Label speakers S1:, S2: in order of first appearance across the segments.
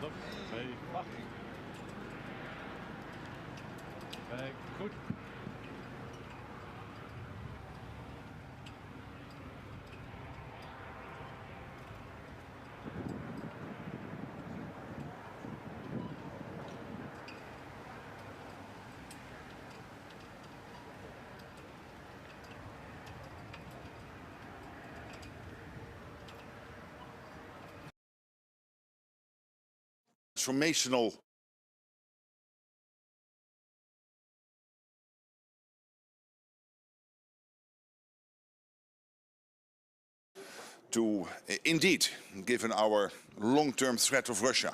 S1: Stop. Twee, wacht. Kijk, goed.
S2: Transformational to indeed, given our long-term threat of Russia,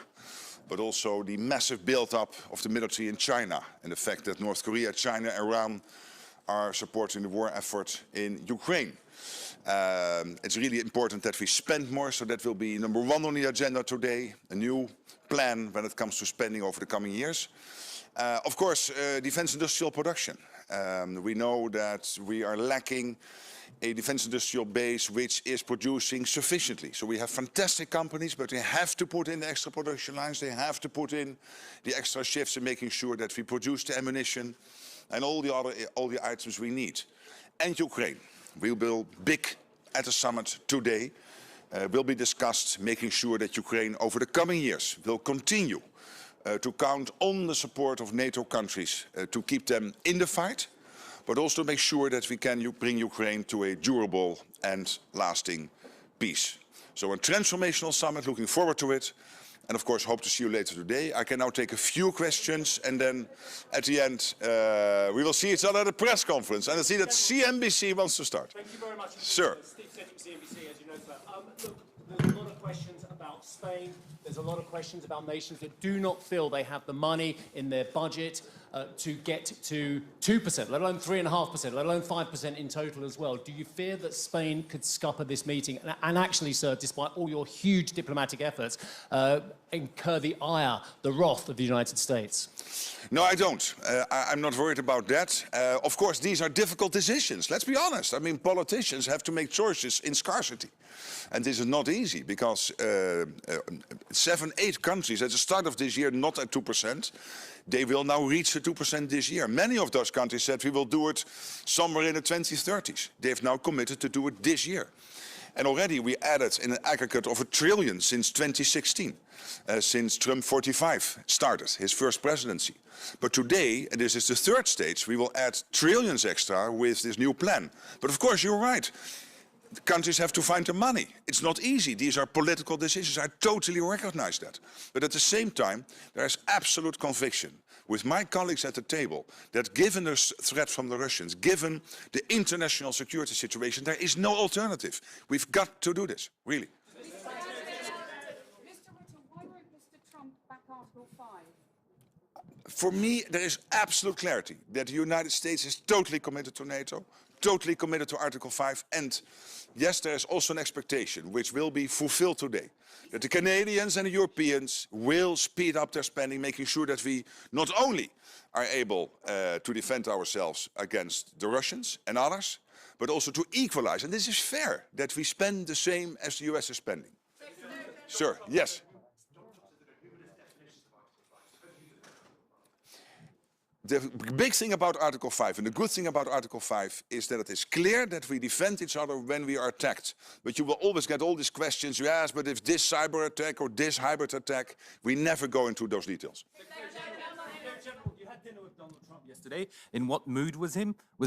S2: but also the massive build-up of the military in China and the fact that North Korea, China, Iran are supporting the war effort in Ukraine. It's really important that we spend more, so that will be number one on the agenda today, a new plan when it comes to spending over the coming years. Of course, defense industrial production. We know that we are lacking a defense industrial base which is producing sufficiently. So we have fantastic companies, but they have to put in the extra production lines, they have to put in the extra shifts in making sure that we produce the ammunition and all the items we need. And Ukraine. We will big at the summit today, will be discussed making sure that Ukraine over the coming years will continue to count on the support of NATO countries to keep them in the fight, but also make sure that we can bring Ukraine to a durable and lasting peace. So a transformational summit, looking forward to it. And of course, hope to see you later today. I can now take a few questions and then at the end, we will see each other at the press conference. And I see that CNBC wants to start.
S3: Thank you very much.
S2: Sir.
S3: Steve Sedgwick, CNBC, as you know, sir. Look, there's a lot of questions about Spain. There's a lot of questions about nations that do not feel they have the money in their budget to get to 2%, let alone 3.5%, let alone 5% in total as well. Do you fear that Spain could scupper this meeting and actually, sir, despite all your huge diplomatic efforts, incur the ire, the wrath of the United States?
S2: No, I don't. I'm not worried about that. Of course, these are difficult decisions. Let's be honest. I mean, politicians have to make choices in scarcity. And this is not easy because 7, 8 countries at the start of this year not at 2%. They will now reach the 2% this year. Many of those countries said we will do it somewhere in the 2030s. They've now committed to do it this year. And already we added in an aggregate of $1 trillion since 2016, since Trump 45 started his first presidency. But today, and this is the third stage, we will add trillions extra with this new plan. But of course, you're right. The countries have to find the money. It's not easy. These are political decisions. I totally recognize that. But at the same time, there is absolute conviction with my colleagues at the table that given the threat from the Russians, given the international security situation, there is no alternative. We've got to do this, really.
S4: Mr. Rutte, why won't Mr. Trump back Article 5?
S2: For me, there is absolute clarity that the United States is totally committed to NATO, totally committed to Article 5, and yes, there is also an expectation, which will be fulfilled today, that the Canadians and the Europeans will speed up their spending, making sure that we not only are able to defend ourselves against the Russians and others, but also to equalize, and this is fair, that we spend the same as the US is spending. Sir, yes. The big thing about Article 5 and the good thing about Article 5 is that it is clear that we defend each other when we are attacked. But you will always get all these questions, yes, but if this cyber attack or this hybrid attack, we never go into those details.
S5: General, you had dinner with Donald Trump yesterday. In what mood was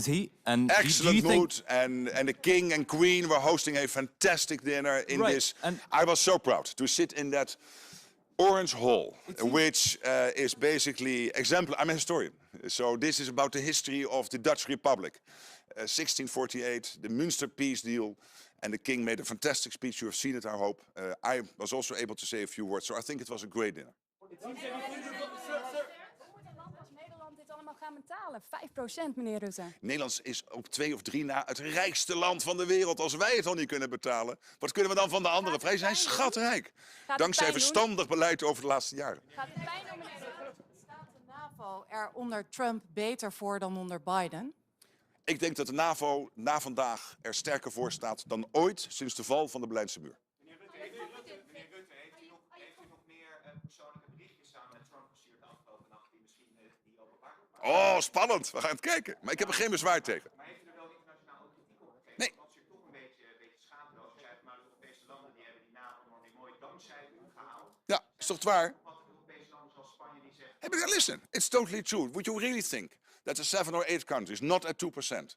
S5: he? And
S2: excellent mood, and the king and queen were hosting a fantastic dinner in this. And I was so proud to sit in that Orange Hall, which is basically exemplar. I'm a historian, so this is about the history of the Dutch Republic. 1648, the Münster peace deal, and the king made a fantastic speech. You have seen it, I hope. I was also able to say a few words, so I think it was a great dinner.
S4: Nederland dit allemaal gaan betalen? 5%, meneer Rutte.
S2: Nederland is op 2 of 3 na het rijkste land van de wereld. Als wij het al niet kunnen betalen, wat kunnen we dan van de anderen? Wij zijn schatrijk. Dankzij verstandig beleid over de laatste jaren.
S4: Gaat het pijn doen, meneer Rutte? Staat de NAVO er onder Trump beter voor dan onder Biden?
S2: Ik denk dat de NAVO na vandaag er sterker voor staat dan ooit sinds de val van de Berlijnse muur.
S6: Meneer Rutte, heeft u nog meer persoonlijke
S2: Oh, spannend. We gaan het kijken. Maar ik heb er geen bezwaar tegen.
S6: Maar heeft u er wel internationaal ook kritiek op gekregen?
S2: Nee.
S6: Want het is toch een beetje schaamteloos. U zei van, nou, de Europese landen die hebben die NAVO-norm mooi dankzij u gehaald.
S2: Ja, is toch waar?
S6: Wat de Europese landen zoals Spanje die zegt...
S2: Hey, but listen, it's totally true. Would you really think that the 7 or 8 countries, not at 2%,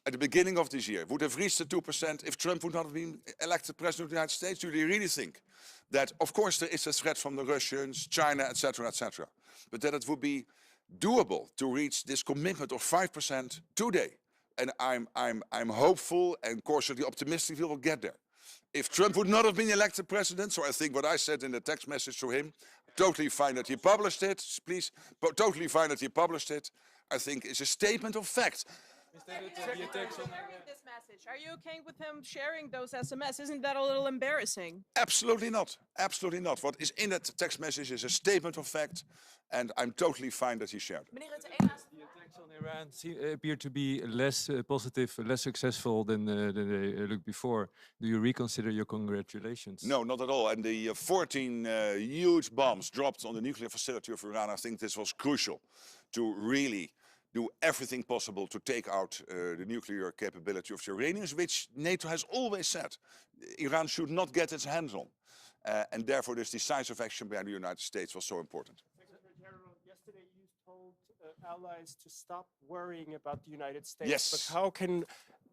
S2: at the beginning of this year, would have reached the 2% if Trump would not have been elected president of the United States? Do you really think that, of course, there is a threat from the Russians, China, etc., but that it would be doable to reach this commitment of 5% today? And I'm hopeful and cautiously optimistic we will get there. If Trump would not have been elected president, so I think what I said in the text message to him, totally fine that he published it, please, but totally fine that he published it, I think is a statement of fact.
S7: Sharing this message. Are you okay with him sharing those SMS? Isn't that a little embarrassing?
S2: Absolutely not. Absolutely not. What is in that text message is a statement of fact, and I'm totally fine that he shared it.
S7: Meneer Rutte, één laatste.
S8: The attacks on Iran appear to be less positive, less successful than they looked before. Do you reconsider your congratulations?
S2: No, not at all. And the 14 huge bombs dropped on the nuclear facility of Iran, I think this was crucial to really do everything possible to take out the nuclear capability of the Iranians, which NATO has always said Iran should not get its hands on. And therefore this decisive action by the United States was so important.
S9: Secretary General, yesterday you told allies to stop worrying about the United States.
S2: Yes.
S9: But how can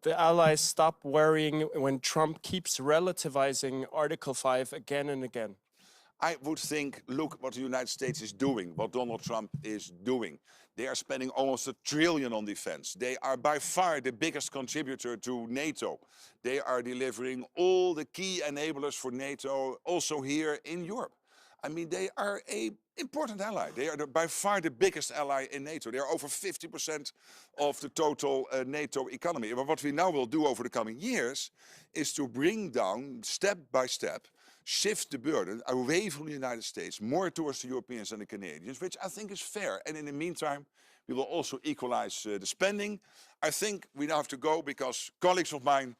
S9: the allies stop worrying when Trump keeps relativizing Article 5 again and again?
S2: I would think, look what the United States is doing, what Donald Trump is doing. They are spending almost $1 trillion on defense. They are by far the biggest contributor to NATO. They are delivering all the key enablers for NATO, also here in Europe. I mean, they are an important ally. They are by far the biggest ally in NATO. They are over 50% of the total NATO economy. But what we now will do over the coming years is to bring down, step by step, shift the burden away from the United States, more towards the Europeans and the Canadians, which I think is fair. And in the meantime, we will also equalize the spending. I think we now have to go because colleagues of mine,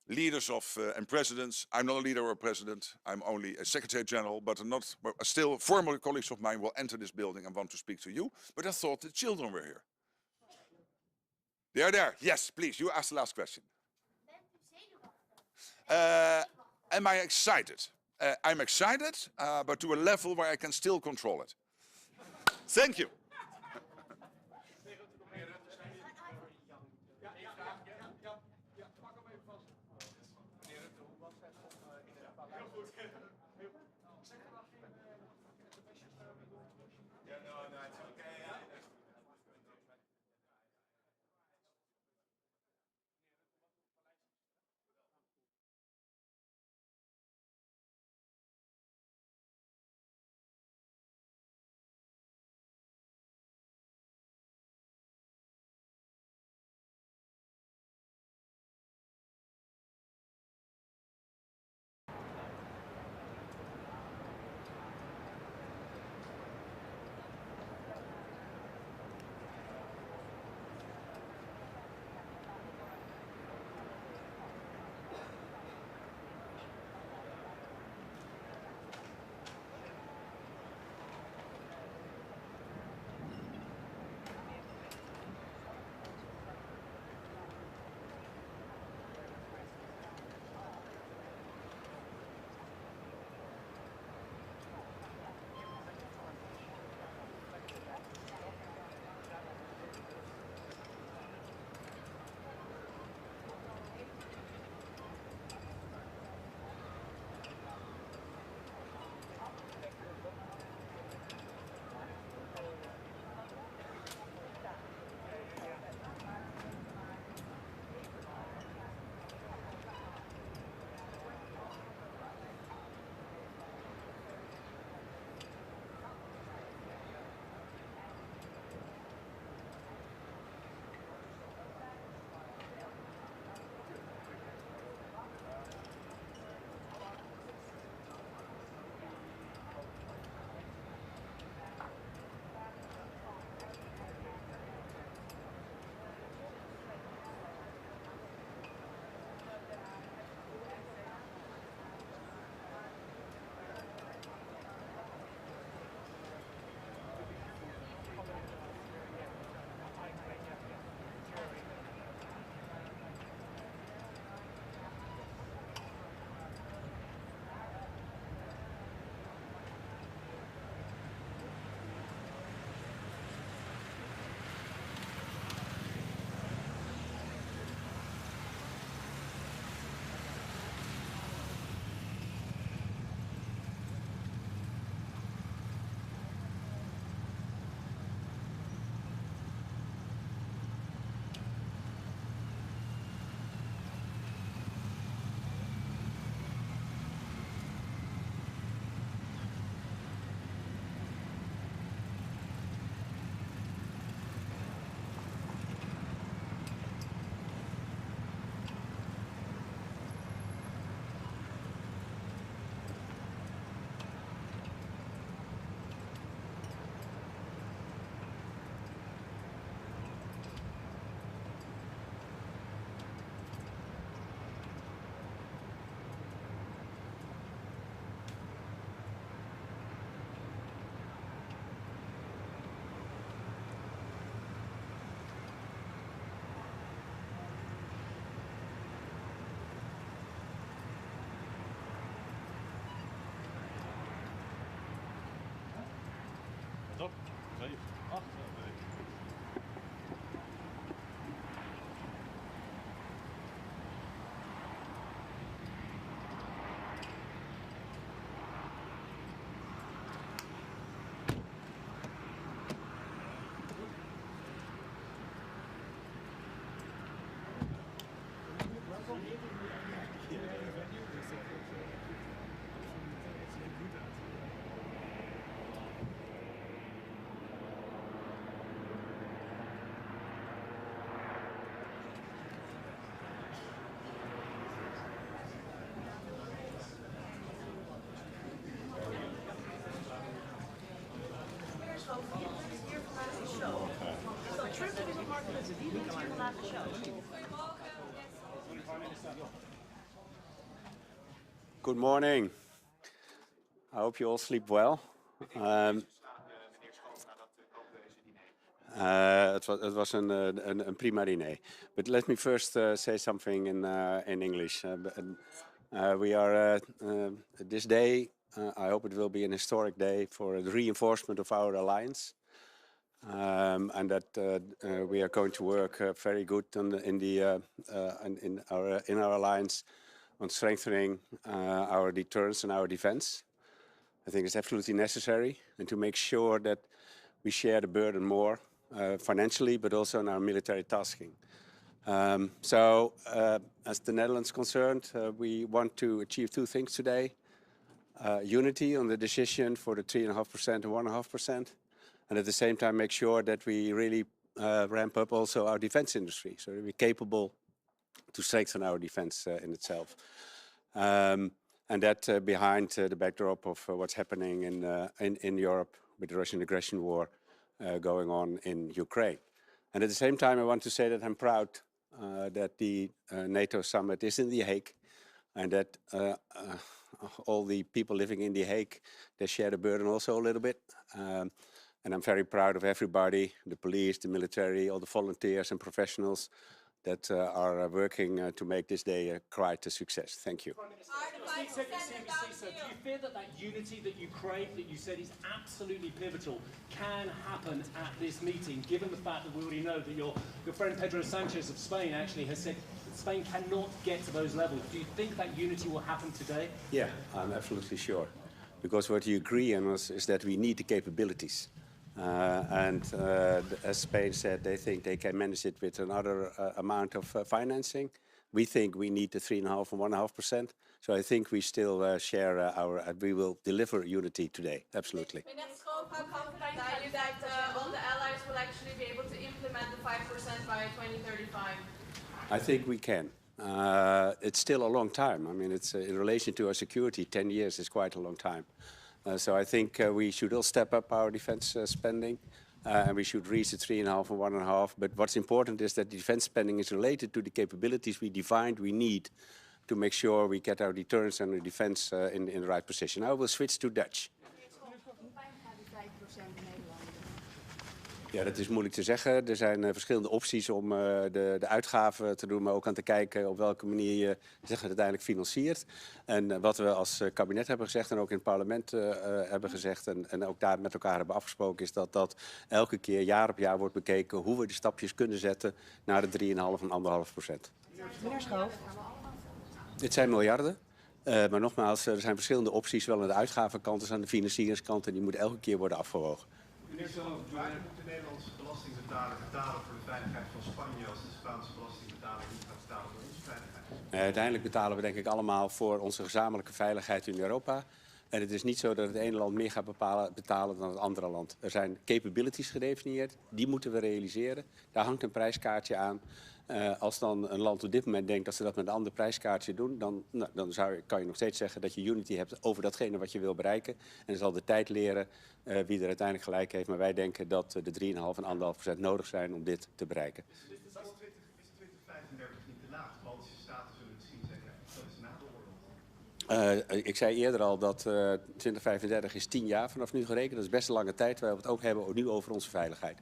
S2: leaders of and presidents, I'm not a leader or a president, I'm only a Secretary General, but still former colleagues of mine will enter this building and want to speak to you. But I thought the children were here. They are there. Yes, please, you ask the last question. Am I excited? I'm excited, but to a level where I can still control it. Thank you.
S1: Stop. 7, 8.
S10: Good morning. I hope you all sleep well. Het was een prima diner. But let me first say something in English. We are this day. I hope it will be an historic day for the reinforcement of our alliance, and that we are going to work very good in our alliance on strengthening our deterrence and our defense. I think it's absolutely necessary, and to make sure that we share the burden more financially, but also in our military tasking. As the Netherlands is concerned, we want to achieve two things today. Unity on the decision for the 3.5% and 1.5%, and at the same time make sure that we really ramp up also our defense industry, so that we're capable to strengthen our defense in itself. And that behind the backdrop of what's happening in Europe with the Russian aggression war going on in Ukraine. And at the same time, I want to say that I'm proud that the NATO summit is in The Hague, and that all the people living in The Hague, they share the burden also a little bit. And I'm very proud of everybody, the police, the military, all the volunteers and professionals that are working to make this day quite a success. Thank you.
S3: So do you fear that unity that you crave, that you said is absolutely pivotal, can happen at this meeting, given the fact that we already know that your friend Pedro Sanchez of Spain actually has said that Spain cannot get to those levels? Do you think that unity will happen today?
S10: Yeah, I'm absolutely sure. Because what you agree on is that we need the capabilities. As Spain said, they think they can manage it with another amount of financing. We think we need the 3.5% and 1.5%. So I think we still share we will deliver unity today. Absolutely.
S11: How confident are you that all the allies will actually be able to implement the 5% by 2035?
S10: I think we can. It's still a long time. I mean, it's in relation to our security, 10 years is quite a long time. So I think we should all step up our defense spending, and we should reach the 3.5% and 1.5%. But what's important is that the defense spending is related to the capabilities we defined we need to make sure we get our deterrence and our defense in the right position. I will switch to Dutch. Ja, dat is moeilijk te zeggen. Er zijn verschillende opties om de uitgaven te doen, maar ook aan te kijken op welke manier je het uiteindelijk financiert. En wat we als kabinet hebben gezegd en ook in het parlement hebben gezegd en ook daar met elkaar hebben afgesproken, is dat elke keer jaar op jaar wordt bekeken hoe we de stapjes kunnen zetten naar de 3,5% en 1,5%.
S12: Meneer Schoof.
S10: Dit zijn miljarden. Maar nogmaals, er zijn verschillende opties, zowel aan de uitgavenkant als aan de financieringskant, en die moeten elke keer worden afgewogen.
S6: Meneer Schoof, waar moet de Nederlandse belastingbetaler betalen voor de veiligheid van Spanje als de Spaanse belastingbetaler niet gaat betalen voor onze veiligheid?
S10: Uiteindelijk betalen we denk ik allemaal voor onze gezamenlijke veiligheid in Europa. En het is niet zo dat het ene land meer gaat betalen dan het andere land. Er zijn capabilities gedefinieerd, die moeten we realiseren. Daar hangt een prijskaartje aan. Als dan een land op dit moment denkt dat ze dat met een ander prijskaartje doen, dan kan je nog steeds zeggen dat je unity hebt over datgene wat je wil bereiken. En dan zal de tijd leren wie er uiteindelijk gelijk heeft. Maar wij denken dat de 3,5% en 1,5% nodig zijn om dit te bereiken.
S6: Is 2035 niet te laag? Baltische staten zullen misschien zeggen dat is na de oorlog.
S10: Ik zei eerder al dat 2035 is 10 jaar vanaf nu gerekend. Dat is best een lange tijd, waar we het ook hebben nu over onze veiligheid.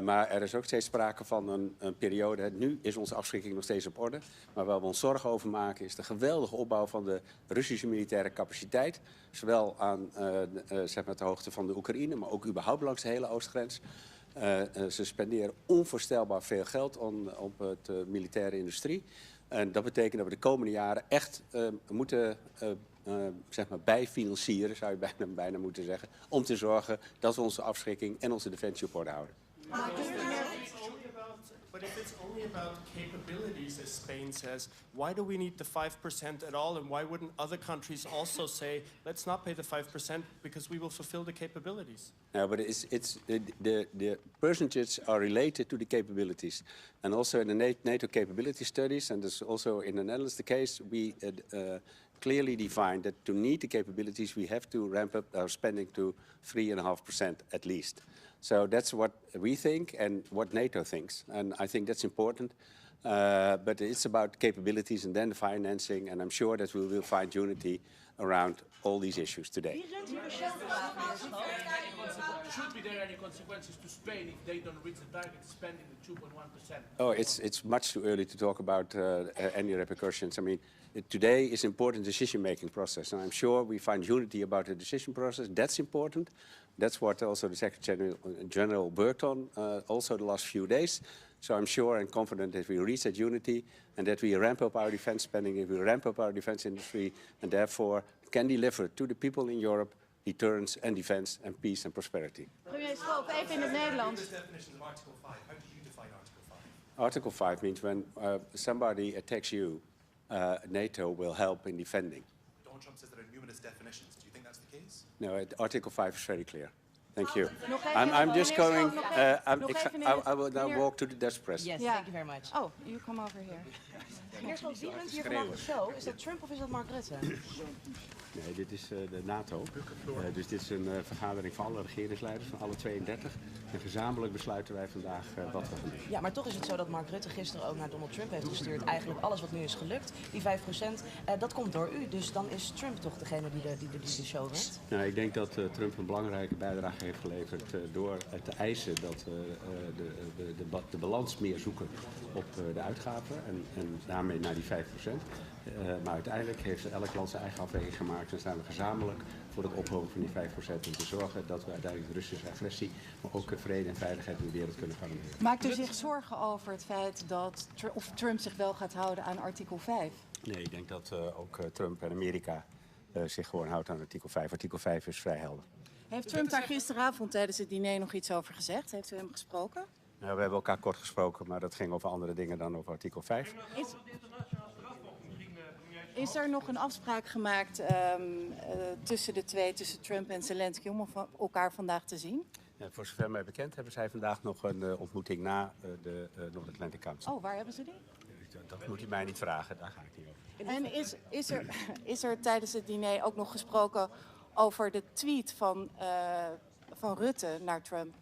S10: Maar er is ook steeds sprake van een periode. Nu is onze afschrikking nog steeds op orde. Maar waar we ons zorgen over maken is de geweldige opbouw van de Russische militaire capaciteit. Zowel aan zeg maar de hoogte van de Oekraïne, maar ook überhaupt langs de hele oostgrens. Ze spenderen onvoorstelbaar veel geld op de militaire industrie. En dat betekent dat we de komende jaren echt moeten zeg maar bijfinancieren, zou je bijna moeten zeggen, om te zorgen dat we onze afschrikking en onze defensie op orde houden.
S9: But if it's only about capabilities, as Spain says, why do we need the 5% at all? And why wouldn't other countries also say, let's not pay the 5% because we will fulfill the capabilities?
S10: No, but the percentages are related to the capabilities. And also in the NATO capability studies, and this is also in the Netherlands the case, we clearly define that to meet the capabilities, we have to ramp up our spending to 3.5% at least. So that's what we think and what NATO thinks. And I think that's important. But it's about capabilities and then the financing. And I'm sure that we will find unity around all these issues today.
S12: Should be there any consequences to Spain if they don't reach the target spending the 2.1%?
S10: Oh, it's much too early to talk about any repercussions. I mean, today is important decision-making process. And I'm sure we find unity about the decision process. That's important. That's what also the Secretary General worked on also the last few days. So I'm sure and confident that we reach that unity and that we ramp up our defense spending, that we ramp up our defense industry, and therefore can deliver to the people in Europe deterrence and defense and peace and prosperity.
S4: Premier Schoof, even in het Nederlands.
S10: Article 5 means when somebody attacks you, NATO will help in defending.
S13: Donald Trump says there are numerous definitions. Do you think that's the case?
S10: No, Article 5 is very clear. Thank you.
S4: I'm
S10: just going. I will now walk to the Dutch press.
S14: Yes, thank you very much.
S4: Oh, you come over here.
S14: Meneer Schoof, wie bent hier vandaag de show? Is dat Trump of is dat Mark Rutte?
S10: Nee, dit is de NATO. Dus dit is een vergadering van alle regeringsleiders, van alle 32. En gezamenlijk besluiten wij vandaag wat we gaan doen.
S14: Ja, maar toch is het zo dat Mark Rutte gisteren ook naar Donald Trump heeft gestuurd. Eigenlijk alles wat nu is gelukt, die 5%, dat komt door u. Dus dan is Trump toch degene die de show wint?
S10: Nou, ik denk dat Trump een belangrijke bijdrage heeft geleverd door te eisen dat de balans meer zoeken op de uitgaven en daarmee naar die 5%. Maar uiteindelijk heeft elk land zijn eigen afweging gemaakt en staan we gezamenlijk voor het ophogen van die 5% om te zorgen dat we uiteindelijk de Russische agressie, maar ook vrede en veiligheid in de wereld kunnen garanderen.
S4: Maakt u zich zorgen over het feit dat of Trump zich wel gaat houden aan artikel 5?
S10: Nee, ik denk dat ook Trump en Amerika zich gewoon houdt aan artikel 5. Artikel 5 is vrij helder.
S4: Heeft Trump daar gisteravond tijdens het diner nog iets over gezegd? Heeft u hem gesproken?
S10: Nou, we hebben elkaar kort gesproken, maar dat ging over andere dingen dan over artikel 5.
S4: Is er nog een afspraak gemaakt tussen de twee, tussen Trump en Zelensky, om elkaar vandaag te zien?
S10: Ja, voor zover mij bekend hebben zij vandaag nog een ontmoeting na de North Atlantic Council.
S4: Oh, waar hebben ze die?
S10: Dat moet u mij niet vragen, daar ga ik niet over.
S4: En is er tijdens het diner ook nog gesproken over de tweet van Rutte naar Trump?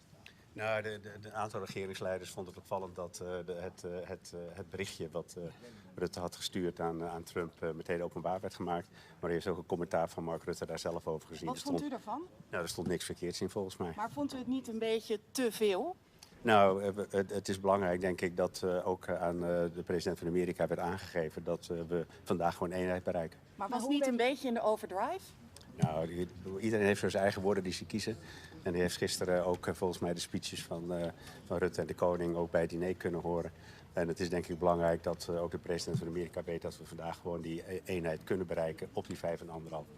S10: Nou, een aantal regeringsleiders vonden het opvallend dat het berichtje wat Rutte had gestuurd aan Trump meteen openbaar werd gemaakt. Maar er is ook een commentaar van Mark Rutte daar zelf over gezien.
S4: Wat vond u daarvan?
S10: Nou, er stond niks verkeerds in volgens mij.
S4: Maar vond u het niet een beetje te veel?
S10: Nou, het is belangrijk, denk ik, dat ook aan de president van Amerika werd aangegeven dat we vandaag gewoon eenheid bereiken.
S4: Maar was het niet een beetje in de overdrive?
S10: Nou, iedereen heeft zo zijn eigen woorden die ze kiezen. En die heeft gisteren ook volgens mij de speeches van Rutte en de koning ook bij het diner kunnen horen. En het is denk ik belangrijk dat ook de president van Amerika weet dat we vandaag gewoon die eenheid kunnen bereiken op die 5,5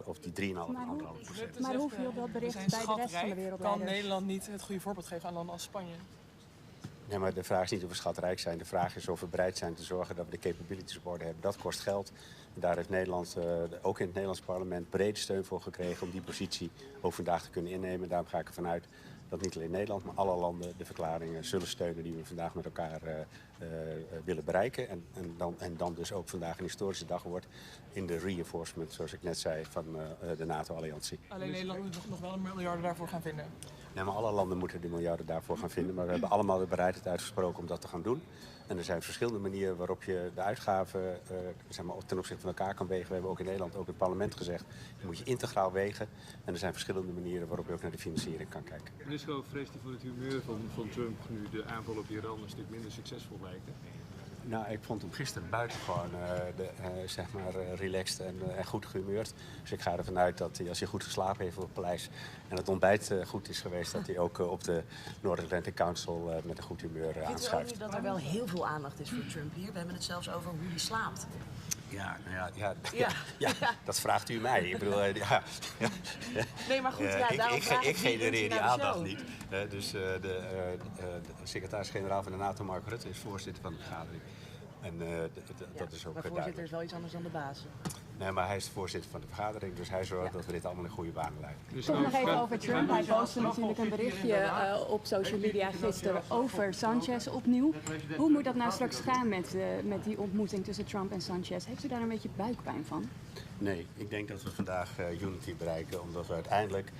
S10: of die 3,5%.
S15: Maar hoe viel dat bericht bij de rest van de wereld? Kan Nederland niet het goede voorbeeld geven aan landen als Spanje?
S10: Nee, maar de vraag is niet of we schatrijk zijn. De vraag is of we bereid zijn te zorgen dat we de capabilities op orde hebben. Dat kost geld. En daar heeft Nederland, ook in het Nederlands parlement, brede steun voor gekregen om die positie ook vandaag te kunnen innemen. Daarom ga ik ervan uit dat niet alleen Nederland, maar alle landen de verklaringen zullen steunen die we vandaag met elkaar willen bereiken. En dan dus ook vandaag een historische dag wordt in de reinforcement, zoals ik net zei, van de NATO-alliantie.
S15: Alleen Nederland moet nog wel een miljarden daarvoor gaan vinden.
S10: Nee, maar alle landen moeten de miljarden daarvoor gaan vinden. Maar we hebben allemaal de bereidheid uitgesproken om dat te gaan doen. En er zijn verschillende manieren waarop je de uitgaven zeg maar, ten opzichte van elkaar kan wegen. We hebben ook in Nederland, ook in het parlement gezegd, je moet je integraal wegen. En er zijn verschillende manieren waarop je ook naar de financiering kan kijken.
S8: Meneer Schoof, vreest u voor het humeur van Trump nu de aanval op Iran een stuk minder succesvol lijken?
S10: Nou, ik vond hem gisteren buitengewoon zeg maar, relaxed en goed gehumeurd. Dus ik ga ervan uit dat hij, als hij goed geslapen heeft op het paleis en het ontbijt goed is geweest, dat hij ook op de North Atlantic Council met een goed humeur aanschuift.
S14: Vindt u ook nu dat er wel heel veel aandacht is voor Trump hier? We hebben het zelfs over hoe hij slaapt.
S10: Ja, nou ja, dat vraagt u mij. Ik bedoel,
S14: Nee, maar goed,
S10: ik genereer die aandacht niet. Dus de secretaris-generaal van de NATO, Mark Rutte, is voorzitter van de vergadering. En dat is ook
S14: maar voorzitter is wel iets anders dan de baas.
S10: Nee, maar hij is de voorzitter van de vergadering, dus hij zorgt dat we dit allemaal in goede banen leiden.
S16: Dus toch nog even over Trump. Hij postte natuurlijk een berichtje op social media gisteren over Sanchez opnieuw. Hoe moet dat nou straks gaan met die ontmoeting tussen Trump en Sanchez? Heeft u daar een beetje buikpijn van?
S10: Nee, ik denk dat we vandaag unity bereiken, omdat we uiteindelijk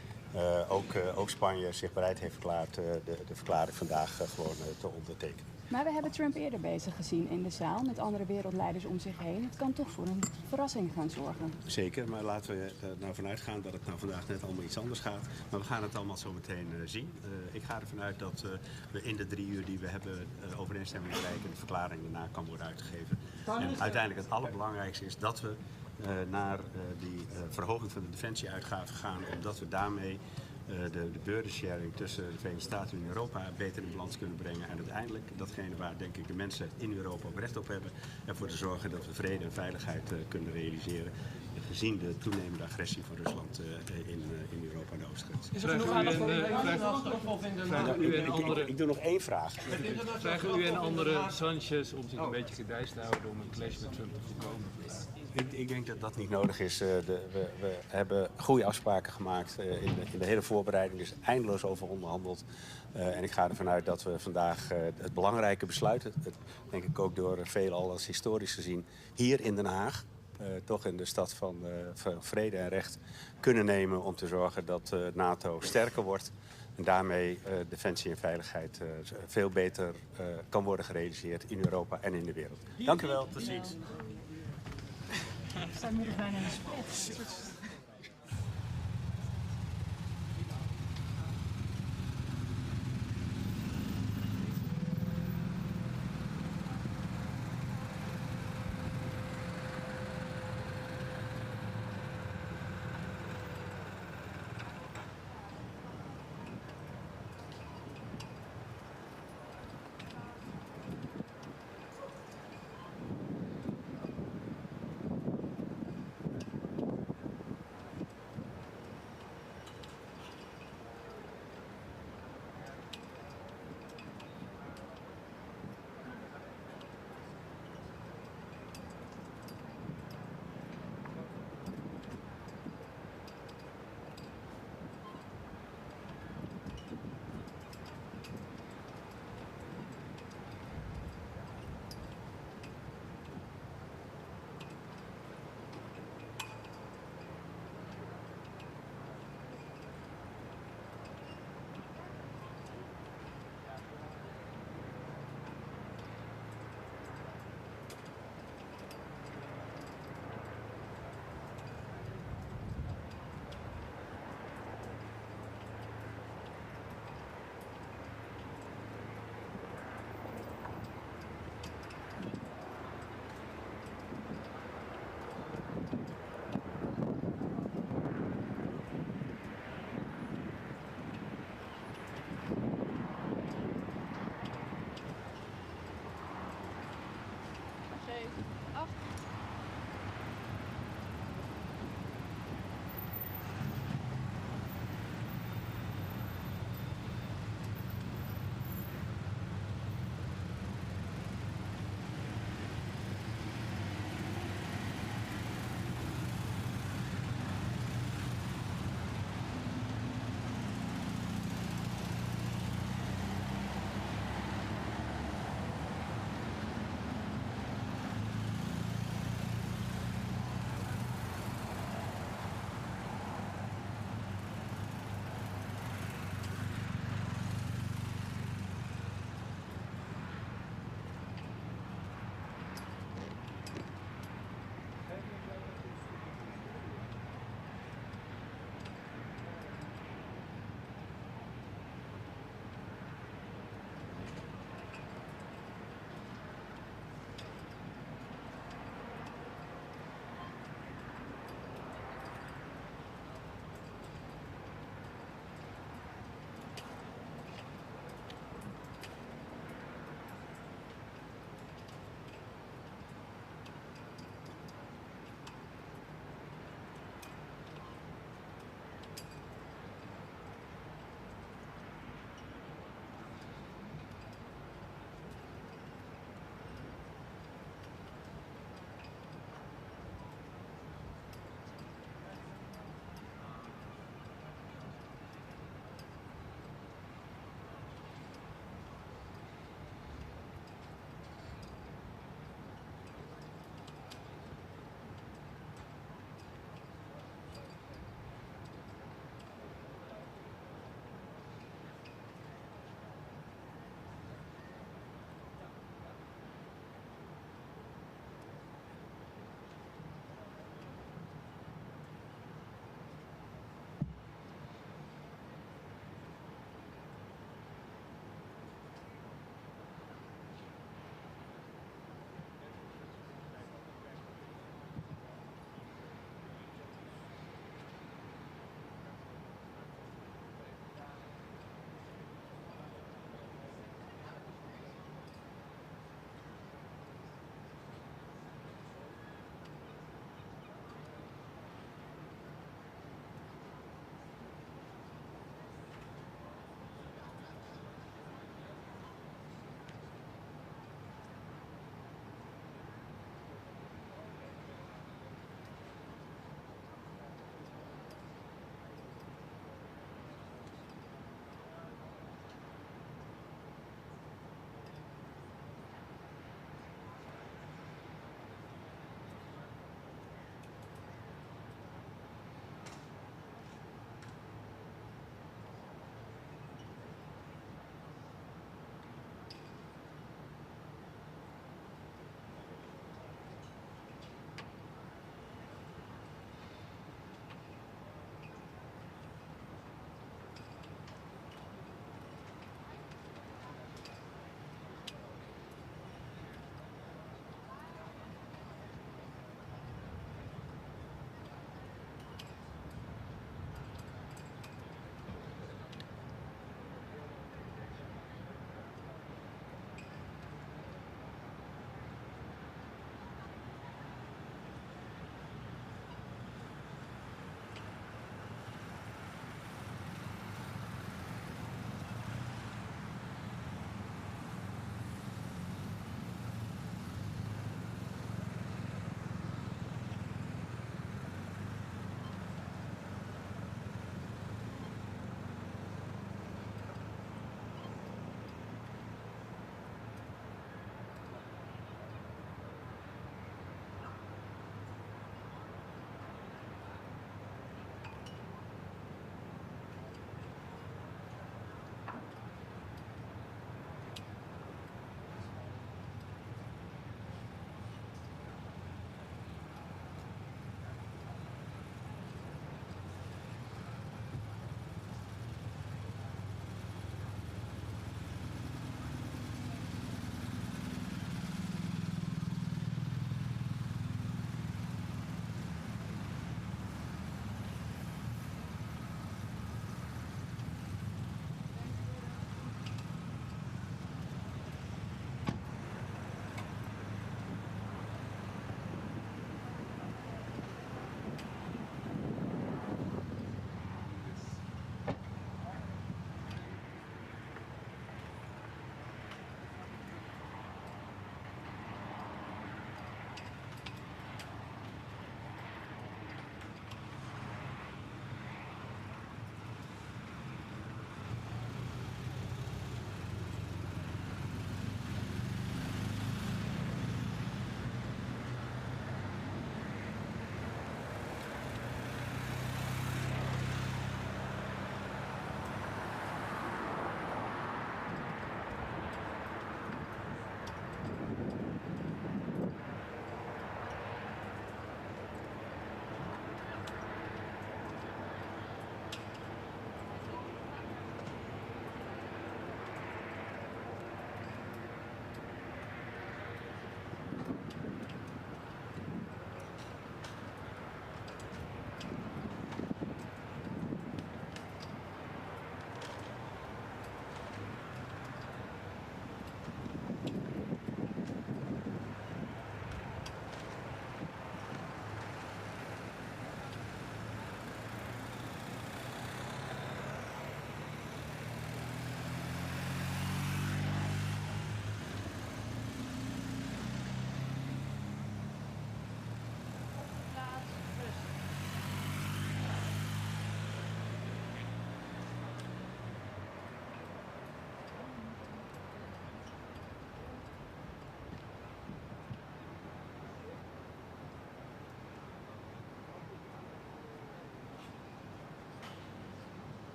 S10: ook Spanje zich bereid heeft verklaard de verklaring vandaag gewoon te ondertekenen.
S16: Maar we hebben Trump eerder bezig gezien in de zaal met andere wereldleiders om zich heen. Het kan toch voor een verrassing gaan zorgen.
S10: Zeker, maar laten we er nou vanuit gaan dat het nou vandaag net allemaal iets anders gaat. Maar we gaan het allemaal zo meteen zien. Ik ga ervan uit dat we in de 3 uur die we hebben overeenstemming bereiken en de verklaring daarna kan worden uitgegeven. En uiteindelijk het allerbelangrijkste is dat we naar die verhoging van de defensieuitgaven gaan, omdat we daarmee de burden-sharing tussen de Verenigde Staten en Europa beter in balans kunnen brengen. En uiteindelijk datgene waar denk ik de mensen in Europa ook recht op hebben. Ervoor te zorgen dat we vrede en veiligheid kunnen realiseren. Gezien de toenemende agressie van Rusland in Europa en de oostgrens.
S15: Is er genoeg aandacht voor
S10: Ik doe nog 1 vraag.
S8: Vragen u en andere Sanchez om zich een beetje gedijst te houden om een clash met Trump te voorkomen?
S10: Ik denk dat dat niet nodig is. We hebben goede afspraken gemaakt in de hele voorbereiding. Er is eindeloos over onderhandeld. En ik ga ervan uit dat we vandaag het belangrijke besluit, denk ik ook door velen al als historisch gezien, hier in Den Haag, toch in de stad van vrede en recht, kunnen nemen om te zorgen dat NATO sterker wordt. En daarmee defensie en veiligheid veel beter kan worden gerealiseerd in Europa en in de wereld. Dank u wel, tot ziens.
S16: We staan nu bijna in een split.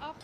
S16: Up.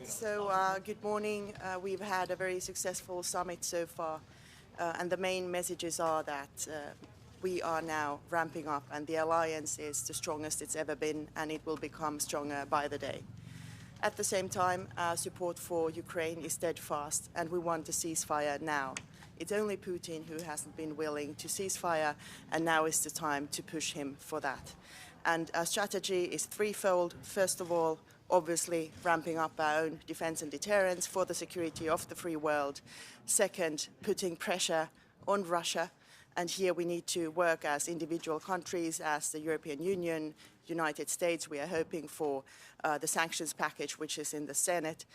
S17: So good morning. We've had a very successful summit so far, and the main messages are that we are now ramping up, and the alliance is the strongest it's ever been, and it will become stronger by the day. At the same time, our support for Ukraine is steadfast, and we want a ceasefire now. It's only Putin who hasn't been willing to ceasefire, and now is the time to push him for that. And our strategy is threefold. First of all, obviously ramping up our own defense and deterrence for the security of the free world. Second, putting pressure on Russia. And here we need to work as individual countries, as the European Union, United States. We are hoping for the sanctions package, which is in the Senate,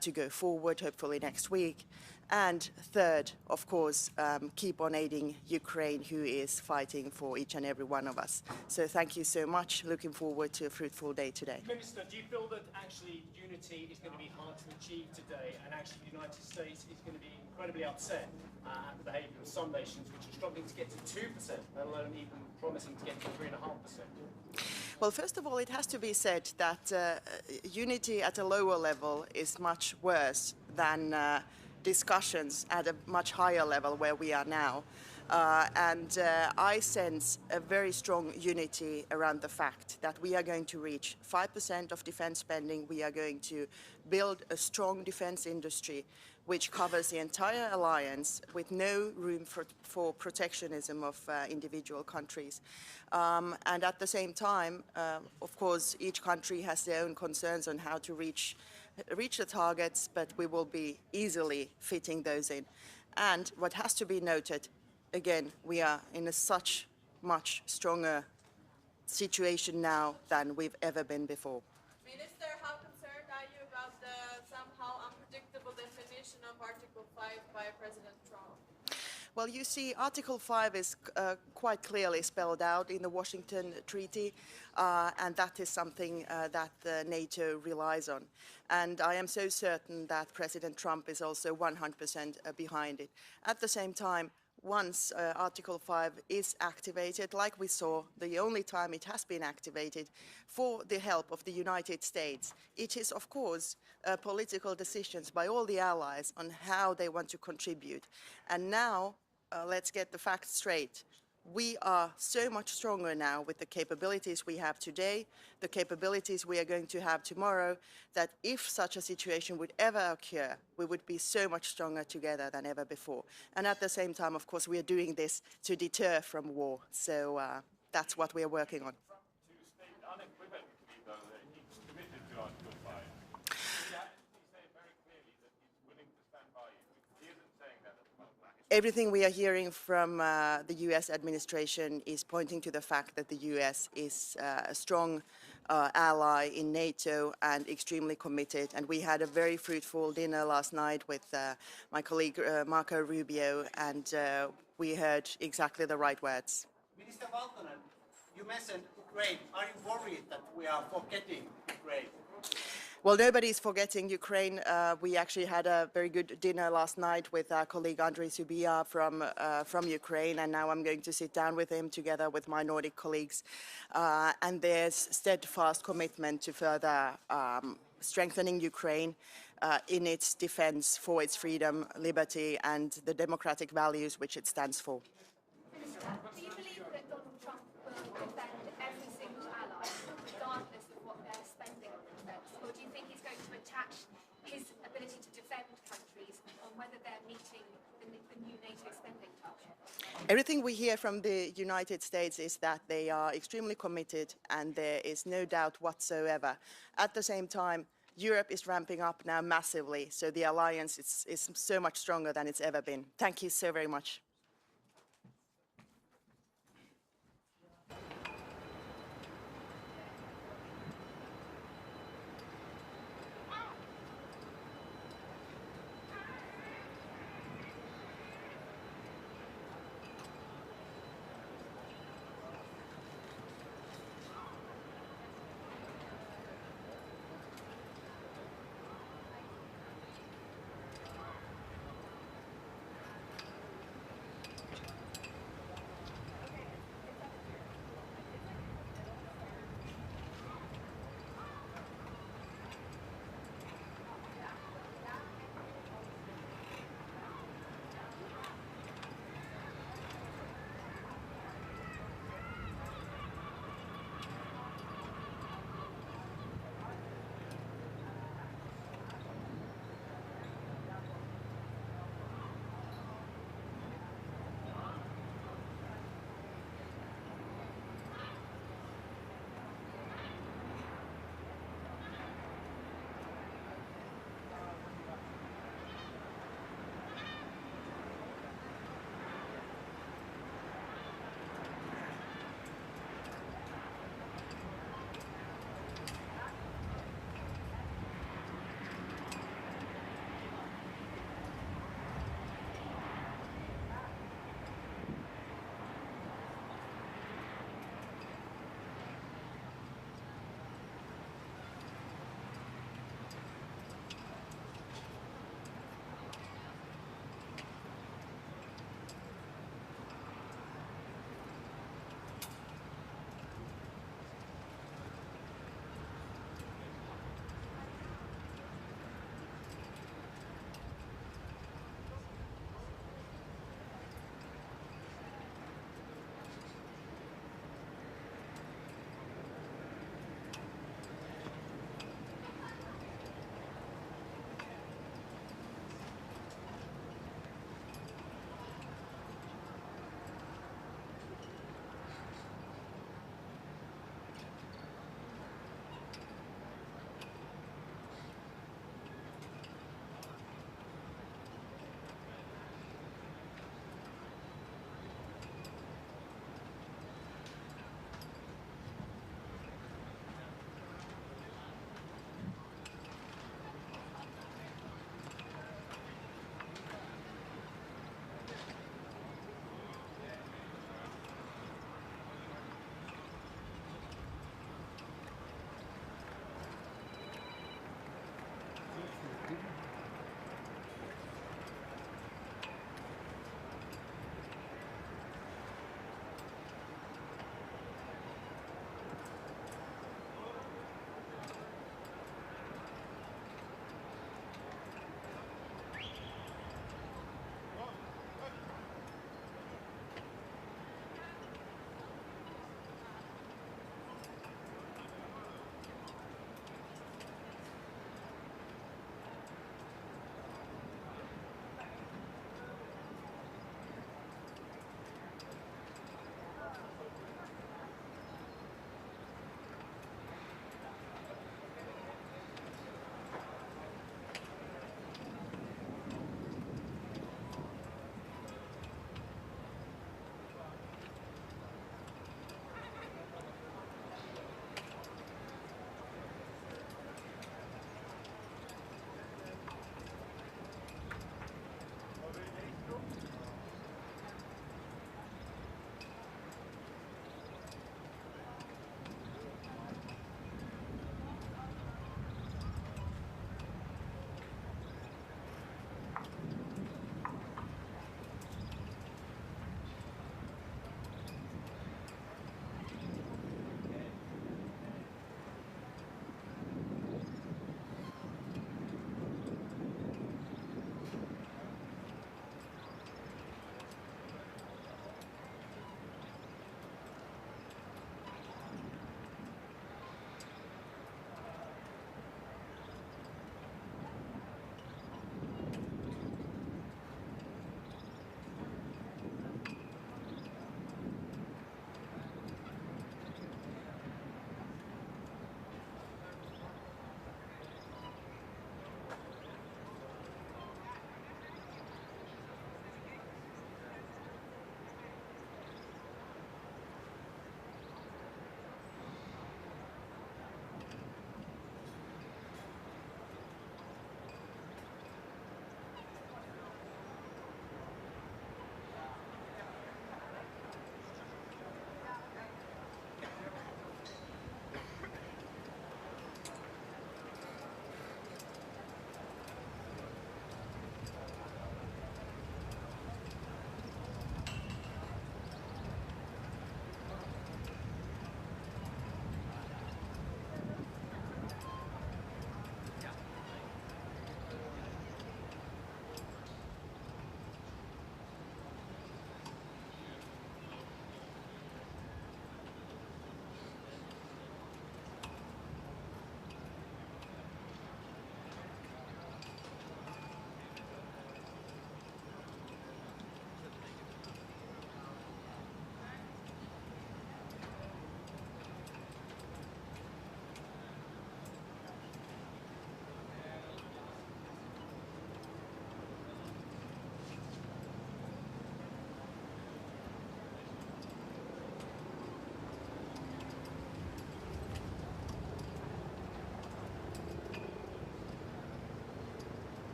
S17: to go forward, hopefully next week. And third, of course, keep on aiding Ukraine, who is fighting for each and every one of us. So thank you so much. Looking forward to a fruitful day today.
S3: Minister, do you feel that actually unity is going to be hard to achieve today, and actually the United States is going to be incredibly upset at the behaviour of some nations which are struggling to get to 2%, let alone even promising to get to 3.5%?
S17: Well, first of all, it has to be said that unity at a lower level is much worse than discussions at a much higher level where we are now. I sense a very strong unity around the fact that we are going to reach 5% of defense spending. We are going to build a strong defense industry which covers the entire alliance with no room for protectionism of individual countries. And at the same time, of course, each country has their own concerns on how to reach the targets, but we will be easily fitting those in. And what has to be noted, again, we are in a such much stronger situation now than we've ever been before.
S11: Minister, how concerned are you about the somehow unpredictable definition of Article 5 by President Trump?
S17: Well, you see, Article 5 is quite clearly spelled out in the Washington Treaty, and that is something that NATO relies on. And I am so certain that President Trump is also 100% behind it. At the same time, once Article 5 is activated, like we saw, the only time it has been activated for the help of the United States, it is, of course, political decisions by all the allies on how they want to contribute. And now, let's get the facts straight. We are so much stronger now with the capabilities we have today, the capabilities we are going to have tomorrow, that if such a situation would ever occur, we would be so much stronger together than ever before. And at the same time, of course, we are doing this to deter from war. So that's what we are working on. Everything we are hearing from the US administration is pointing to the fact that the US is a strong ally in NATO and extremely committed. And we had a very fruitful dinner last night with my colleague Marco Rubio, and we heard exactly the right words.
S18: Minister Valtonen, you mentioned Ukraine. Are you worried that we are forgetting Ukraine?
S17: Well, nobody is forgetting Ukraine. We actually had a very good dinner last night with our colleague Andrei Subia from Ukraine, and now I'm going to sit down with him together with my Nordic colleagues. And there's steadfast commitment to further strengthening Ukraine in its defense for its freedom, liberty, and the democratic values which it stands for.
S19: Minister, do you believe that Donald Trump will defend every single ally, regardless of what they're spending on defense? Or do you think he's going to attach his ability to defend countries on whether they're meeting the new NATO spending target?
S17: Everything we hear from the United States is that they are extremely committed, and there is no doubt whatsoever. At the same time, Europe is ramping up now massively, so the alliance is so much stronger than it's ever been. Thank you so very much.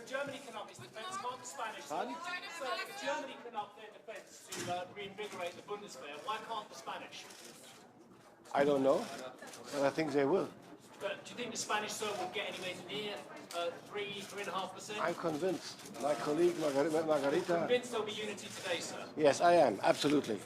S3: if Germany can up its defence, can't the Spanish?
S12: Pardon?
S3: So if Germany can up their defence to reinvigorate the Bundeswehr, why can't the Spanish?
S12: I don't know, but I think they will.
S3: But do you think the Spanish will get anywhere near 3.5%?
S12: I'm convinced. My colleague Margarita.
S3: Convinced there'll be unity today, sir?
S12: Yes, I am, absolutely.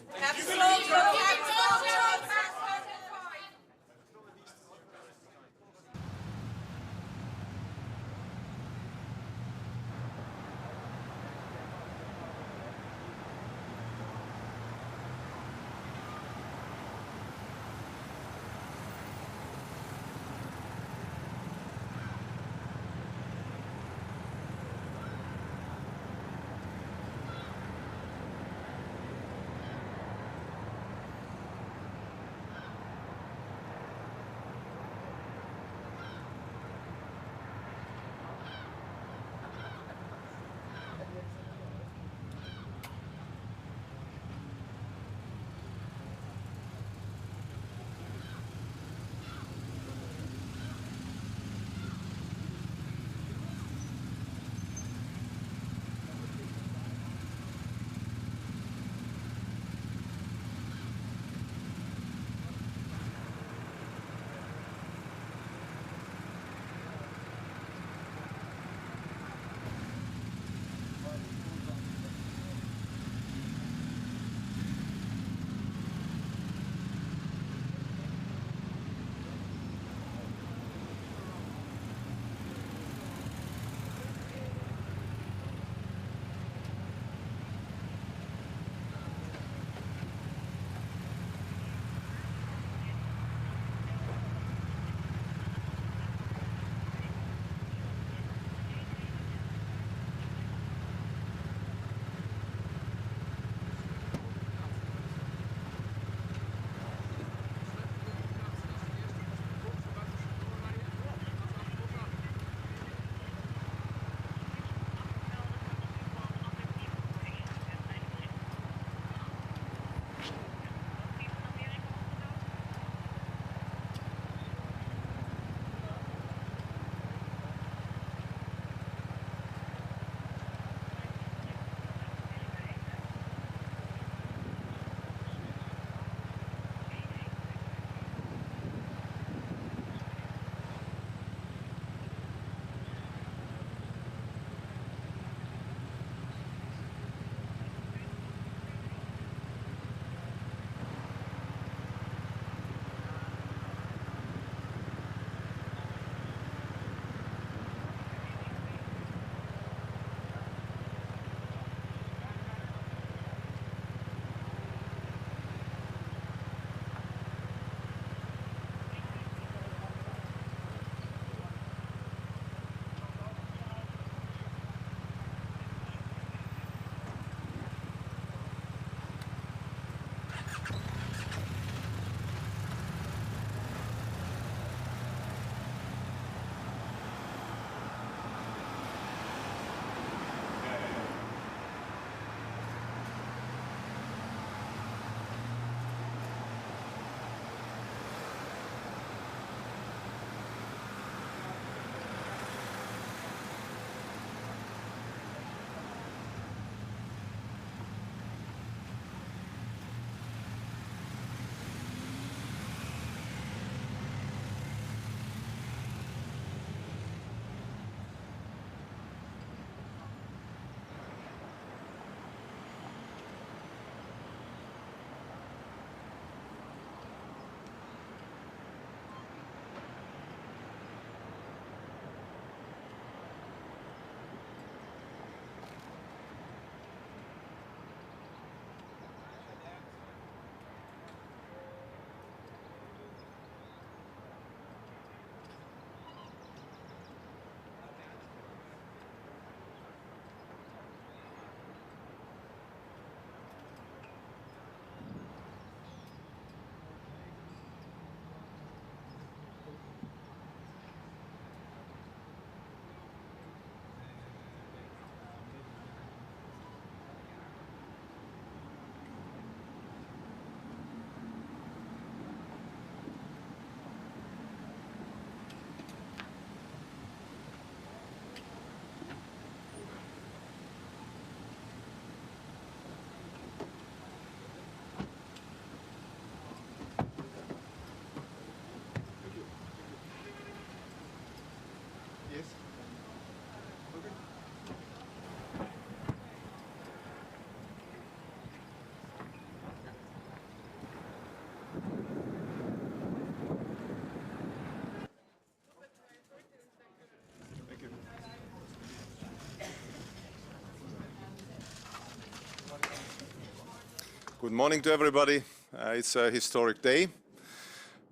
S20: Good morning to everybody. It's a historic day.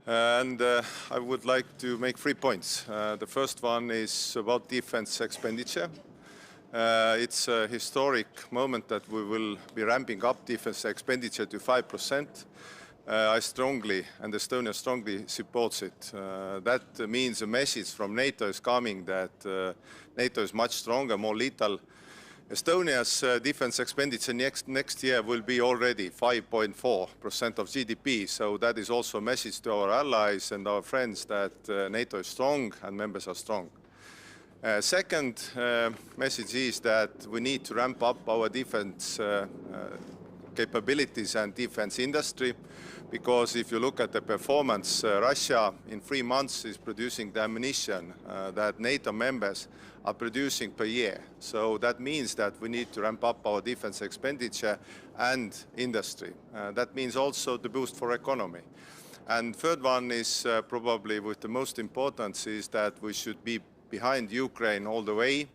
S20: And I would like to make 3 points. The first one is about defense expenditure. It's a historic moment that we will be ramping up defense expenditure to 5%. I strongly, and Estonia strongly supports it. That means a message from NATO is coming that NATO is much stronger, more lethal. Estonia's defense expenditure next year will be already 5.4% of GDP, so that is also a message to our allies and our friends that NATO is strong and members are strong. Second message is that we need to ramp up our defense capabilities and defense industry, because if you look at the performance, Russia in 3 months is producing the ammunition that NATO members are producing per year. So that means that we need to ramp up our defense expenditure and industry. That means also the boost for economy. And third one is probably with the most importance is that we should be behind Ukraine all the way.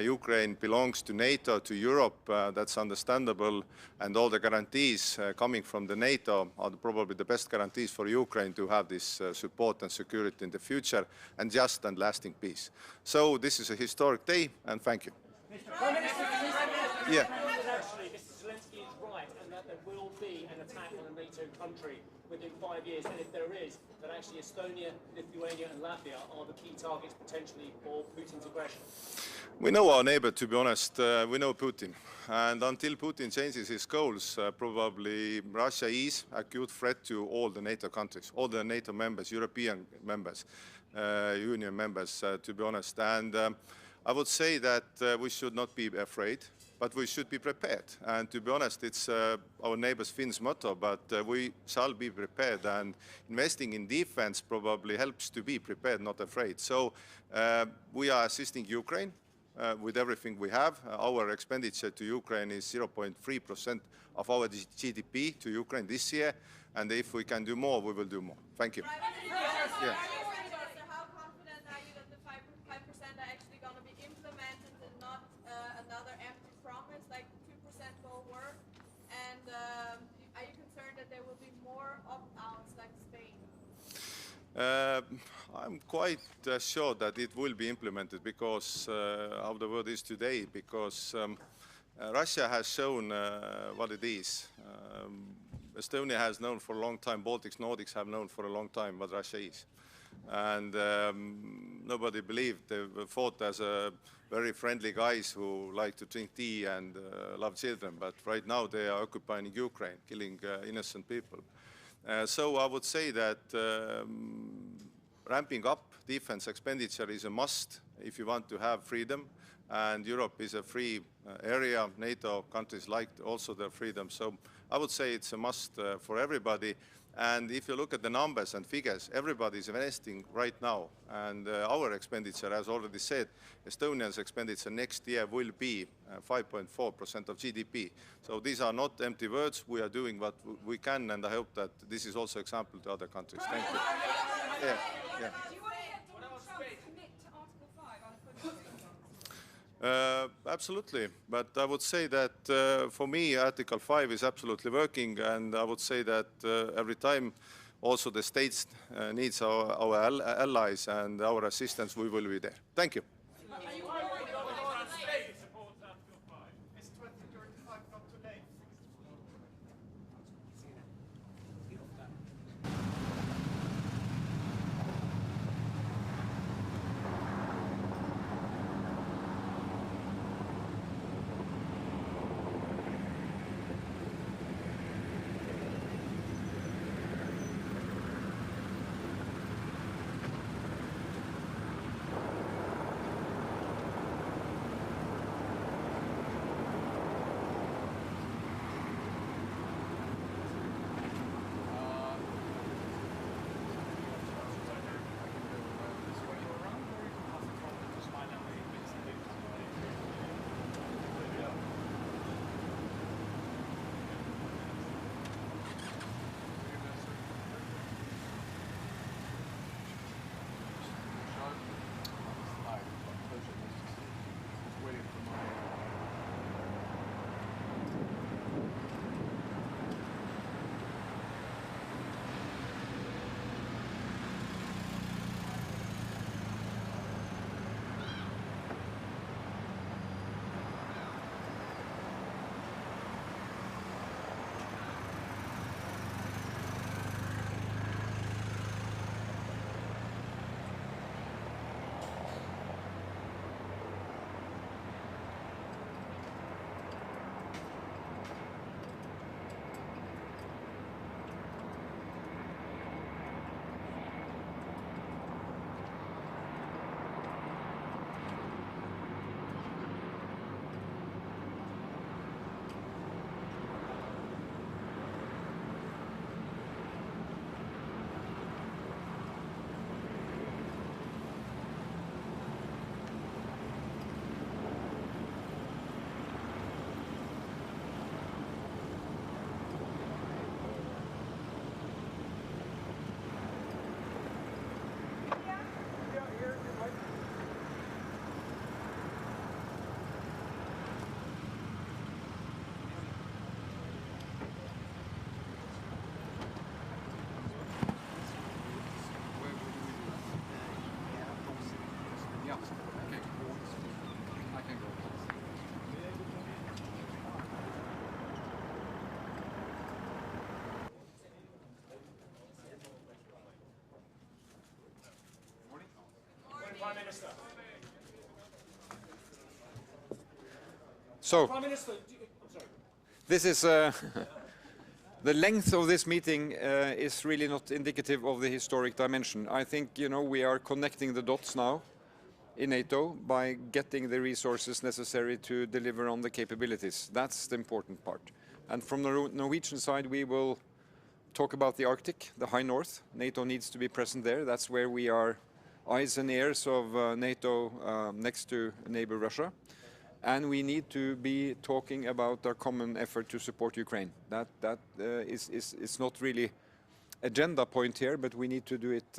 S20: Ukraine belongs to NATO, to Europe, that's understandable, and all the guarantees coming from the NATO are probably the best guarantees for Ukraine to have this support and security in the future, and just and lasting peace. So this is a historic day, and thank you. Yeah.
S3: Actually, Mr. Zelensky is right, and that there will be an attack on a NATO country within 5 years, and if there is, that actually Estonia, Lithuania and Latvia are the key targets potentially for Putin's aggression.
S20: We know our neighbor, to be honest. We know Putin. And until Putin changes his goals, probably Russia is an acute threat to all the NATO countries, all the NATO members, European members, Union members, to be honest. And I would say that we should not be afraid, but we should be prepared. And to be honest, it's our neighbors Finns' motto, but we shall be prepared. And investing in defense probably helps to be prepared, not afraid. So we are assisting Ukraine. With everything we have. Our expenditure to Ukraine is 0.3% of our GDP to Ukraine this year, and if we can do more, we will do more. Thank you. Yeah.
S11: How confident are you that the 5% are actually going to be implemented and not another empty promise, like 2% will work? And are you concerned that there will be more opt-outs like Spain?
S20: I'm quite sure that it will be implemented because how the world is today, because Russia has shown what it is. Estonia has known for a long time, Baltics, Nordics have known for a long time what Russia is. And nobody believed. They were thought as very friendly guys who like to drink tea and love children, but right now they are occupying Ukraine, killing innocent people. So I would say that ramping up defense expenditure is a must if you want to have freedom. And Europe is a free area. NATO countries like also their freedom. So I would say it's a must for everybody. And if you look at the numbers and figures, everybody is investing right now. And our expenditure, as already said, Estonia's expenditure next year will be 5.4% of GDP. So these are not empty words. We are doing what we can, and I hope that this is also example to other countries. Thank you. Yeah, yeah. Absolutely, but I would say that for me Article 5 is absolutely working, and I would say that every time also the states needs our allies and our assistance, we will be there. Thank you.
S3: Minister.
S21: So,
S3: Prime Minister, I'm sorry.
S21: this is the length of this meeting is really not indicative of the historic dimension. I think, you know, we are connecting the dots now in NATO by getting the resources necessary to deliver on the capabilities. That's the important part. And from the Norwegian side, we will talk about the Arctic, the high north. NATO needs to be present there. That's where we are eyes and ears of NATO next to neighbor Russia. And we need to be talking about our common effort to support Ukraine. That is not really agenda point here, but we need to do it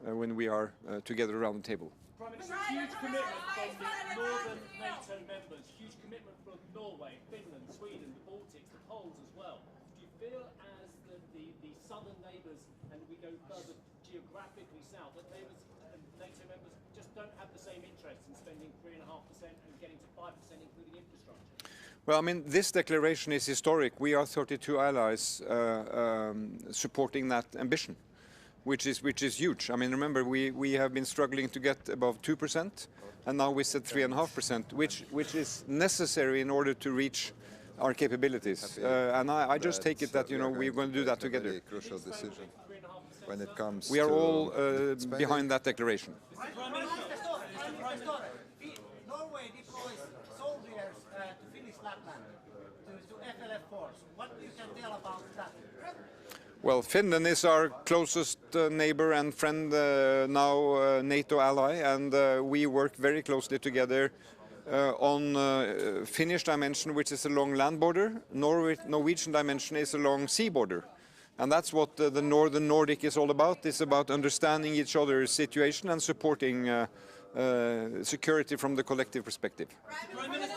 S21: when we are together around the table.
S3: Prime Minister, huge commitment from the northern NATO members, huge commitment from Norway, Finland, Sweden, the Baltics, the Poles as well. Do you feel as the southern neighbours, and we go further geographically south, that neighbours and NATO members just don't have the same interest in spending 3.5% and getting to 5%, including infrastructure?
S21: Well, I mean, this declaration is historic. We are 32 allies supporting that ambition, which is huge. I mean, remember, we have been struggling to get above 2%, and now we said 3.5%, which is necessary in order to reach our capabilities. And I just take it that, you know, we're going to do that together.
S22: A crucial decision when it comes
S21: we are
S22: to
S21: all behind that declaration.
S18: Norway deploys soldiers to Finnish Lapland, to FLF force. What you can tell about that?
S21: Well, Finland is our closest neighbor and friend, now NATO ally, and we work very closely together on Finnish dimension, which is along land border. Norwegian dimension is along sea border. And that's what the Northern Nordic is all about. It's about understanding each other's situation and supporting security from the collective perspective.
S11: Prime Minister,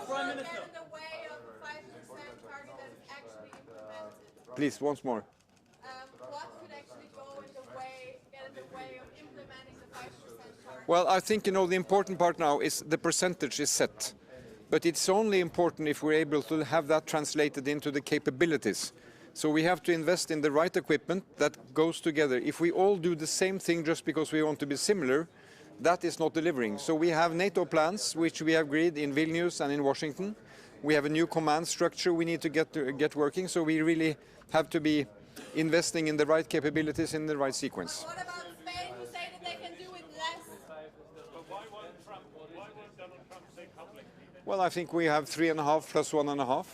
S11: Prime Minister. Get in the way of the 5% target that is actually implemented.
S21: Please, once more.
S11: What could actually get in the way of implementing the 5% target?
S21: Well, I think, you know, the important part now is the percentage is set. But it's only important if we're able to have that translated into the capabilities. So we have to invest in the right equipment that goes together. If we all do the same thing just because we want to be similar, that is not delivering. So we have NATO plans, which we have agreed in Vilnius and in Washington. We have a new command structure we need to get working. So we really have to be investing in the right capabilities in the right sequence.
S11: What about Spain, who say that they can do it less?
S1: But why won't Donald Trump say publicly?
S21: Well, I think we have 3.5 plus 1.5.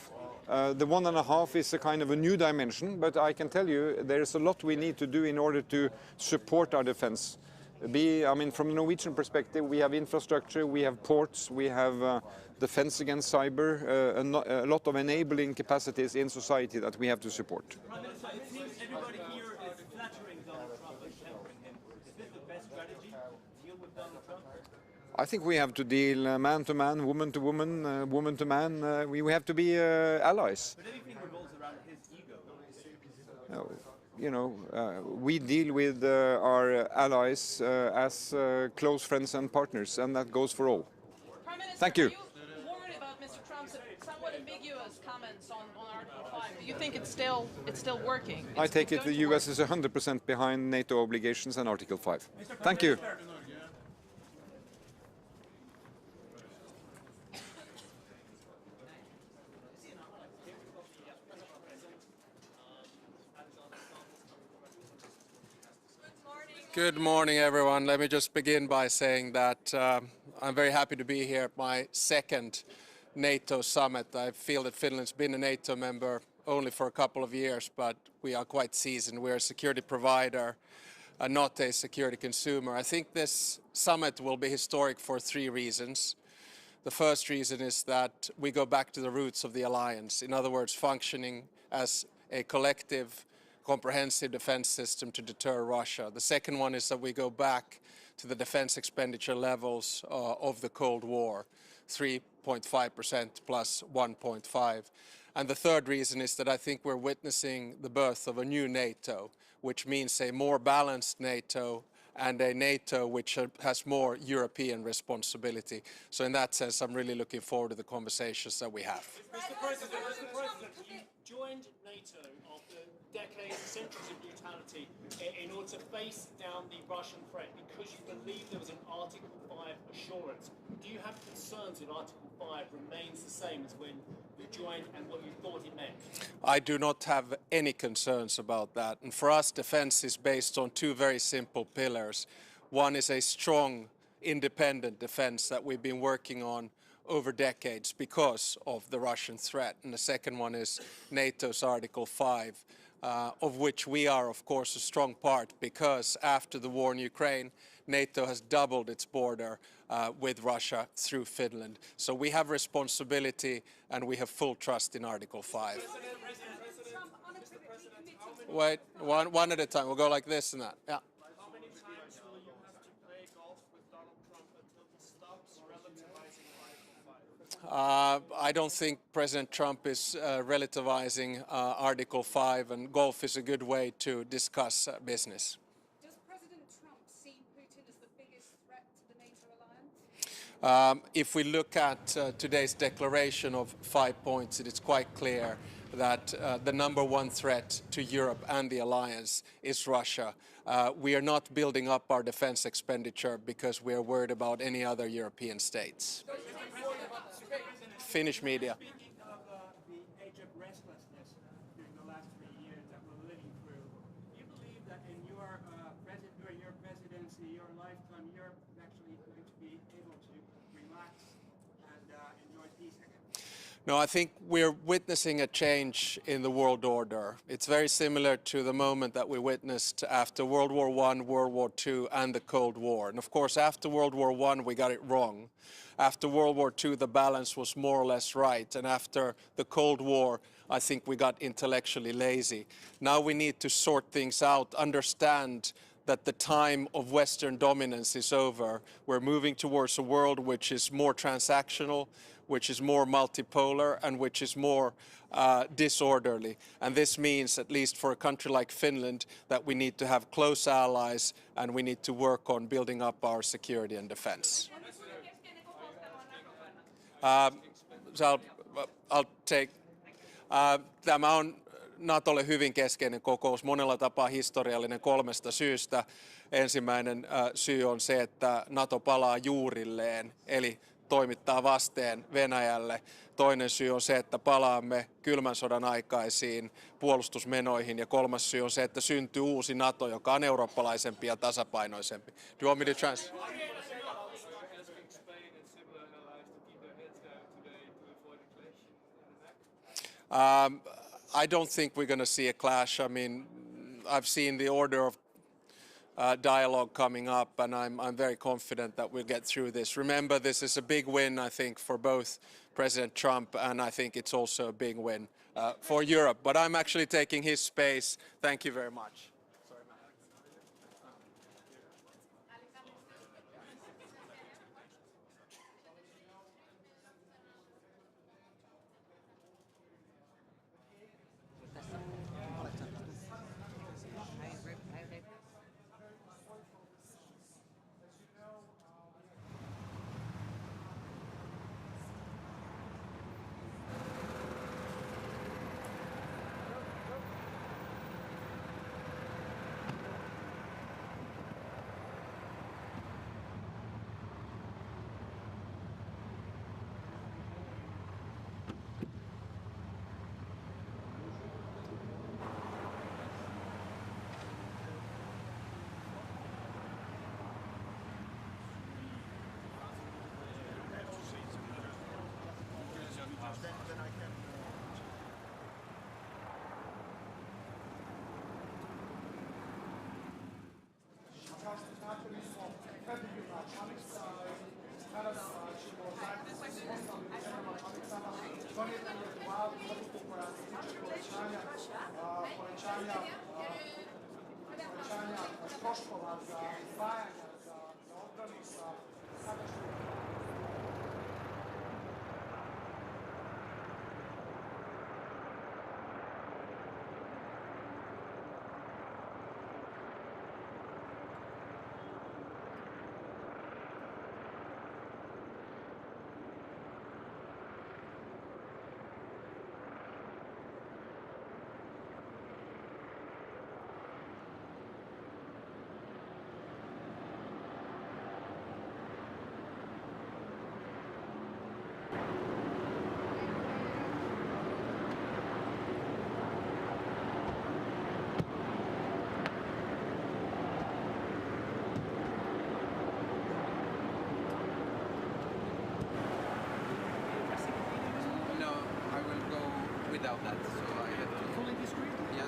S21: The 1.5 is a kind of a new dimension, but I can tell you there's a lot we need to do in order to support our defense. I mean, from a Norwegian perspective, we have infrastructure, we have ports, we have defense against cyber, a lot of enabling capacities in society that we have to support.
S5: Prime Minister, it seems everybody here is flattering Donald Trump and tempering him. Is this the best strategy to deal with Donald Trump?
S21: I think we have to deal man to man, woman to woman, woman to man. We have to be allies.
S5: But everything revolves around his ego.
S21: You know, we deal with our allies as close friends and partners, and that goes for all.
S7: Prime Minister,
S21: Thank you.
S7: Are you worried about Mr. Trump's somewhat ambiguous comments on Article 5? Do you think it's still working?
S21: I take it the US is 100% behind NATO obligations and Article 5. Thank you.
S23: Good morning, everyone. Let me just begin by saying that I'm very happy to be here at my second NATO summit. I feel that Finland's been a NATO member only for a couple of years, but we are quite seasoned. We're a security provider, not a security consumer. I think this summit will be historic for 3 reasons. The first reason is that we go back to the roots of the alliance. In other words, functioning as a collective comprehensive defense system to deter Russia. The second one is that we go back to the defense expenditure levels of the Cold War, 3.5% plus 1.5. And the third reason is that I think we're witnessing the birth of a new NATO, which means a more balanced NATO and a NATO which has more European responsibility. So in that sense, I'm really looking forward to the conversations that we have.
S3: Mr. President, you joined NATO after decades, centuries of brutality in order to face down the Russian threat because you believe there was an Article 5 assurance. Do you have concerns that Article 5 remains the same as when you joined and what you thought it meant?
S23: I do not have any concerns about that. And for us, defense is based on two very simple pillars. One is a strong, independent defense that we've been working on over decades because of the Russian threat. And the second one is NATO's Article 5, of which we are, of course, a strong part because after the war in Ukraine, NATO has doubled its border with Russia through Finland. So we have responsibility and we have full trust in Article 5. Wait, one at a time. We'll go like this and that. Yeah.
S3: How many times will you have to play golf with Donald Trump until he stops relativizing Article 5?
S23: I don't think President Trump is relativizing Article 5, and golf is a good way to discuss business.
S19: Does President Trump see Putin as the biggest threat to the NATO alliance?
S23: If we look at today's declaration of 5 points, it is quite clear that the number one threat to Europe and the alliance is Russia. We are not building up our defense expenditure because we are worried about any other European states. Finnish media.
S2: Speaking of the age of restlessness during the last 3 years that we're living through, do you believe that in during your presidency, your lifetime, Europe is actually going to be able to relax and enjoy peace again?
S23: No, I think we're witnessing a change in the world order. It's very similar to the moment that we witnessed after World War I, World War II, and the Cold War. And of course, after World War I, we got it wrong. After World War II, the balance was more or less right. And after the Cold War, I think we got intellectually lazy. Now we need to sort things out, understand that the time of Western dominance is over. We're moving towards a world which is more transactional, which is more multipolar, and which is more disorderly. And this means, at least for a country like Finland, that we need to have close allies and we need to work on building up our security and defense. I'll take. Tämä on NATOlle hyvin keskeinen kokous, monella tapaa historiallinen 3 syystä. Ensimmäinen syy on se, että NATO palaa juurilleen, eli toimittaa vasteen Venäjälle. Toinen syy on se, että palaamme kylmän sodan aikaisiin puolustusmenoihin. Ja 3. syy on se, että syntyy uusi NATO, joka on eurooppalaisempi ja tasapainoisempi. Do you want me to translate? I don't think we're going to see a clash. I mean, I've seen the order of dialogue coming up, and I'm very confident that we'll get through this. Remember, this is a big win, I think, for both President Trump, and I think it's also a big win for Europe. But I'm actually taking his space. Thank you very much.
S21: without that. So I have to
S2: fully disagree.
S21: Yes.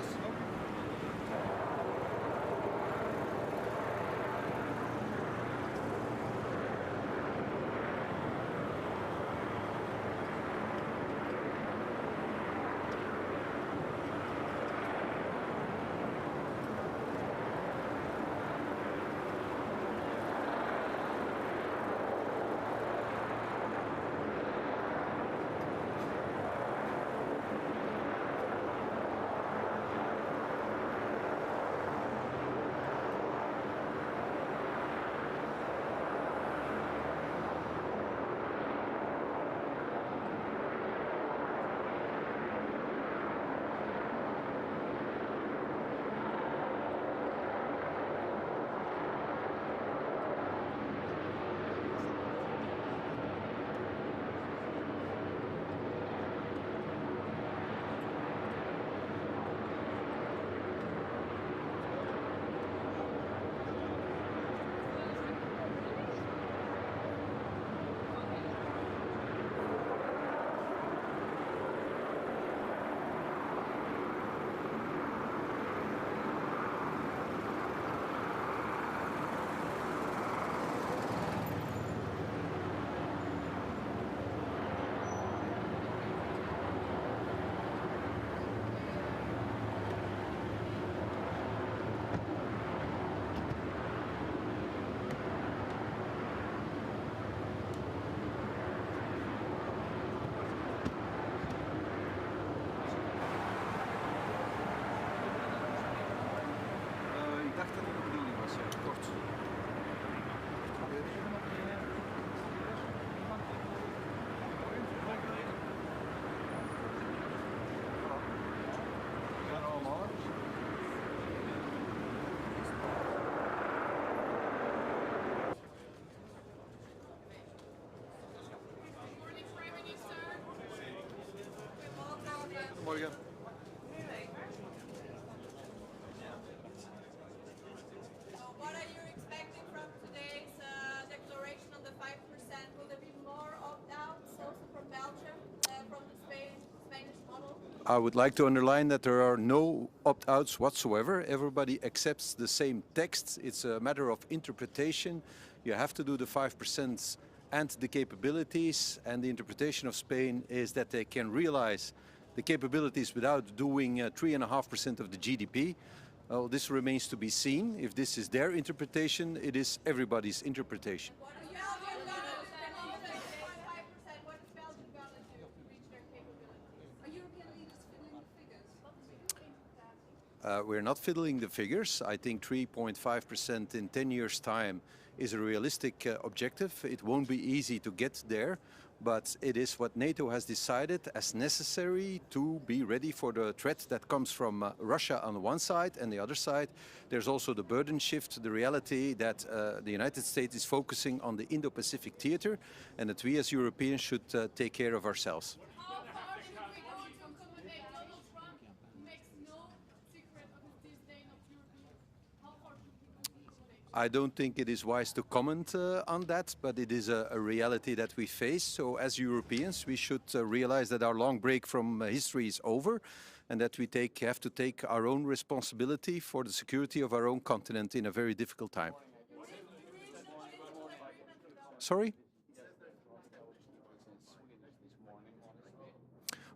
S21: Morgen.
S11: What are you expecting from today's declaration on the 5%? Will there be more opt-outs also from Belgium, from the Spanish model?
S22: I would like to underline that there are no opt-outs whatsoever. Everybody accepts the same text. It's a matter of interpretation. You have to do the 5% and the capabilities, and the interpretation of Spain is that they can realize the capabilities without doing 3.5% of the GDP. This remains to be seen. If this is their interpretation, it is everybody's interpretation. We're not fiddling the figures. I think 3.5% in 10 years' time is a realistic objective. It won't be easy to get there, but it is what NATO has decided as necessary to be ready for the threat that comes from Russia on the one side, and the other side there's also the burden shift, the reality that the United States is focusing on the Indo-Pacific theater, and that we as Europeans should take care of ourselves. I don't think it is wise to comment on that, but it is a reality that we face. So as Europeans, we should realize that our long break from history is over, and that we have to take our own responsibility for the security of our own continent in a very difficult time. Sorry?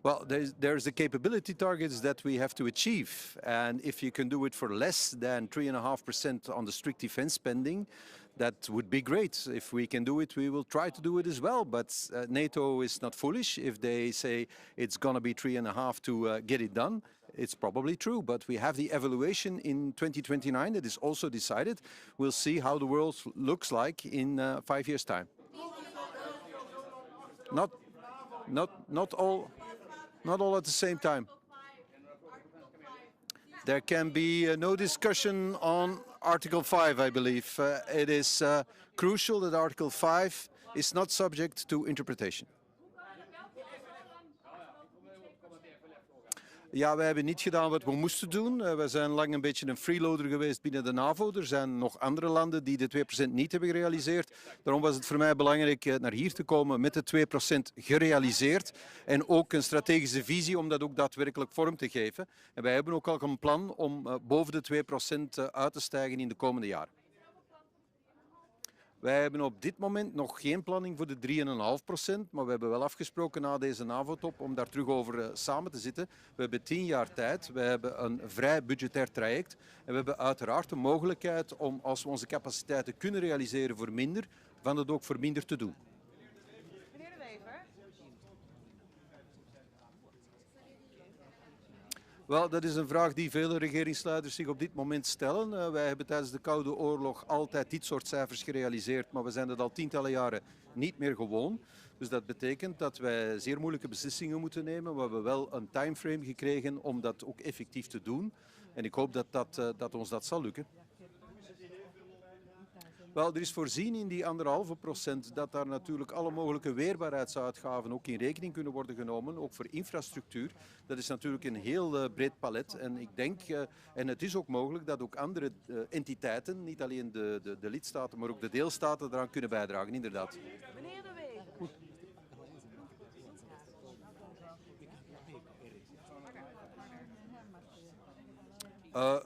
S22: Well, there's the capability targets that we have to achieve, and if you can do it for less than 3.5% on the strict defense spending, that would be great. If we can do it, we will try to do it as well, but NATO is not foolish. If they say it's going to be 3.5 to get it done, it's probably true, but we have the evaluation in 2029 that is also decided. We'll see how the world looks like in 5 years' time. Not all at the same time. There can be no discussion on Article 5, I believe. It is crucial that Article 5 is not subject to interpretation. Ja, wij hebben niet gedaan wat we moesten doen. We zijn lang een beetje een freeloader geweest binnen de NAVO. Er zijn nog andere landen die de 2% niet hebben gerealiseerd. Daarom was het voor mij belangrijk naar hier te komen met de 2% gerealiseerd. En ook een strategische visie om dat ook daadwerkelijk vorm te geven. En wij hebben ook al een plan om boven de 2% uit te stijgen in de komende jaren. Wij hebben op dit moment nog geen planning voor de 3,5%, maar we hebben wel afgesproken na deze NAVO-top om daar terug over samen te zitten. We hebben 10 jaar tijd, we hebben een vrij budgetair traject en we hebben uiteraard de mogelijkheid om, als we onze capaciteiten kunnen realiseren voor minder, van het ook voor minder te doen. Wel, dat is een vraag die vele regeringsleiders zich op dit moment stellen. Wij hebben tijdens de Koude Oorlog altijd dit soort cijfers gerealiseerd, maar we zijn dat al tientallen jaren niet meer gewoon. Dus dat betekent dat wij zeer moeilijke beslissingen moeten nemen. We hebben wel een timeframe gekregen om dat ook effectief te doen. En ik hoop dat ons dat zal lukken. Wel, er is voorzien in die 1,5% dat daar natuurlijk alle mogelijke weerbaarheidsuitgaven ook in rekening kunnen worden genomen, ook voor infrastructuur. Dat is natuurlijk een heel breed palet en ik denk, en het is ook mogelijk dat ook andere entiteiten, niet alleen de lidstaten, maar ook de deelstaten eraan kunnen bijdragen, inderdaad.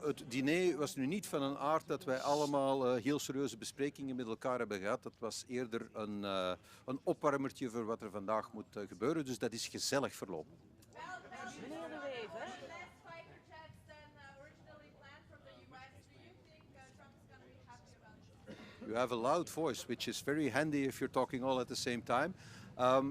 S22: Het diner was nu niet van een aard dat wij allemaal heel serieuze besprekingen met elkaar hebben gehad. Dat was eerder een opwarmertje voor wat er vandaag moet gebeuren. Dus dat is gezellig verlopen. You have a loud voice, which is very handy if you're talking all at the same time.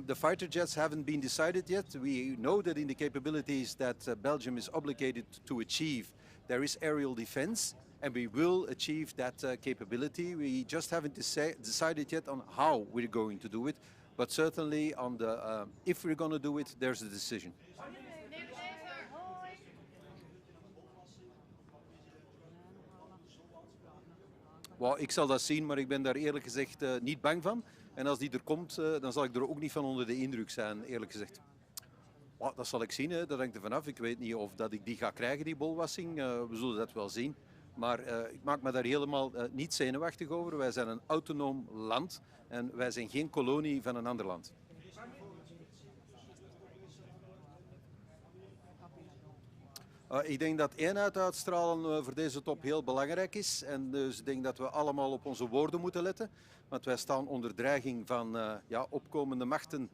S22: The fighter jets haven't been decided yet. We know that in the capabilities that Belgium is obligated to achieve, there is aerial defense, and we will achieve that capability. We just haven't decided yet on how we're going to do it, but certainly on the if we're going to do it, there's a decision. Well, ik zal dat zien, maar ik ben daar eerlijk gezegd niet bang van. En als die er komt, dan zal ik er ook niet van onder de indruk zijn, eerlijk gezegd. Well, dat zal ik zien, hè. Dat hangt er vanaf. Ik weet niet of dat ik die ga krijgen, die bolwassing. We zullen dat wel zien. Maar ik maak me daar helemaal niet zenuwachtig over. Wij zijn een autonoom land en wij zijn geen kolonie van een ander land. Ik denk dat eenheid uitstralen voor deze top heel belangrijk is. En dus ik denk dat we allemaal op onze woorden moeten letten. Want wij staan onder dreiging van opkomende machten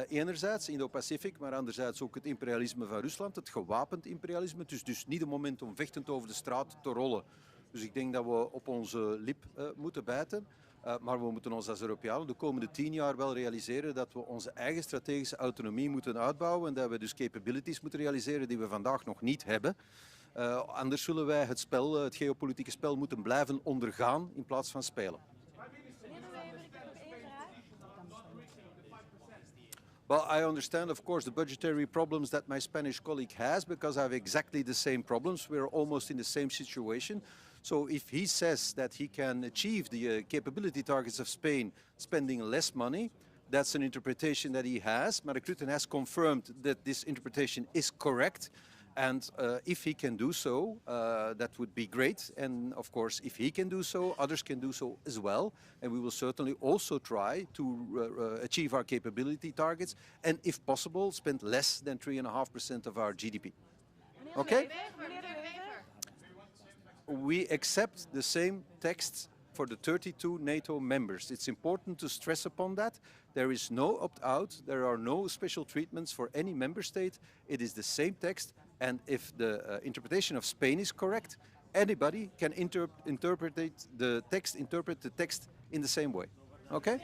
S22: enerzijds, Indo-Pacific, maar anderzijds ook het imperialisme van Rusland, het gewapend imperialisme. Het is dus niet het moment om vechtend over de straat te rollen. Dus ik denk dat we op onze lip moeten bijten. Maar we moeten ons als Europeanen de komende 10 jaar wel realiseren dat we onze eigen strategische autonomie moeten uitbouwen en dat we dus capabilities moeten realiseren die we vandaag nog niet hebben. Anders zullen wij het geopolitieke spel moeten blijven ondergaan in plaats van spelen. Well, I understand, of course, the budgetary problems that my Spanish colleague has because I have exactly the same problems. We're almost in the same situation. So if he says that he can achieve the capability targets of Spain spending less money, that's an interpretation that he has. Mark Rutte has confirmed that this interpretation is correct. And if he can do so, that would be great. And of course, if he can do so, others can do so as well. And we will certainly also try to achieve our capability targets. And if possible, spend less than 3.5% of our GDP. Okay? We accept the same text for the 32 NATO members. It's important to stress upon that. There is no opt-out. There are no special treatments for any member state. It is the same text. And if the interpretation of Spain is correct, anybody can interpret the text in the same way. Okay?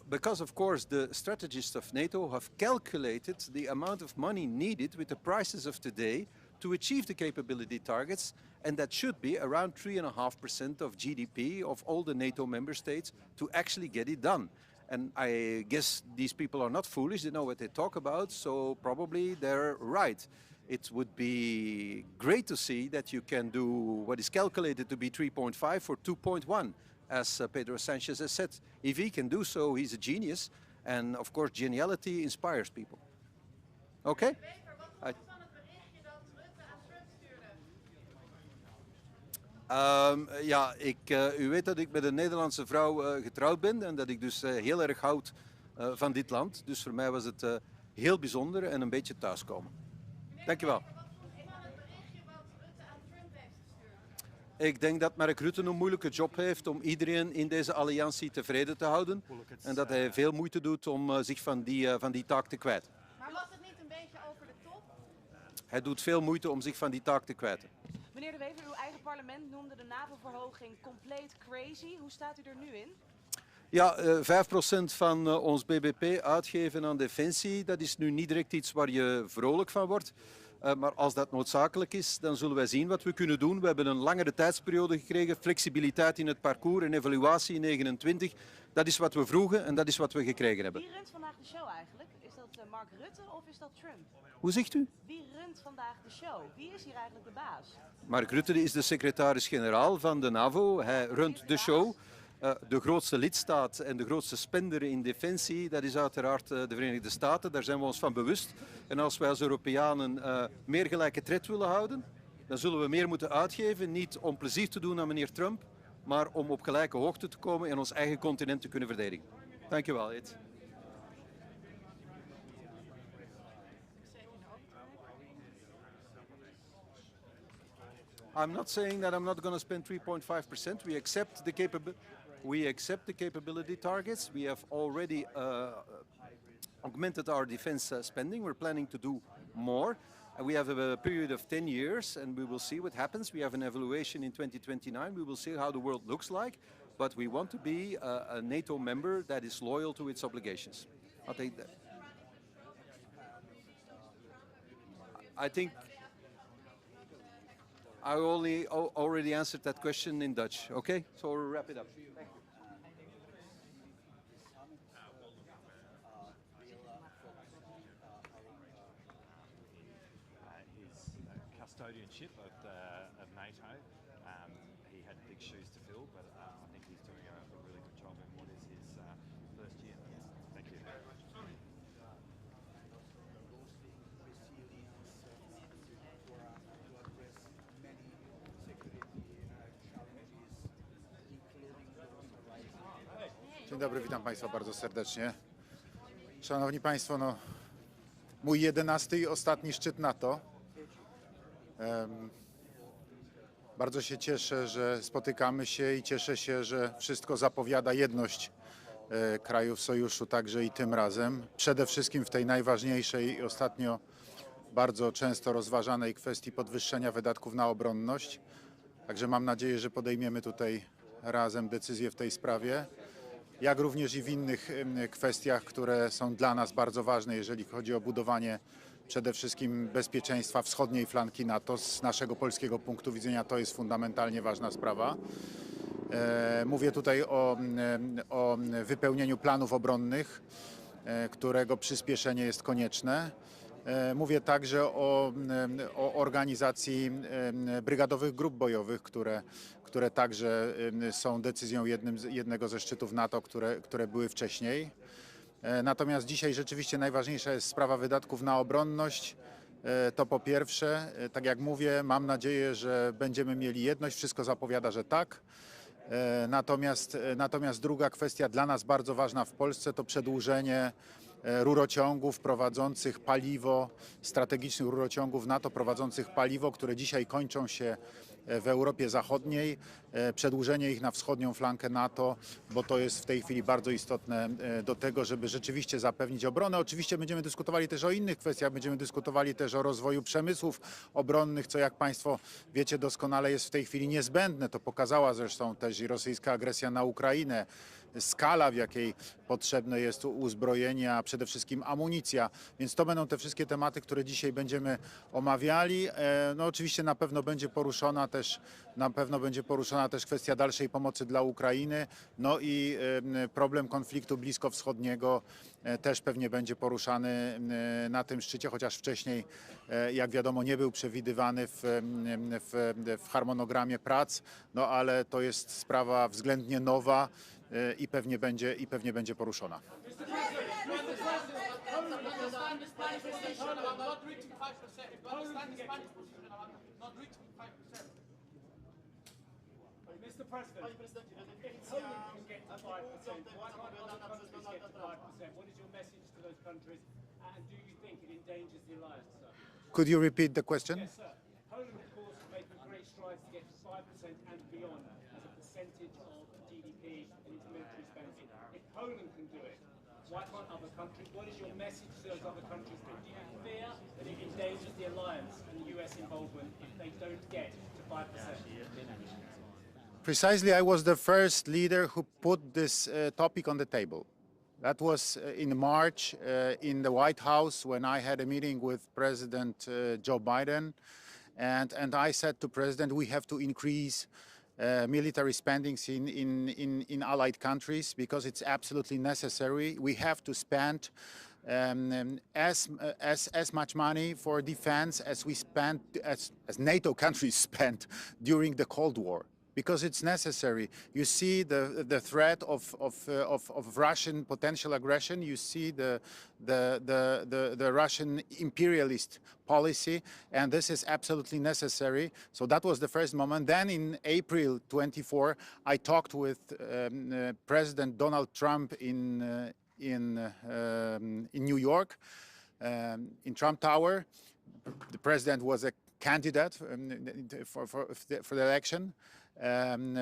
S22: Because, of course, the strategists of NATO have calculated the amount of money needed with the prices of today to achieve the capability targets, and that should be around 3.5% of GDP of all the NATO member states to actually get it done. And I guess these people are not foolish, they know what they talk about, so probably they're right. It would be great to see that you can do what is calculated to be 3.5 for 2.1. as Pedro Sanchez has said. If he can do so, he's a genius. And of course, geniality inspires people. Okay? U weet dat ik met een Nederlandse vrouw getrouwd ben en dat ik dus heel erg houd van dit land. Dus voor mij was het heel bijzonder en een beetje thuiskomen. Dankjewel. Ik denk dat Mark Rutte een moeilijke job heeft om iedereen in deze alliantie tevreden te houden. En dat hij veel moeite doet om zich van die taak te kwijten.
S6: Maar was het niet een beetje over de top?
S22: Hij doet veel moeite om zich van die taak te kwijten.
S14: Meneer De Wever, uw eigen parlement noemde de NAVO-verhoging compleet crazy. Hoe staat u er nu in?
S22: Ja, 5% van ons bbp uitgeven aan defensie, dat is nu niet direct iets waar je vrolijk van wordt. Maar als dat noodzakelijk is, dan zullen wij zien wat we kunnen doen. We hebben een langere tijdsperiode gekregen, flexibiliteit in het parcours en evaluatie in 29. Dat is wat we vroegen en dat is wat we gekregen hebben.
S14: Wie runt vandaag de show eigenlijk? Is dat Mark Rutte of is dat Trump?
S22: Hoe zegt u?
S14: Wie runt vandaag de show? Wie is hier eigenlijk de baas?
S22: Mark Rutte is de secretaris-generaal van de NAVO. Hij runt de show. De grootste lidstaat en de grootste spender in defensie, dat is uiteraard de Verenigde Staten. Daar zijn we ons van bewust. En als wij als Europeanen meer gelijke tred willen houden, dan zullen we meer moeten uitgeven. Niet om plezier te doen aan meneer Trump, maar om op gelijke hoogte te komen en ons eigen continent te kunnen verdedigen. Dank je wel, Ed. I'm not saying that I'm not going to spend 3.5%. We accept the capability targets. We have already augmented our defense spending. We're planning to do more. And we have a period of 10 years, and we will see what happens. We have an evaluation in 2029. We will see how the world looks like. But we want to be a NATO member that is loyal to its obligations. I'll take that. I think I already answered that question in Dutch. Okay, so we'll wrap it up. Thank you.
S9: His custodianship of NATO. He had big shoes to fill, but I think he's doing a really good job in what is his first year. Thank you.
S13: Dzień dobry, witam Państwa bardzo serdecznie. Szanowni Państwo, no, mój 11. i ostatni szczyt NATO. Bardzo się cieszę, że spotykamy się i cieszę się, że wszystko zapowiada jedność krajów sojuszu także i tym razem. Przede wszystkim w tej najważniejszej i ostatnio bardzo często rozważanej kwestii podwyższenia wydatków na obronność. Także mam nadzieję, że podejmiemy tutaj razem decyzję w tej sprawie. Jak również i w innych kwestiach, które są dla nas bardzo ważne, jeżeli chodzi o budowanie przede wszystkim bezpieczeństwa wschodniej flanki NATO. Z naszego polskiego punktu widzenia to jest fundamentalnie ważna sprawa. Mówię tutaj o wypełnieniu planów obronnych, którego przyspieszenie jest konieczne. Mówię także o organizacji brygadowych grup bojowych, które także są decyzją jednego ze szczytów NATO, które były wcześniej. Natomiast dzisiaj rzeczywiście najważniejsza jest sprawa wydatków na obronność. To po pierwsze, tak jak mówię, mam nadzieję, że będziemy mieli jedność. Wszystko zapowiada, że tak. Natomiast druga kwestia dla nas bardzo ważna w Polsce to przedłużenie rurociągów prowadzących paliwo, strategicznych rurociągów NATO prowadzących paliwo, które dzisiaj kończą się w Europie Zachodniej, przedłużenie ich na wschodnią flankę NATO, bo to jest w tej chwili bardzo istotne do tego, żeby rzeczywiście zapewnić obronę. Oczywiście będziemy dyskutowali też o innych kwestiach, będziemy dyskutowali też o rozwoju przemysłów obronnych, co jak Państwo wiecie doskonale jest w tej chwili niezbędne. To pokazała zresztą też i rosyjska agresja na Ukrainę. Skala, w jakiej potrzebne jest uzbrojenie, a przede wszystkim amunicja. Więc to będą te wszystkie tematy, które dzisiaj będziemy omawiali. No oczywiście na pewno będzie poruszona będzie poruszona też kwestia dalszej pomocy dla Ukrainy, no i problem konfliktu bliskowschodniego też pewnie będzie poruszany na tym szczycie, chociaż wcześniej, jak wiadomo, nie był przewidywany w harmonogramie prac, no ale to jest sprawa względnie nowa i pewnie będzie poruszona.
S3: Mr. President, if Poland can get to 5%, why can't other countries get to 5%? What is your message to those countries, and do you think it endangers the alliance, sir?
S13: Could you repeat the question?
S3: Yes, sir. Poland, of course, is making great strides to get to 5% and beyond as a percentage of GDP in its military spending. If Poland can do it, why can't other countries? What is your message to those other countries? Do you fear that it endangers the alliance and the US involvement if they don't get to 5%?
S13: Precisely, I was the first leader who put this topic on the table. That was in March in the White House when I had a meeting with President Joe Biden. And I said to President, we have to increase military spendings in allied countries because it's absolutely necessary. We have to spend as much money for defense as we spent, as NATO countries spent during the Cold War. Because it's necessary. You see the threat of Russian potential aggression. You see the Russian imperialist policy, and this is absolutely necessary. So that was the first moment. Then in April 24, I talked with President Donald Trump in New York, in Trump Tower. The president was a candidate for the election. And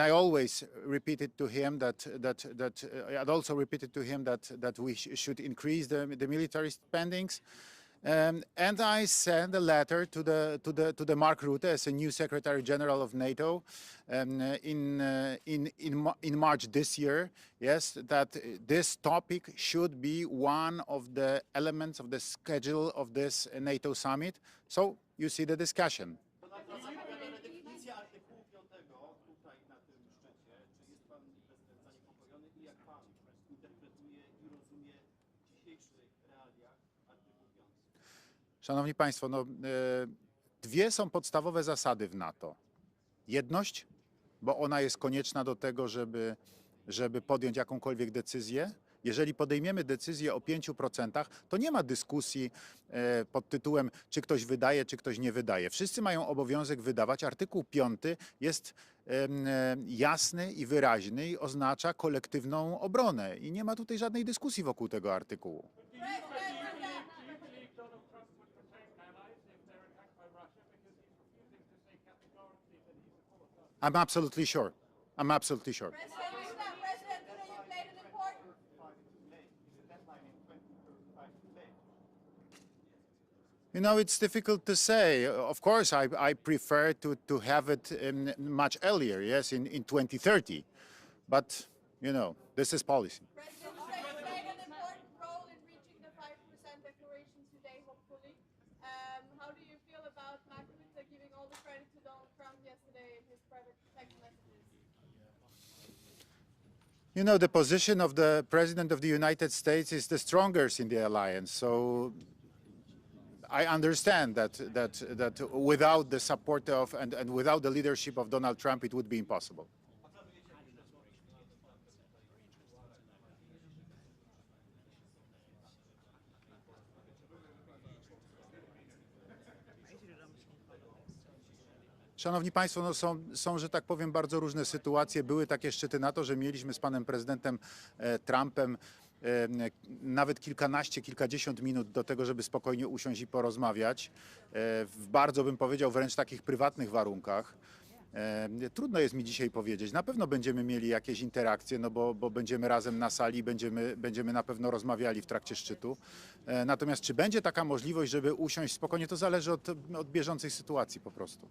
S13: I always repeated to him I'd also repeated to him that we should increase the military spendings. And I sent a letter to the Mark Rutte as a new Secretary General of NATO in March this year. Yes, that this topic should be one of the elements of the schedule of this NATO summit. So you see the discussion. Szanowni Państwo, no, dwie są podstawowe zasady w NATO. Jedność, bo ona jest konieczna do tego, żeby podjąć jakąkolwiek decyzję. Jeżeli podejmiemy decyzję o 5%, to nie ma dyskusji pod tytułem, czy ktoś wydaje, czy ktoś nie wydaje. Wszyscy mają obowiązek wydawać. Artykuł 5 jest jasny i wyraźny i oznacza kolektywną obronę. I nie ma tutaj żadnej dyskusji wokół tego artykułu. I'm absolutely sure. I'm absolutely sure. You know, it's difficult to say. Of course, I prefer to have it much earlier, yes, in 2030. But, you know, this is policy.
S11: How do you feel about Mark Rutte giving all the credit to Donald Trump yesterday in his private text messages?
S13: You know, the position of the President of the United States is the strongest in the alliance. So I understand that without the support of and without the leadership of Donald Trump, it would be impossible. Szanowni Państwo, no są, że tak powiem, bardzo różne sytuacje. Były takie szczyty NATO, że mieliśmy z panem prezydentem Trumpem nawet kilkanaście, kilkadziesiąt minut do tego, żeby spokojnie usiąść i porozmawiać. W bardzo, bym powiedział, wręcz takich prywatnych warunkach. Trudno jest mi dzisiaj powiedzieć. Na pewno będziemy mieli jakieś interakcje, no bo będziemy razem na sali, będziemy na pewno rozmawiali w trakcie szczytu. Natomiast czy będzie taka możliwość, żeby usiąść spokojnie, to zależy od bieżącej sytuacji po prostu.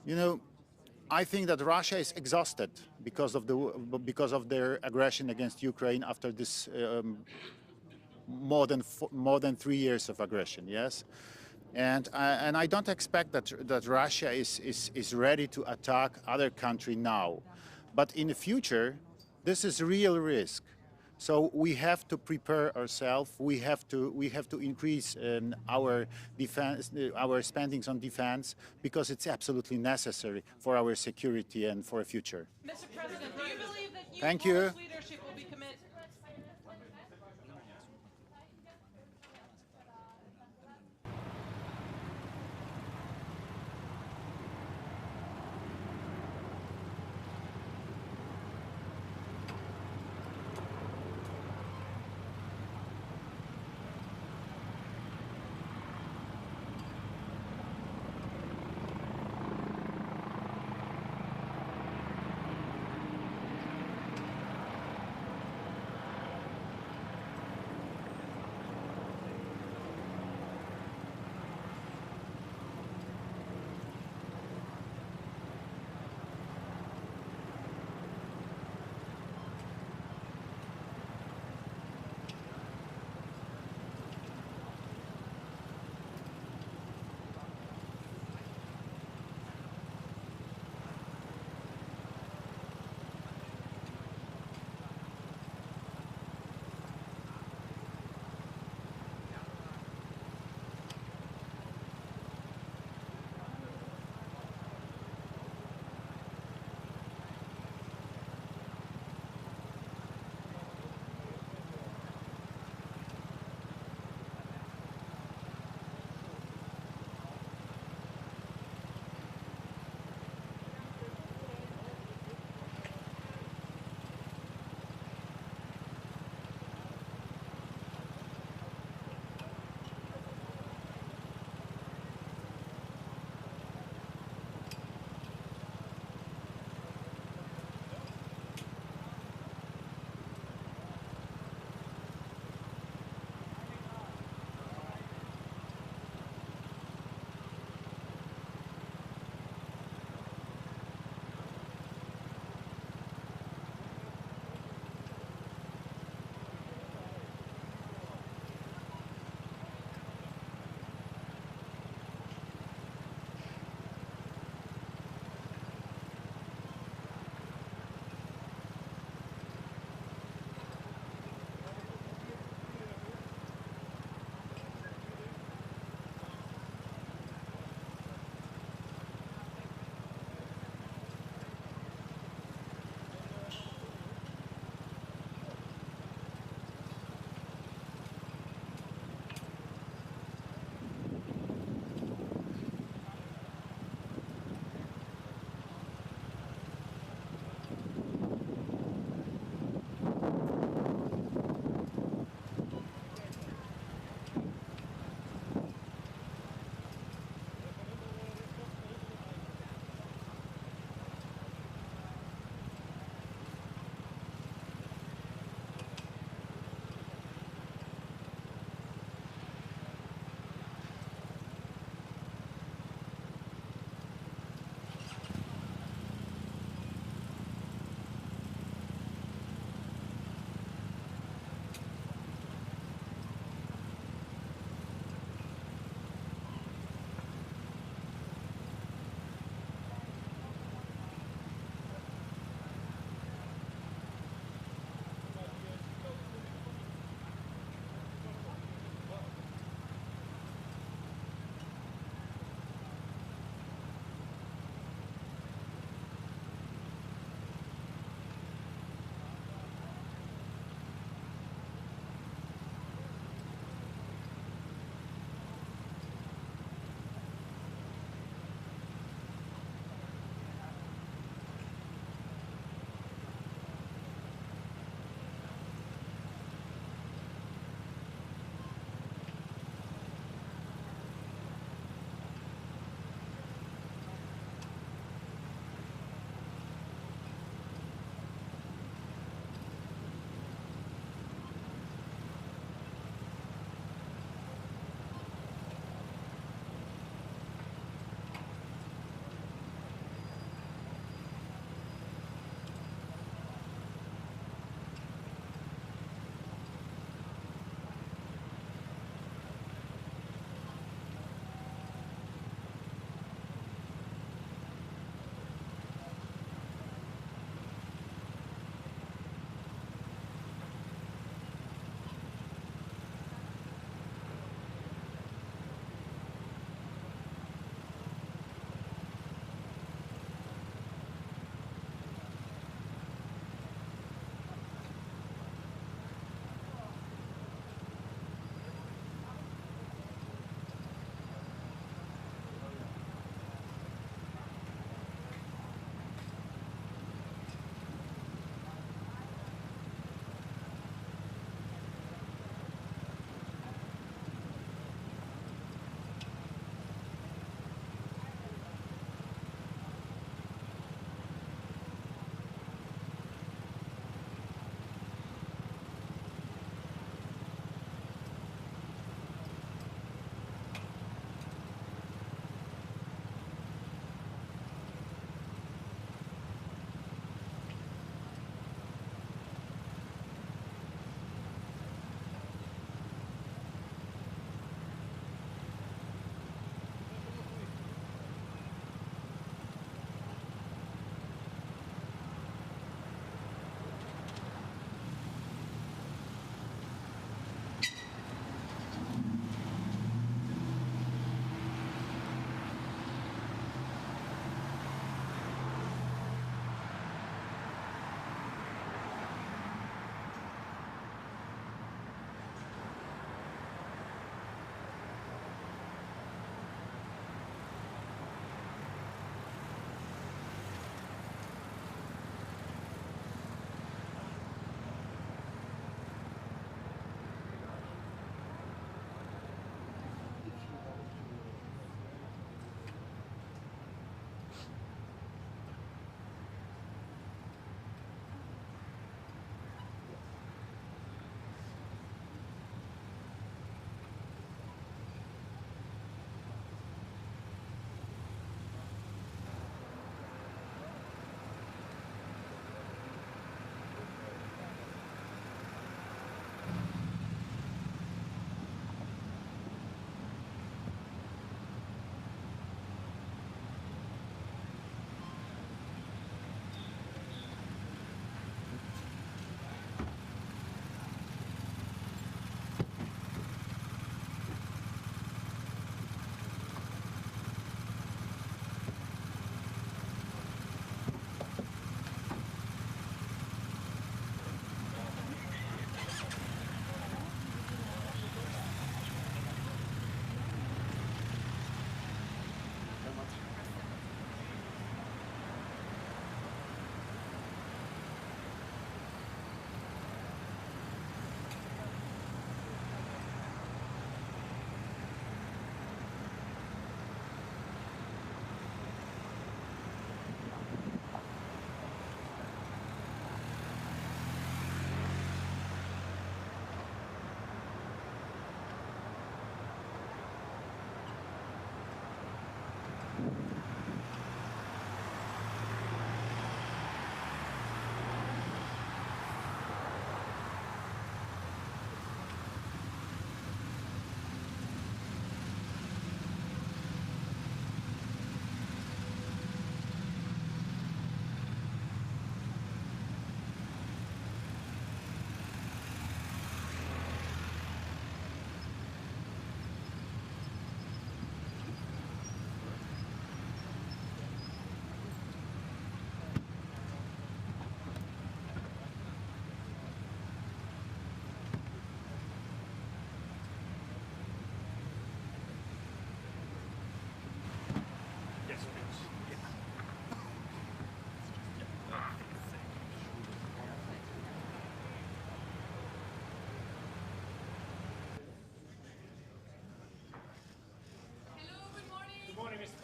S13: You know, I think that Russia is exhausted because of their aggression against Ukraine after this more than 3 years of aggression. Yes, and I don't expect that Russia is ready to attack other country now, but in the future, this is real risk. So we have to prepare ourselves. We have to increase our defense, our spendings on defense, because it's absolutely necessary for our security and for a future.
S7: Mr. President, do you believe that you,
S13: Thank you.
S7: Polish leadership will be committed?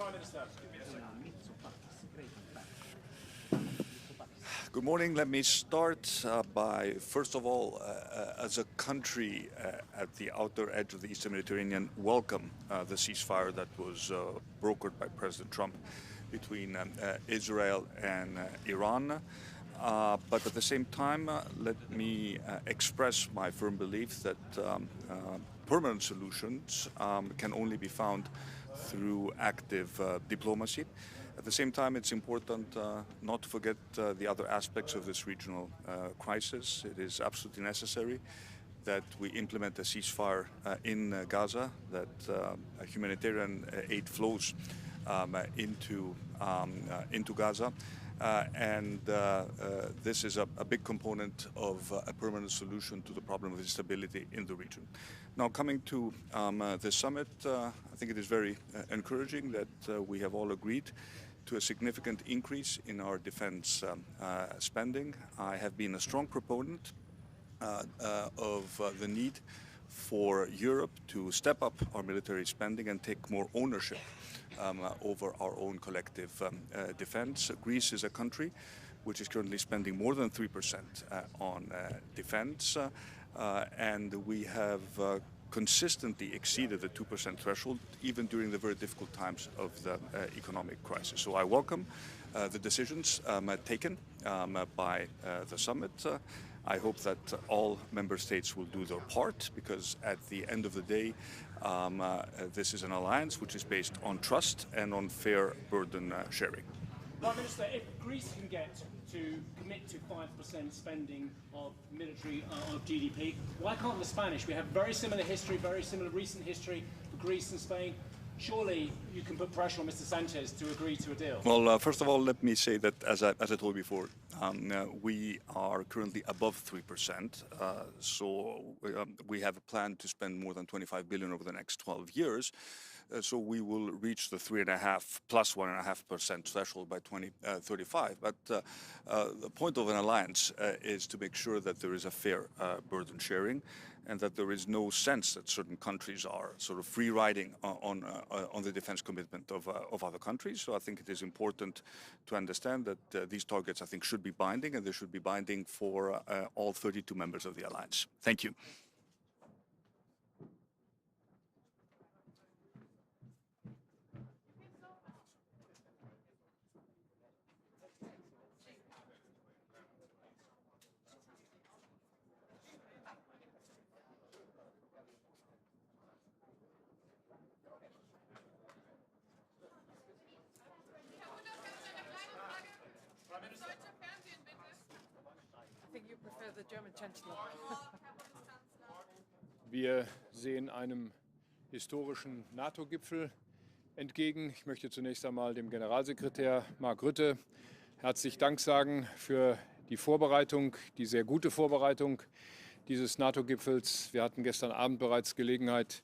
S3: Prime Minister.
S4: Good morning. Let me start by, first of all, as a country at the outer edge of the Eastern Mediterranean, welcome the ceasefire that was brokered by President Trump between Israel and Iran. But at the same time, let me express my firm belief that permanent solutions can only be found through active diplomacy. At the same time, it's important not to forget the other aspects of this regional crisis. It is absolutely necessary that we implement a ceasefire in Gaza, that humanitarian aid flows into Gaza. This is a big component of a permanent solution to the problem of instability in the region. Now, coming to the summit, I think it is very encouraging that we have all agreed to a significant increase in our defense spending. I have been a strong proponent of the need for Europe to step up our military spending and take more ownership over our own collective defense. Greece is a country which is currently spending more than 3% on defense, and we have consistently exceeded the 2% threshold, even during the very difficult times of the economic crisis. So I welcome the decisions taken by the summit. I hope that all member states will do their part, because at the end of the day, this is an alliance which is based on trust and on fair burden sharing.
S3: Prime Minister, if Greece can get to commit to 5% spending of military of GDP, why can't the Spanish? We have very similar history, very similar recent history for Greece and Spain. Surely you can put pressure on Mr. Sanchez to agree to a deal.
S4: Well, first of all, let me say that, as I told you before, we are currently above 3%. So we have a plan to spend more than 25 billion over the next 12 years. So we will reach the 3.5 plus 1.5% threshold by 2035. But the point of an alliance is to make sure that there is a fair burden sharing, and that there is no sense that certain countries are sort of free riding on the defense commitment of other countries. So I think it is important to understand that these targets, I think, should be binding, and they should be binding for all 32 members of the alliance. Thank you.
S7: I think you prefer the German Chancellor.
S8: Wir sehen einem historischen NATO-Gipfel entgegen. Ich möchte zunächst einmal dem Generalsekretär Mark Rutte herzlich Dank sagen für die Vorbereitung, die sehr gute Vorbereitung dieses NATO-Gipfels. Wir hatten gestern Abend bereits Gelegenheit,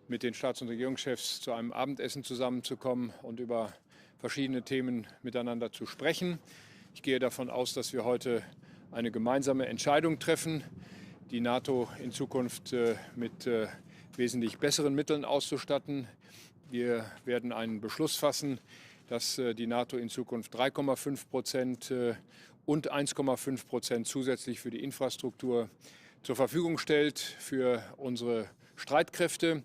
S8: mit den Staats- und Regierungschefs zu einem Abendessen zusammenzukommen und über verschiedene Themen miteinander zu sprechen. Ich gehe davon aus, dass wir heute eine gemeinsame Entscheidung treffen, die NATO in Zukunft mit wesentlich besseren Mitteln auszustatten. Wir werden einen Beschluss fassen, dass die NATO in Zukunft 3,5% und 1,5% zusätzlich für die Infrastruktur zur Verfügung stellt für unsere Streitkräfte.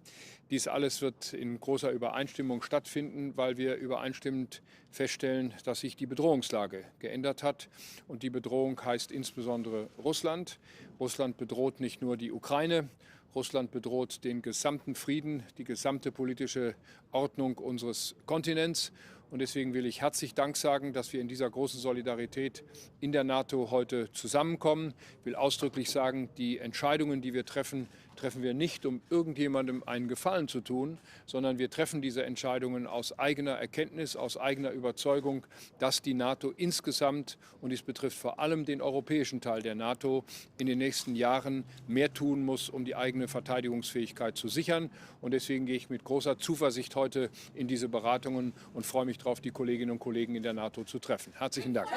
S8: Dies alles wird in großer Übereinstimmung stattfinden, weil wir übereinstimmend feststellen, dass sich die Bedrohungslage geändert hat. Und die Bedrohung heißt insbesondere Russland. Russland bedroht nicht nur die Ukraine, Russland bedroht den gesamten Frieden, die gesamte politische Ordnung unseres Kontinents. Und deswegen will ich herzlich Dank sagen, dass wir in dieser großen Solidarität in der NATO heute zusammenkommen. Ich will ausdrücklich sagen, die Entscheidungen, die wir treffen, treffen wir nicht, um irgendjemandem einen Gefallen zu tun, sondern wir treffen diese Entscheidungen aus eigener Erkenntnis, aus eigener Überzeugung, dass die NATO insgesamt, und dies betrifft vor allem den europäischen Teil der NATO, in den nächsten Jahren mehr tun muss, um die eigene Verteidigungsfähigkeit zu sichern. Und deswegen gehe ich mit großer Zuversicht heute in diese Beratungen und freue mich darauf, die Kolleginnen und Kollegen in der NATO zu treffen. Herzlichen Dank.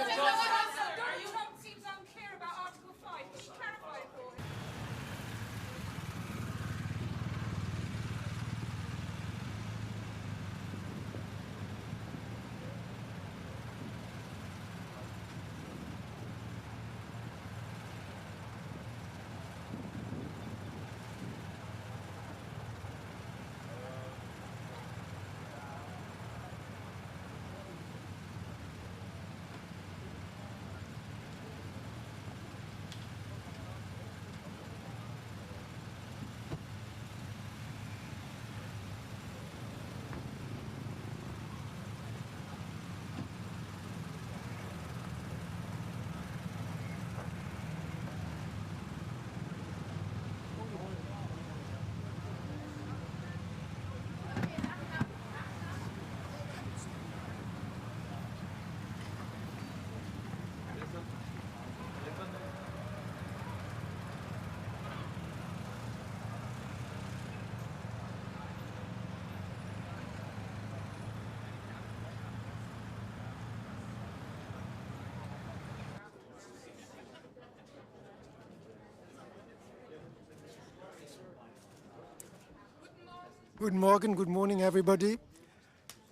S10: Good morning, everybody.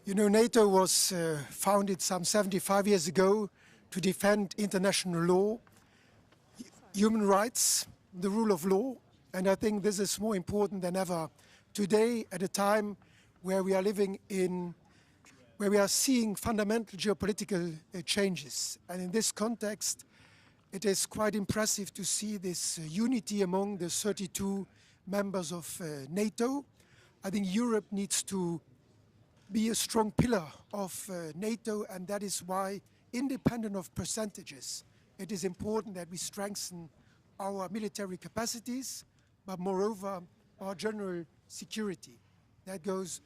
S10: You know, NATO was founded some 75 years ago to defend international law, human rights, the rule of law, and I think this is more important than ever today at a time where we are living in, where we are seeing fundamental geopolitical changes. And in this context, it is quite impressive to see this unity among the 32 members of NATO. I think Europe needs to be a strong pillar of NATO, and that is why, independent of percentages, it is important that we strengthen our military capacities, but moreover, our general security. That goes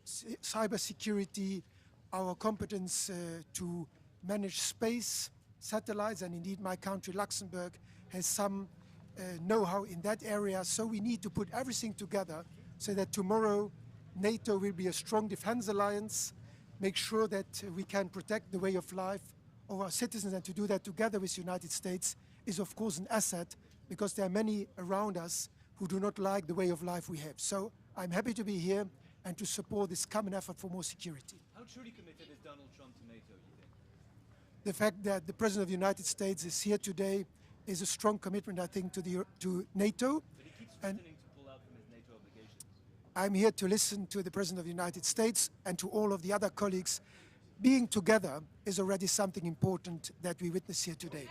S10: cybersecurity, our competence to manage space, satellites, and indeed my country, Luxembourg, has some know-how in that area. So we need to put everything together so that tomorrow NATO will be a strong defense alliance, make sure that we can protect the way of life of our citizens, and to do that together with the United States is of course an asset, because there are many around us who do not like the way of life we have. So I'm happy to be here and to support this common effort for more security.
S5: How truly committed is Donald Trump to NATO, you think?
S10: The fact that the President of the United States is here today is a strong commitment, I think, to NATO.
S5: But he keeps threatening to pull out from his NATO obligations.
S10: I'm here to listen to the President of the United States and to all of the other colleagues. Being together is already something important that we witness here today.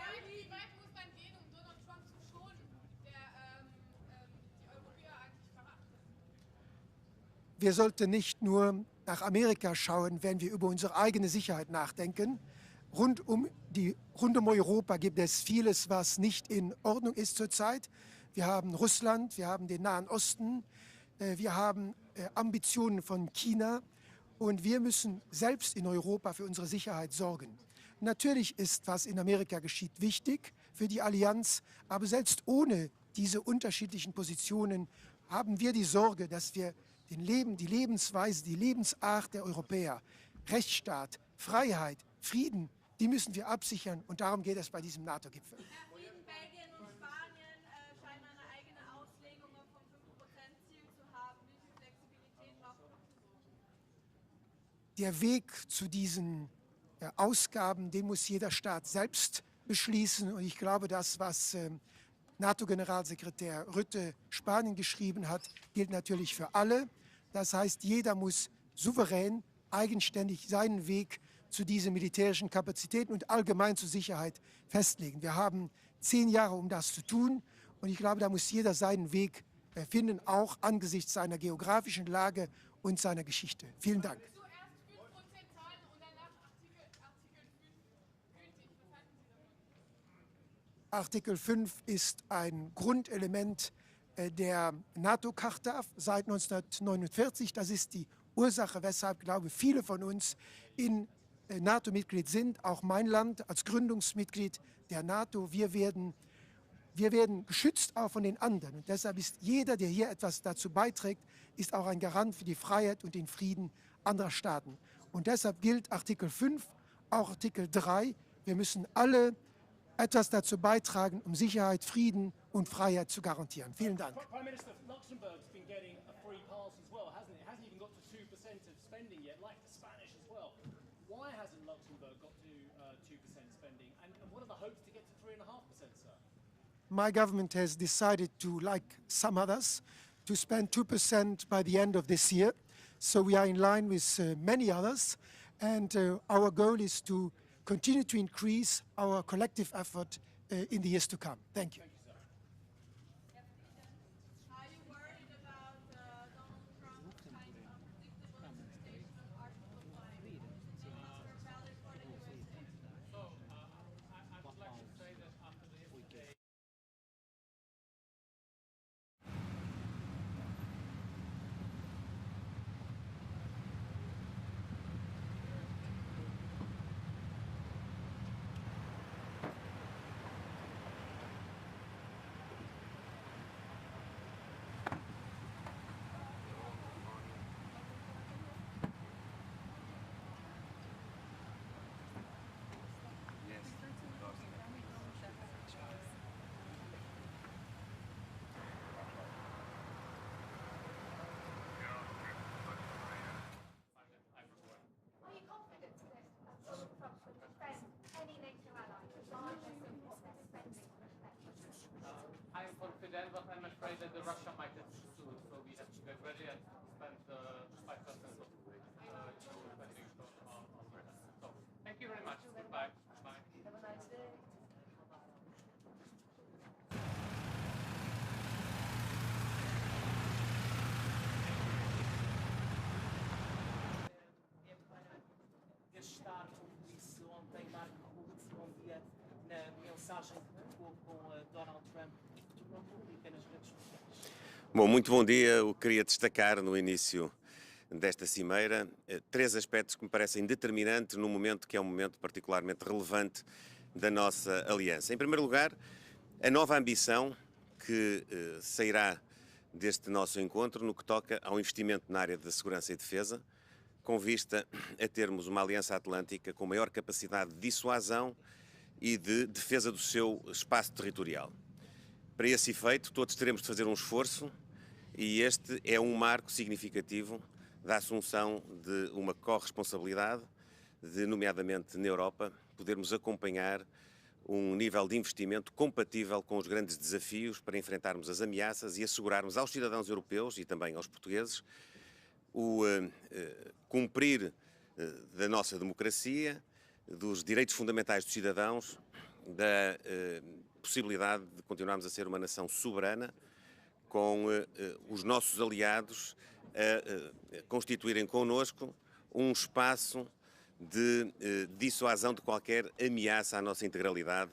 S10: Wir sollten nicht nur nach Amerika schauen, wenn wir über unsere eigene Sicherheit nachdenken. Rund um Europa gibt es vieles, was nicht in Ordnung ist zurzeit. Wir haben Russland, wir haben den Nahen Osten, wir haben Ambitionen von China und wir müssen selbst in Europa für unsere Sicherheit sorgen. Natürlich ist, was in Amerika geschieht, wichtig für die Allianz, aber selbst ohne diese unterschiedlichen Positionen haben wir die Sorge, dass wir die Lebensweise, die Lebensart der Europäer, Rechtsstaat, Freiheit, Frieden, die müssen wir absichern, und darum geht es bei diesem NATO-Gipfel.
S11: Belgien und Spanien scheinen eine eigene Auslegung vom 5%-Ziel zu haben. Wie viel Flexibilität braucht man?
S10: Der Weg zu diesen Ausgaben, den muss jeder Staat selbst beschließen, und ich glaube, das, was NATO-Generalsekretär Rutte Spanien geschrieben hat, gilt natürlich für alle. Das heißt, jeder muss souverän, eigenständig seinen Weg zu diesen militärischen Kapazitäten und allgemein zur Sicherheit festlegen. Wir haben 10 Jahre, um das zu tun, und ich glaube, da muss jeder seinen Weg finden, auch angesichts seiner geografischen Lage und seiner Geschichte. Vielen Dank. Artikel 5 ist ein Grundelement der NATO-Charta seit 1949. Das ist die Ursache, weshalb, glaube ich, viele von uns in NATO-Mitglied sind. Auch mein Land als Gründungsmitglied der NATO. Wir werden geschützt auch von den anderen. Und deshalb ist jeder, der hier etwas dazu beiträgt, ist auch ein Garant für die Freiheit und den Frieden anderer Staaten. Und deshalb gilt Artikel 5, auch Artikel 3. Wir müssen alle etwas dazu beitragen, um Sicherheit, Frieden und Freiheit zu garantieren. Vielen Dank.
S3: Prime Minister, Luxembourg's been getting a free pass as well, hasn't it? It hasn't even got to 2% of spending yet, like the Spanish as well. Why hasn't Luxembourg got to 2% spending? And what are the hopes to get to 3.5%, sir?
S10: My government has decided to, like some others, to spend 2% by the end of this year. So we are in line with many others, and our goal is to continue to increase our collective effort in the years to come. Thank you.
S11: Are you worried about Donald Trump's kind of predictable interpretation of Article 5? Is it valid for the USA?
S1: So, I would like to say that after the yesterday
S12: afraid that the Russia might have sued, so we have to get ready and spend 5% of spending on that. So, thank you very much. Goodbye. Bye.
S14: Have a nice day.
S5: Gastar, como disse ontem Marco Rutte, bom dia, na mensagem que trocou com Donald Trump e que tornou pública nas redes sociais.
S15: Bom, muito bom dia. Eu queria destacar no início desta cimeira 3 aspectos que me parecem determinantes num momento que é um momento particularmente relevante da nossa aliança. Em primeiro lugar, a nova ambição que sairá deste nosso encontro no que toca ao investimento na área da segurança e defesa, com vista a termos uma aliança atlântica com maior capacidade de dissuasão e de defesa do seu espaço territorial. Para esse efeito, todos teremos de fazer um esforço e este é um marco significativo da assunção de uma corresponsabilidade, de, nomeadamente na Europa, podermos acompanhar um nível de investimento compatível com os grandes desafios para enfrentarmos as ameaças e assegurarmos aos cidadãos europeus e também aos portugueses o cumprir da nossa democracia, dos direitos fundamentais dos cidadãos, da possibilidade de continuarmos a ser uma nação soberana, com os nossos aliados a constituírem connosco um espaço de dissuasão de qualquer ameaça à nossa integralidade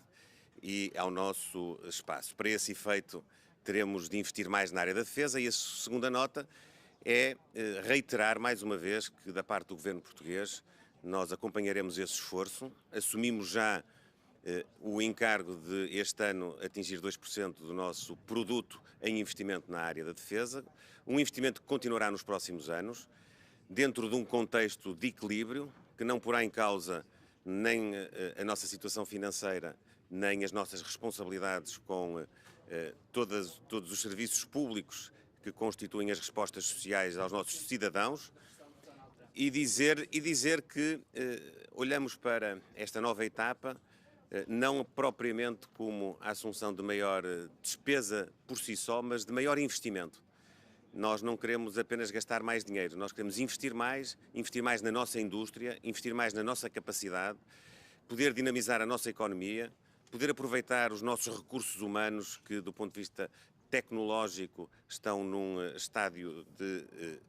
S15: e ao nosso espaço. Para esse efeito, teremos de investir mais na área da defesa e a segunda nota é reiterar mais uma vez que, da parte do governo português, nós acompanharemos esse esforço. Assumimos já o encargo de este ano atingir 2% do nosso produto em investimento na área da defesa, um investimento que continuará nos próximos anos, dentro de um contexto de equilíbrio, que não porá em causa nem a nossa situação financeira, nem as nossas responsabilidades com todos os serviços públicos que constituem as respostas sociais aos nossos cidadãos, e dizer que olhamos para esta nova etapa não propriamente como a assunção de maior despesa por si só, mas de maior investimento. Nós não queremos apenas gastar mais dinheiro, nós queremos investir mais na nossa indústria, investir mais na nossa capacidade, poder dinamizar a nossa economia, poder aproveitar os nossos recursos humanos que, do ponto de vista tecnológico, estão num estádio de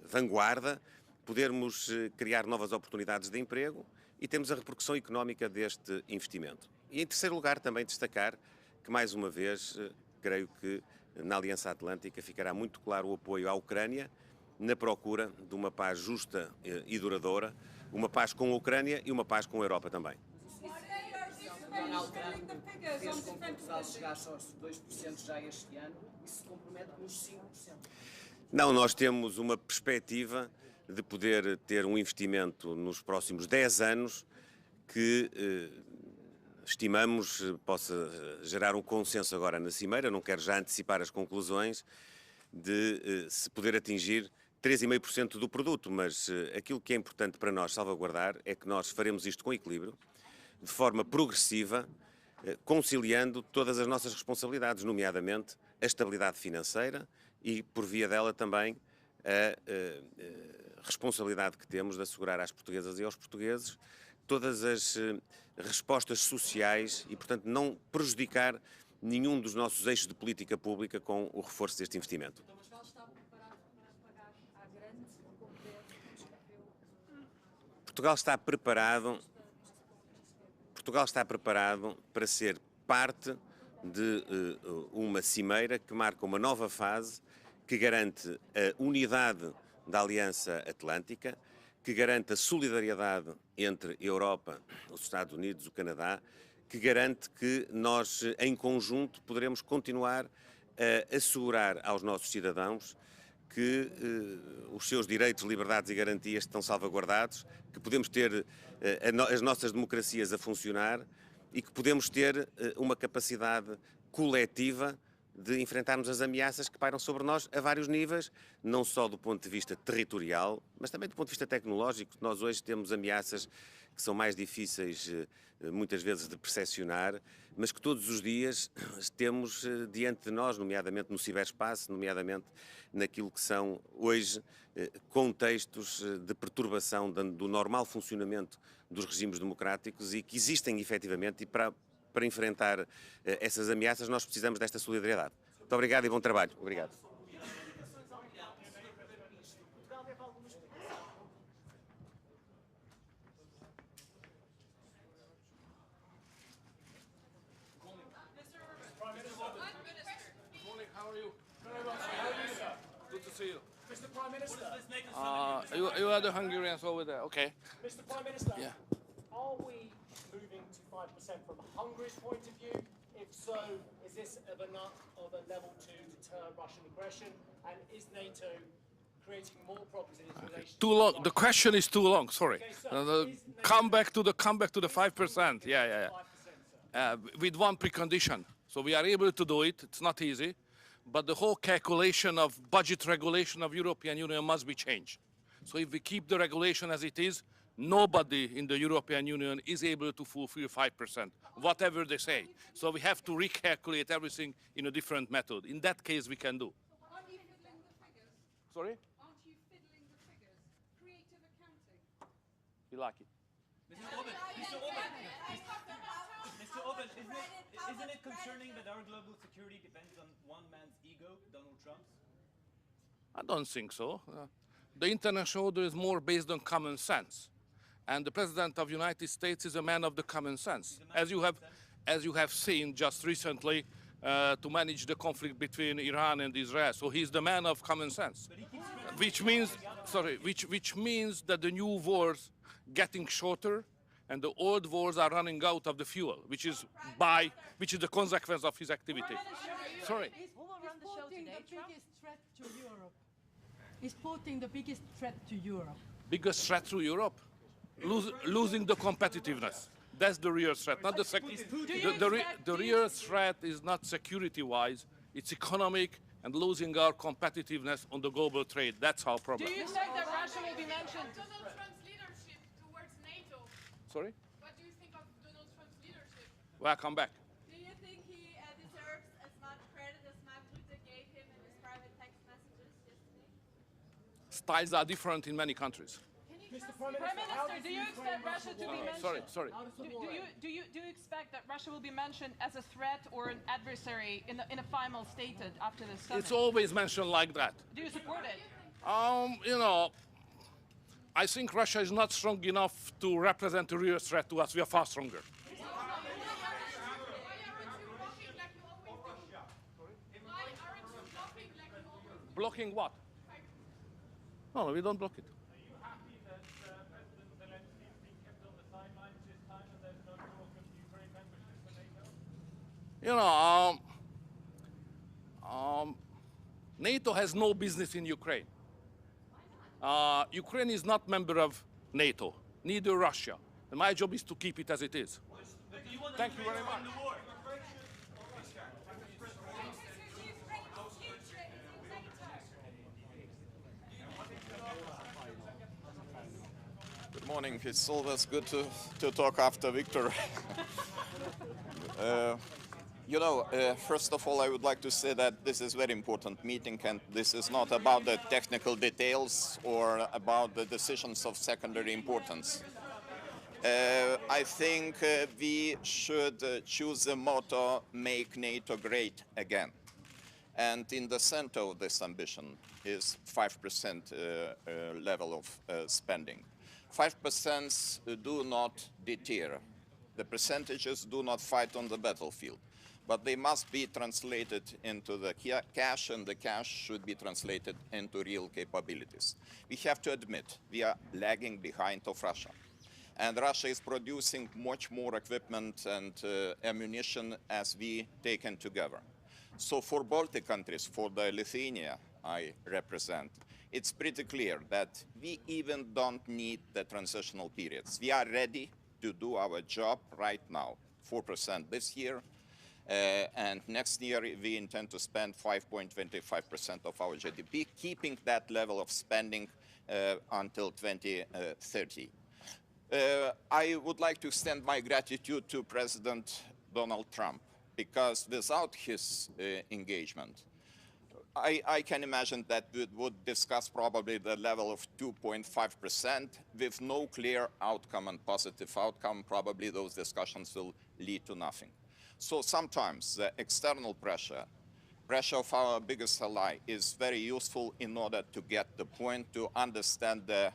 S15: vanguarda, podermos criar novas oportunidades de emprego e temos a repercussão económica deste investimento. E, em terceiro lugar, também destacar que, mais uma vez, creio que na Aliança Atlântica ficará muito claro o apoio à Ucrânia na procura de uma paz justa e duradoura, uma paz com a Ucrânia e uma paz com a Europa também.
S5: Donald Trump fez com que Portugal chegasse aos 2% já este ano e se compromete com os 5%.
S15: Não, nós temos uma perspectiva de poder ter um investimento nos próximos 10 anos que estimamos possa gerar um consenso agora na Cimeira, não quero já antecipar as conclusões, de se poder atingir 3,5% do produto, mas aquilo que é importante para nós salvaguardar é que nós faremos isto com equilíbrio, de forma progressiva, conciliando todas as nossas responsabilidades, nomeadamente a estabilidade financeira e, por via dela, também a responsabilidade que temos de assegurar às portuguesas e aos portugueses todas as respostas sociais e, portanto, não prejudicar nenhum dos nossos eixos de política pública com o reforço deste investimento. Portugal está preparado para ser parte de uma cimeira que marca uma nova fase, que garante a unidade da Aliança Atlântica, que garante a solidariedade entre a Europa, os Estados Unidos, o Canadá, que garante que nós, em conjunto, poderemos continuar a assegurar aos nossos cidadãos que os seus direitos, liberdades e garantias estão salvaguardados, que podemos ter as nossas democracias a funcionar e que podemos ter uma capacidade coletiva de enfrentarmos as ameaças que pairam sobre nós a vários níveis, não só do ponto de vista territorial, mas também do ponto de vista tecnológico. Nós hoje temos ameaças que são mais difíceis, muitas vezes, de percepcionar, mas que todos os dias temos diante de nós, nomeadamente no ciberespaço, nomeadamente naquilo que são hoje contextos de perturbação do normal funcionamento dos regimes democráticos e que existem efetivamente, e para enfrentar essas ameaças nós precisamos desta solidariedade. Muito obrigado e bom trabalho. Obrigado.
S3: Mr. Prime Minister.
S16: You are the Hungarians over there, okay.
S3: Mr. Prime Minister.
S16: Yeah.
S3: Are we moving to 5% from Hungary's point of view? If so, is this of a level to deter Russian aggression? And is NATO creating more problems in its relation?
S16: Too long. The question is too long. Sorry. Come back to the 5%. Yeah. With one precondition. So we are able to do it. It's not easy. But the whole calculation of budget regulation of European Union must be changed. So if we keep the regulation as it is, nobody in the European Union is able to fulfill 5%, whatever they say. So we have to recalculate everything in a different method. In that case, we can do.
S11: Aren't you fiddling the figures?
S16: Sorry?
S11: Aren't you fiddling the figures? Creative accounting.
S16: You like it?
S17: Mr. Orban, isn't it concerning that our global security depends on one man's ego, Donald Trump's?
S16: I don't think so. The international order is more based on common sense. And the President of the United States is a man of the common sense. As you have seen just recently, to manage the conflict between Iran and Israel. So he's the man of common sense. Which means that the new wars getting shorter and the old wars are running out of the fuel, which is the consequence of his activity. Sorry.
S20: Is Putin the biggest threat to Europe?
S16: Biggest threat to Europe? Losing the competitiveness. That's the real threat, not the real threat is not security-wise, it's economic and losing our competitiveness on the global trade. That's our problem.
S7: Do you expect that Russia will be mentioned?
S11: Donald Trump's leadership towards NATO.
S16: Sorry?
S11: What do you think of Donald Trump's leadership?
S16: Welcome back.
S11: Do you think he deserves as much credit as Mark Rutte gave him in his private text messages yesterday?
S16: Styles are different in many countries.
S7: Mr. Prime Minister, do you expect Russia to be mentioned?
S16: Sorry.
S7: Do you expect that Russia will be mentioned as a threat or an adversary in a final statement after this summit?
S16: It's always mentioned like that.
S7: Do you support it?
S16: I think Russia is not strong enough to represent a real threat to us. We are far stronger. Blocking what? No, we don't block it. NATO has no business in Ukraine. Ukraine is not member of NATO, neither Russia. And my job is to keep it as it is. Thank you very much.
S24: Good morning. It's always good to talk after Victor. First of all, I would like to say that this is a very important meeting, and this is not about the technical details or about the decisions of secondary importance. I think we should choose the motto, make NATO great again. And in the center of this ambition is 5% level of spending. 5% do not deter. The percentages do not fight on the battlefield, but they must be translated into the cash, and the cash should be translated into real capabilities. We have to admit we are lagging behind of Russia. And Russia is producing much more equipment and ammunition as we taken together. So for Baltic countries, for the Lithuania I represent, it's pretty clear that we even don't need the transitional periods. We are ready to do our job right now, 4% this year, And next year we intend to spend 5.25% of our GDP, keeping that level of spending until 2030. I would like to extend my gratitude to President Donald Trump, because without his engagement, I can imagine that we would discuss probably the level of 2.5% with no clear outcome and positive outcome. Probably those discussions will lead to nothing. So sometimes the external pressure of our biggest ally is very useful in order to get the point, to understand the,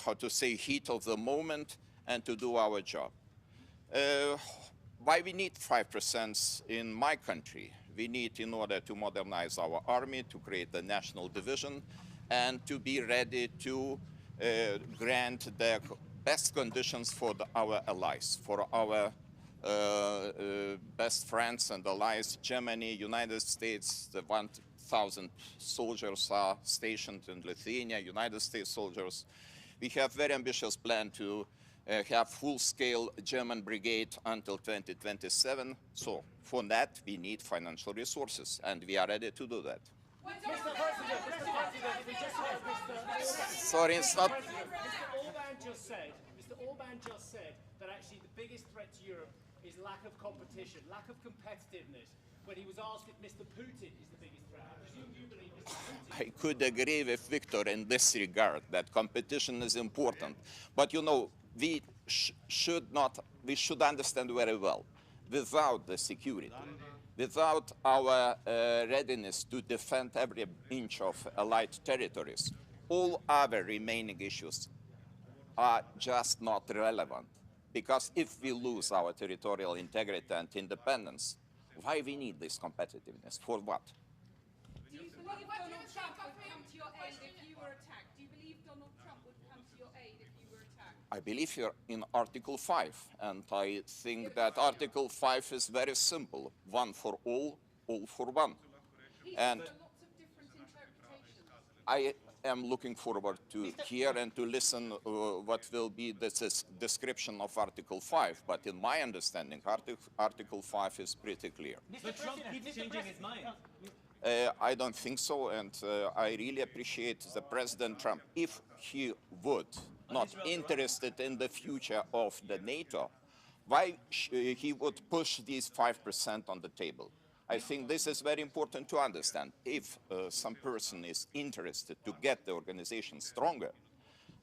S24: how to say, heat of the moment and to do our job. Why we need 5% in my country? We need in order to modernize our army, to create a national division, and to be ready to grant the best conditions for our allies, for our best friends and allies, Germany, United States. The 1,000 soldiers are stationed in Lithuania, United States soldiers. We have very ambitious plan to have full-scale German brigade until 2027. So for that, we need financial resources, and we are ready to do that. Sorry, it's not...
S3: Mr. Orban just said that actually the biggest threat to Europe is lack of competition, lack of competitiveness. When he was asked if Mr. Putin is the biggest threat, I presume you believe Mr. Putin...
S24: I could agree with Victor in this regard, that competition is important. But you know, we should understand very well, without the security, without our readiness to defend every inch of allied territories, all other remaining issues are just not relevant. Because if we lose our territorial integrity and independence, why we need this competitiveness? For what?
S11: Do you believe Donald Trump would come to your aid if you were attacked? Do you believe Donald Trump would come to your aid if you were attacked?
S24: I believe here in Article 5, and I think that Article 5 is very simple. One for all for one. And
S11: Lots of different interpretations.
S24: I am looking forward to hear and to listen what will be the description of Article 5. But in my understanding, Article 5 is pretty clear.
S17: But Trump keeps changing his mind.
S24: I don't think so, and I really appreciate the President Trump. If he would not interested in the future of the NATO, why he would push these 5% on the table? I think this is very important to understand. If some person is interested to get the organization stronger,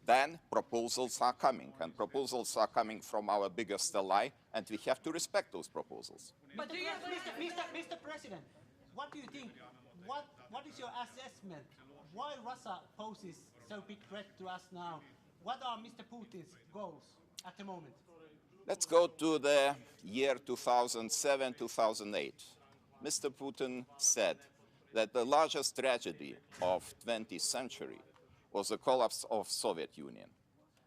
S24: then proposals are coming, and proposals are coming from our biggest ally, and we have to respect those proposals.
S2: But Mr. President, what do you think? What is your assessment? Why Russia poses so big threat to us now? What are Mr. Putin's goals at the moment?
S24: Let's go to the year 2007-2008. Mr. Putin said that the largest tragedy of 20th century was the collapse of Soviet Union.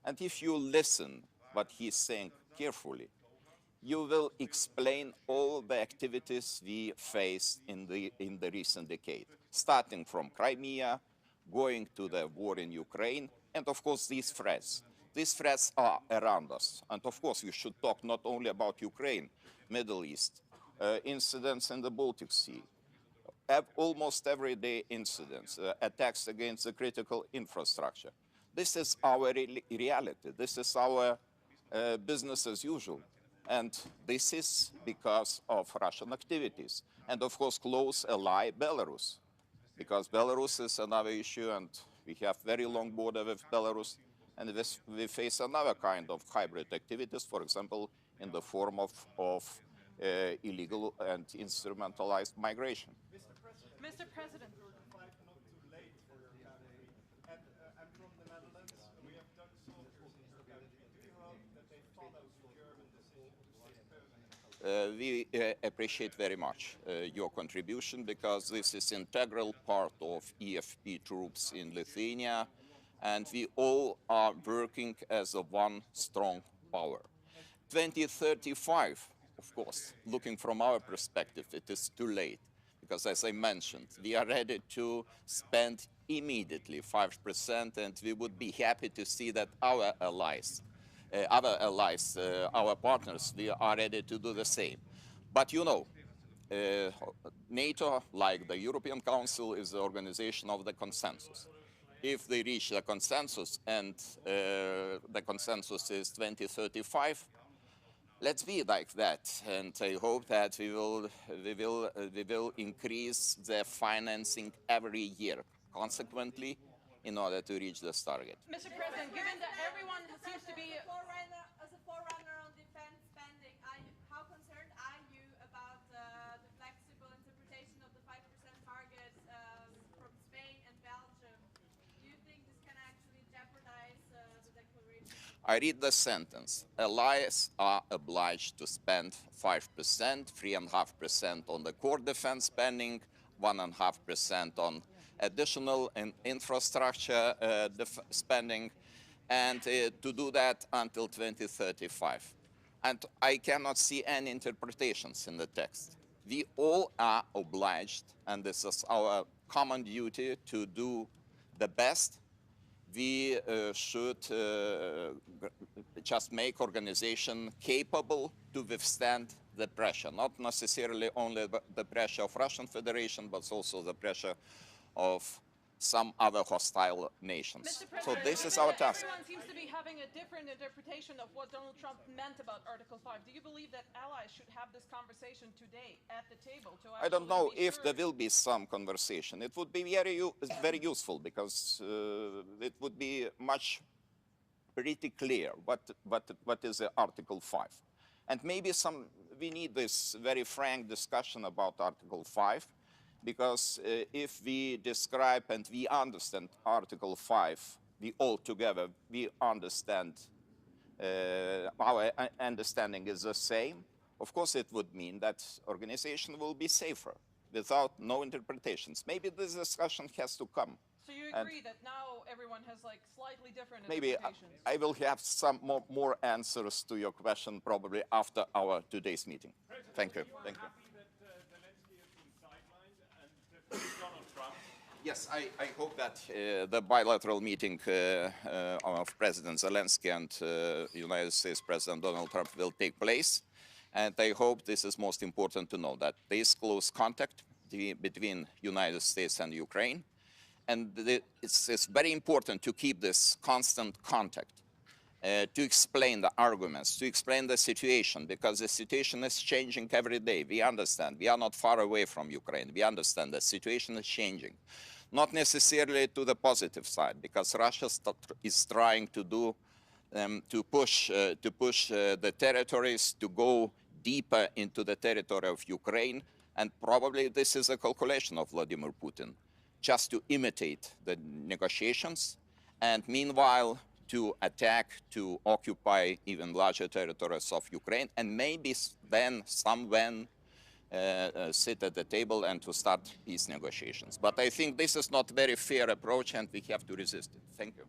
S24: And if you listen what he's saying carefully, you will explain all the activities we faced in the recent decade, starting from Crimea, going to the war in Ukraine, and of course these threats. These threats are around us. And of course we should talk not only about Ukraine, Middle East, incidents in the Baltic Sea, almost everyday incidents, attacks against the critical infrastructure. This is our reality. This is our business as usual. And this is because of Russian activities. And of course, close ally Belarus, because Belarus is another issue, and we have very long border with Belarus, and we face another kind of hybrid activities, for example, in the form of illegal and instrumentalized migration.
S7: Mr. President.
S24: We appreciate very much your contribution, because this is an integral part of EFP troops in Lithuania, and we all are working as a one strong power. 2035, of course, looking from our perspective, it is too late, because as I mentioned, we are ready to spend immediately 5%, and we would be happy to see that our allies, our partners, we are ready to do the same. But you know, NATO, like the European Council, is the organization of the consensus. If they reach the consensus and the consensus is 2035, let's be like that. And I hope that we will increase the financing every year, consequently, in order to reach this target.
S7: Mr. President, given that everyone seems to be...
S11: As a forerunner on defense spending, how concerned are you about the flexible interpretation of the 5% target from Spain and Belgium? Do you think this can actually jeopardize the declaration?
S24: I read the sentence. Allies are obliged to spend 5%, 3.5% on the core defense spending, 1.5% on additional infrastructure spending, and to do that until 2035. And I cannot see any interpretations in the text. We all are obliged, and this is our common duty, to do the best. We should just make organization capable to withstand the pressure, not necessarily only the pressure of Russian Federation, but also the pressure of some other hostile nations. So this is our task.
S7: Everyone seems to be having a different interpretation of what Donald Trump meant about Article 5. Do you believe that allies should have this conversation today at the table?
S24: I don't know if there will be some conversation. It would be very useful, because it would be pretty clear what is the Article 5. And maybe we need this very frank discussion about Article 5, because if we describe and we understand Article 5, we understand, our understanding is the same, of course it would mean that organization will be safer without no interpretations. Maybe this discussion has to come.
S7: So you agree that now everyone has like slightly different
S24: Maybe
S7: interpretations?
S24: I will have some more answers to your question probably after our today's meeting. Thank you. Thank you. Yes, I hope that the bilateral meeting of President Zelensky and United States President Donald Trump will take place. And I hope this is most important to know, that there is close contact between United States and Ukraine. And it's very important to keep this constant contact, to explain the arguments, to explain the situation, because the situation is changing every day. We understand. We are not far away from Ukraine. We understand the situation is changing. Not necessarily to the positive side, because Russia is trying to push the territories to go deeper into the territory of Ukraine, and probably this is a calculation of Vladimir Putin, just to imitate the negotiations, and meanwhile to attack, to occupy even larger territories of Ukraine, and maybe then sit at the table and to start peace negotiations. But I think this is not a very fair approach, and we have to resist it. Thank you.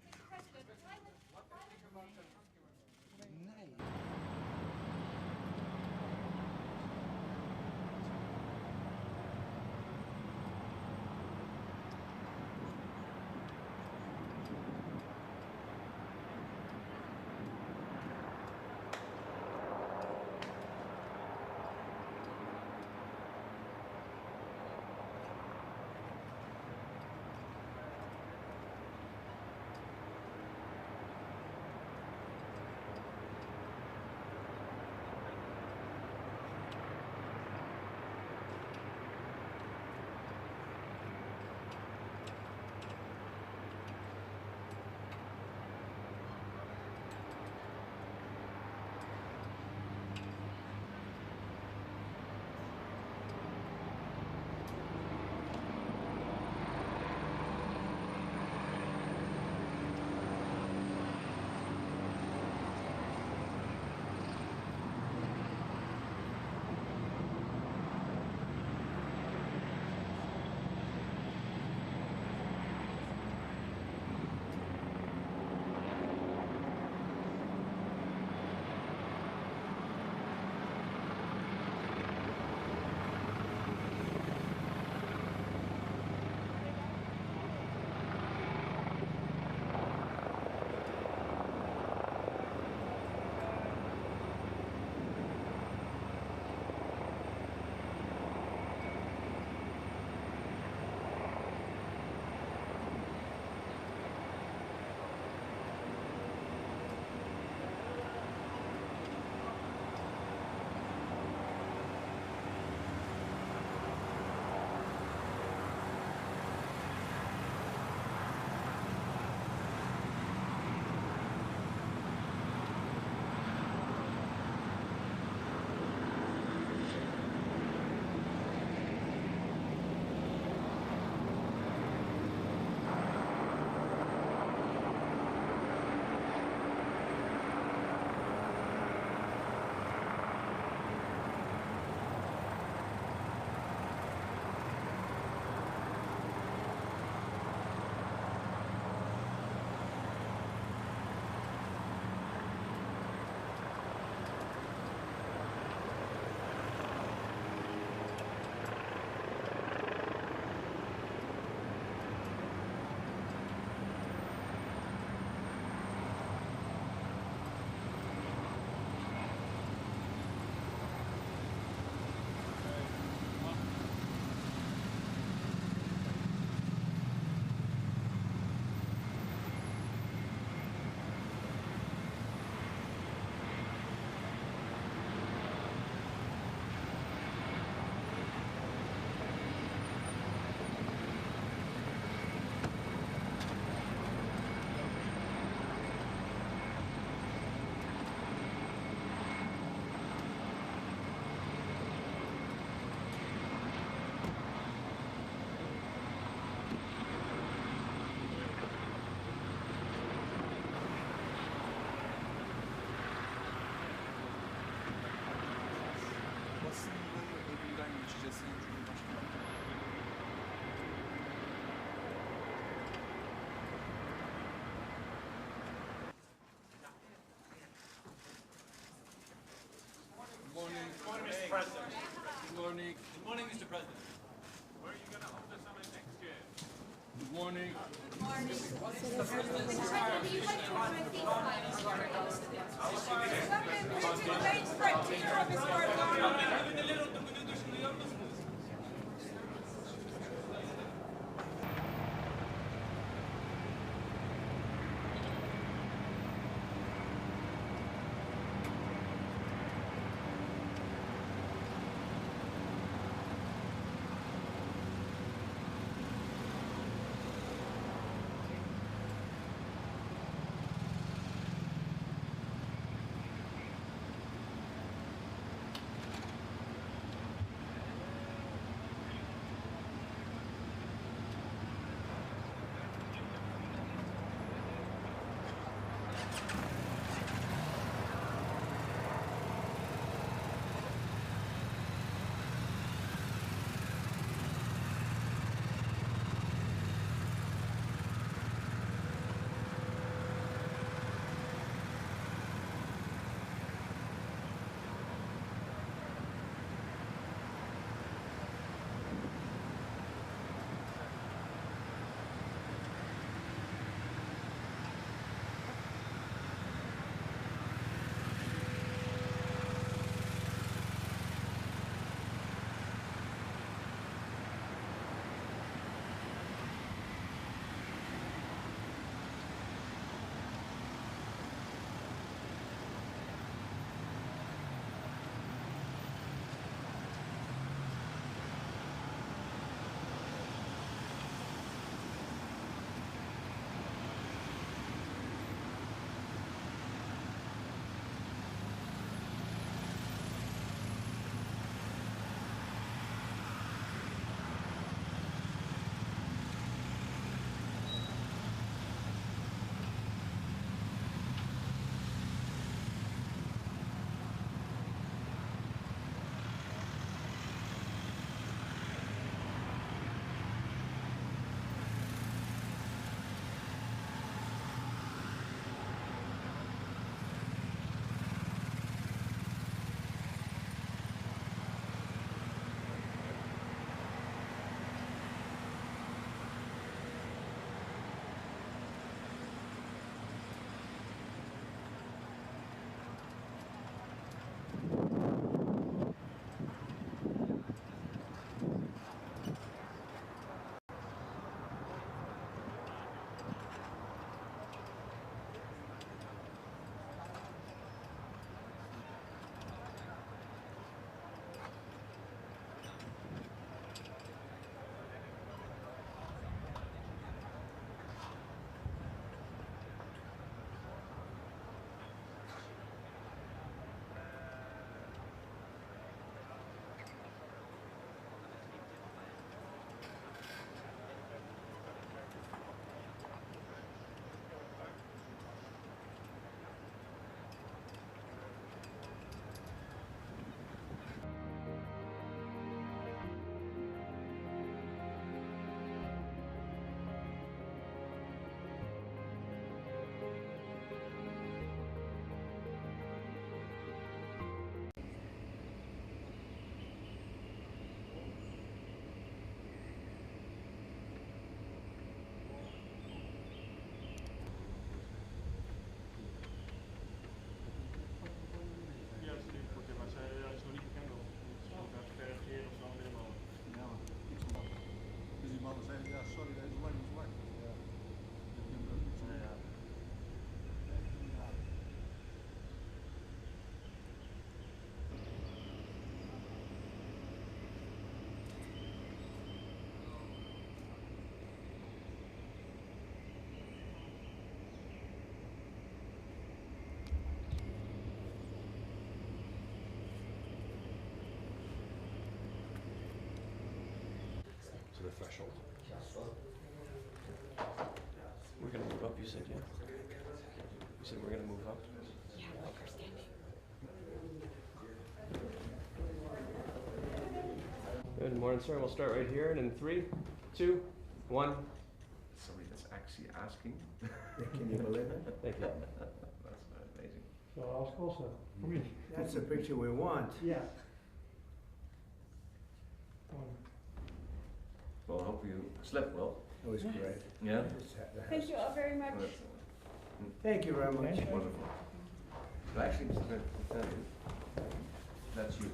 S1: President. Where are you going to hold the summit next year?
S8: Good morning.
S18: To the threshold. We're going to move up, you said, yeah? You said we're going to move up? Yeah, okay. Good morning, sir. We'll start right here, and in 3, 2, 1.
S19: Somebody that's actually asking.
S18: Can you believe it? Thank you.
S19: That's amazing.
S21: So ask also.
S19: That's the picture we want.
S21: Yeah. One.
S19: Well, I hope you slept well.
S6: It was great.
S19: Yeah?
S11: Thank you all very much.
S6: Thank you very much.
S19: Wonderful. So actually, to tell you, that's you.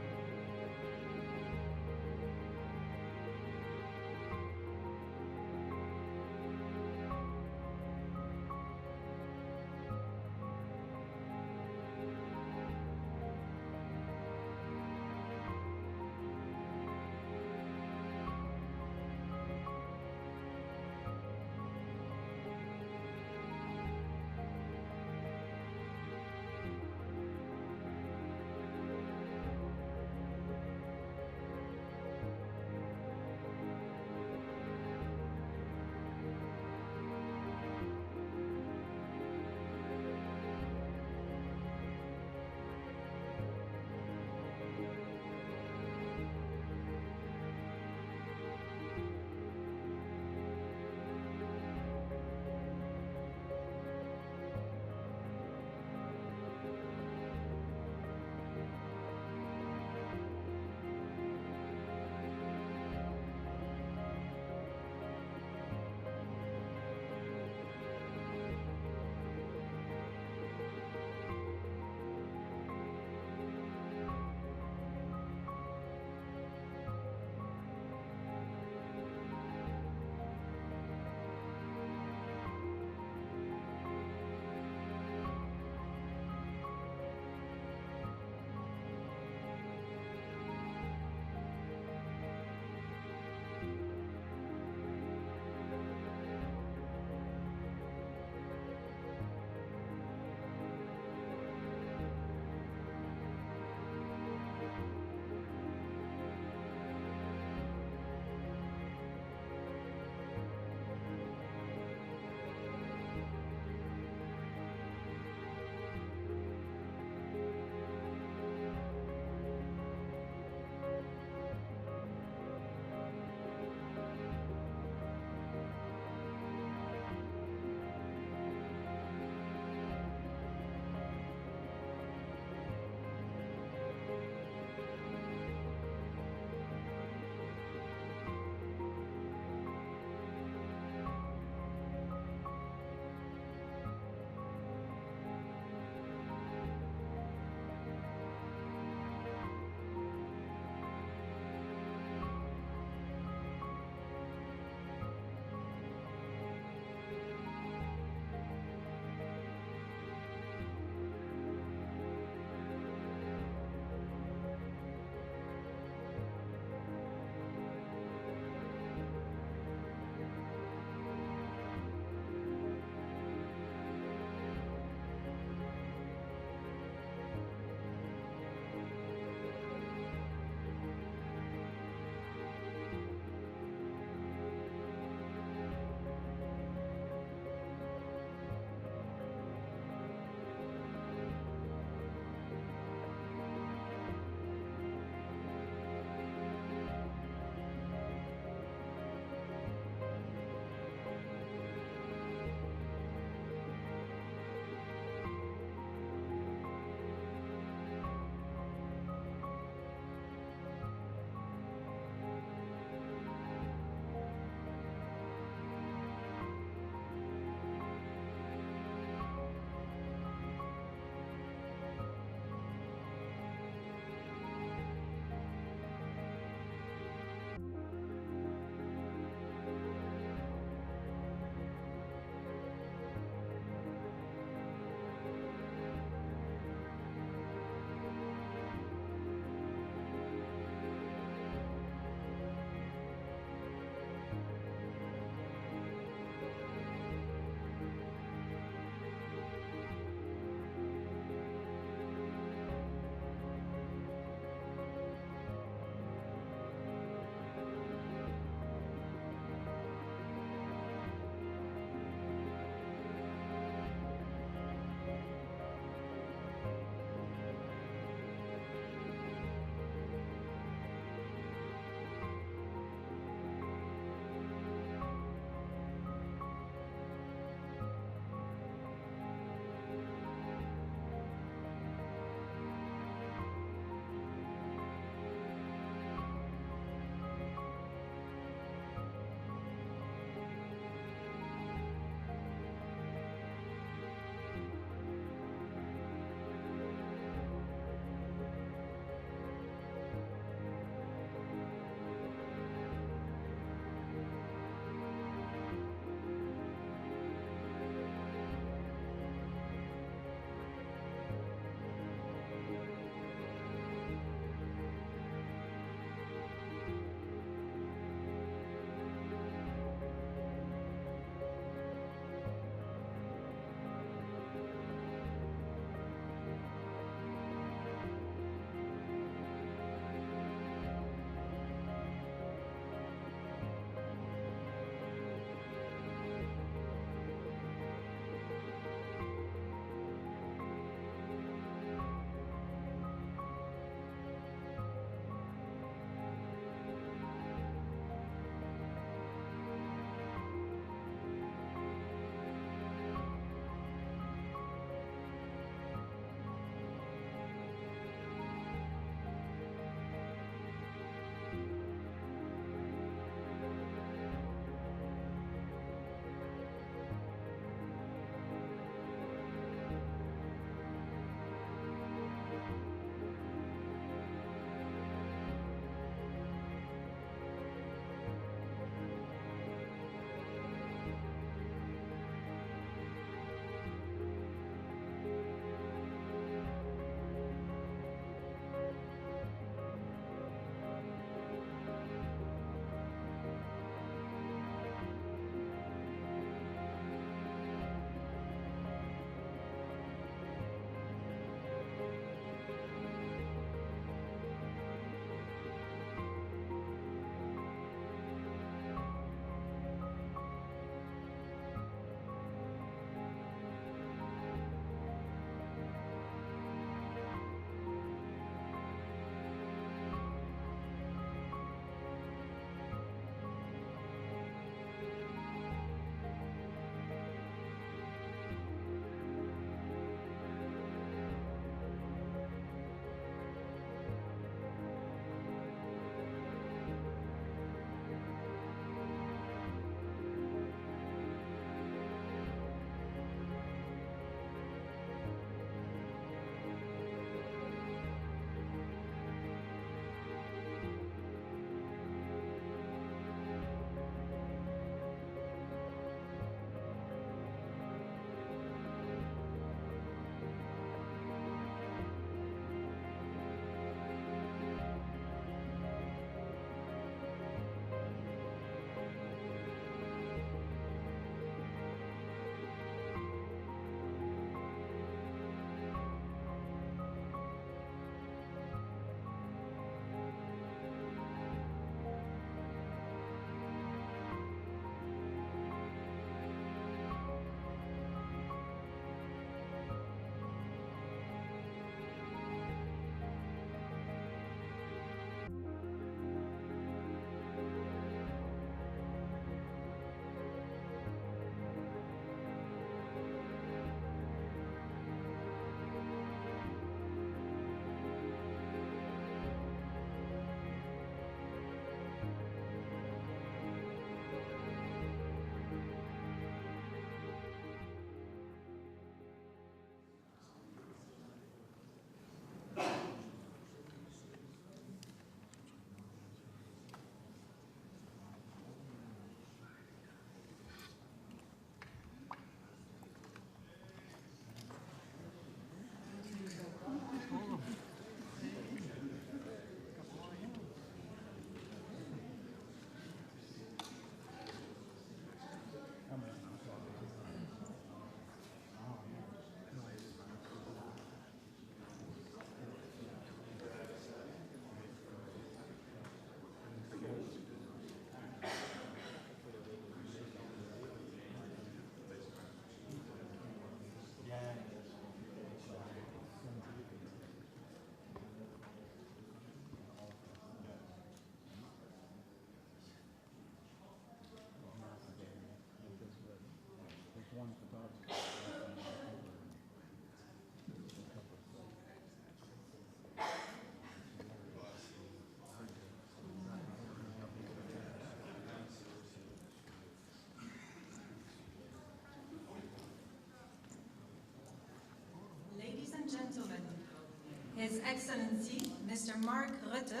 S9: His Excellency, Mr. Mark Rutte,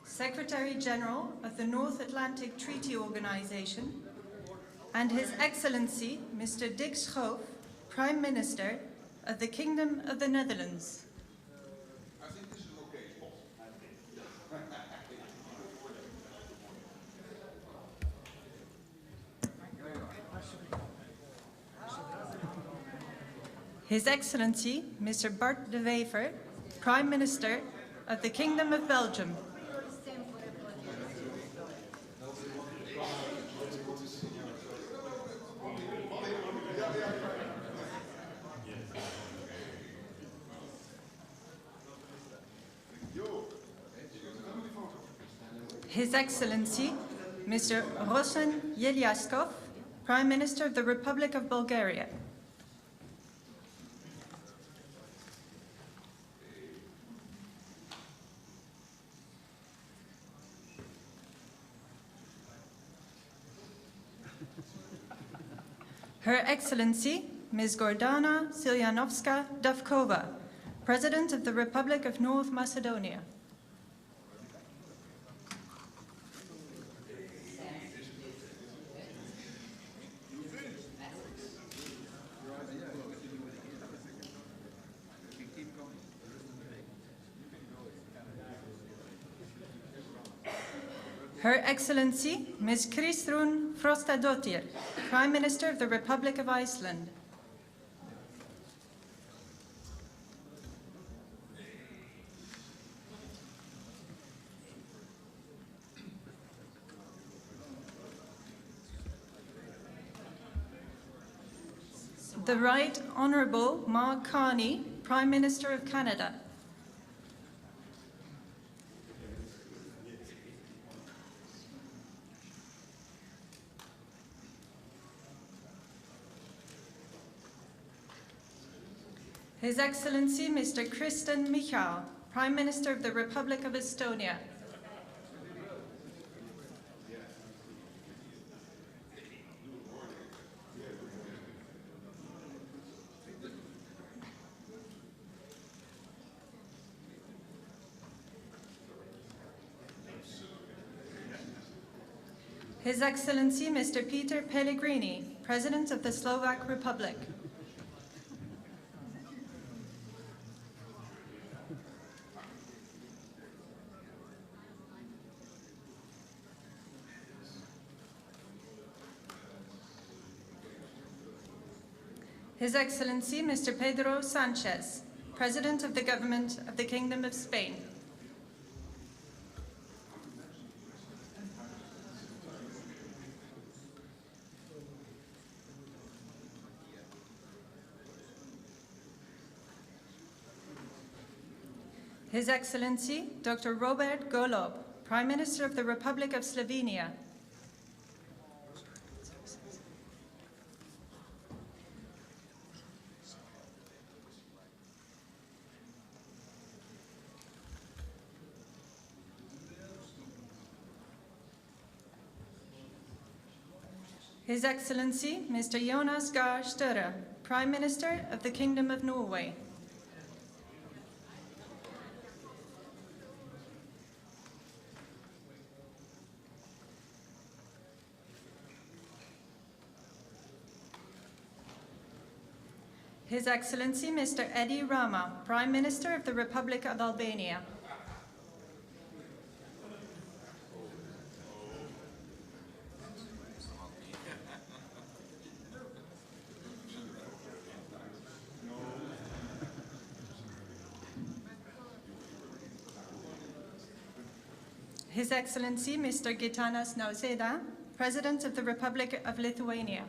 S9: Secretary General of the North Atlantic Treaty Organization, and His Excellency, Mr. Dick Schoof, Prime Minister of the Kingdom of the Netherlands. His Excellency, Mr. Bart de Wever, Prime Minister of the Kingdom of Belgium. His Excellency, Mr. Rosen Yeliaskov, Prime Minister of the Republic of Bulgaria. Her Excellency, Ms. Gordana Siljanovska-Davkova, President of the Republic of North Macedonia. Her Excellency, Ms. Kristrún Frostadóttir, Prime Minister of the Republic of Iceland. The Right Honourable Mark Carney, Prime Minister of Canada. His Excellency, Mr. Kristen Michal, Prime Minister of the Republic of Estonia. His Excellency, Mr. Peter Pellegrini, President of the Slovak Republic. His Excellency, Mr. Pedro Sanchez, President of the Government of the Kingdom of Spain. His Excellency, Dr. Robert Golob, Prime Minister of the Republic of Slovenia. His Excellency, Mr. Jonas Gahr Støre, Prime Minister of the Kingdom of Norway. His Excellency, Mr. Edi Rama, Prime Minister of the Republic of Albania. His Excellency, Mr. Gitanas Nausėda, President of the Republic of Lithuania.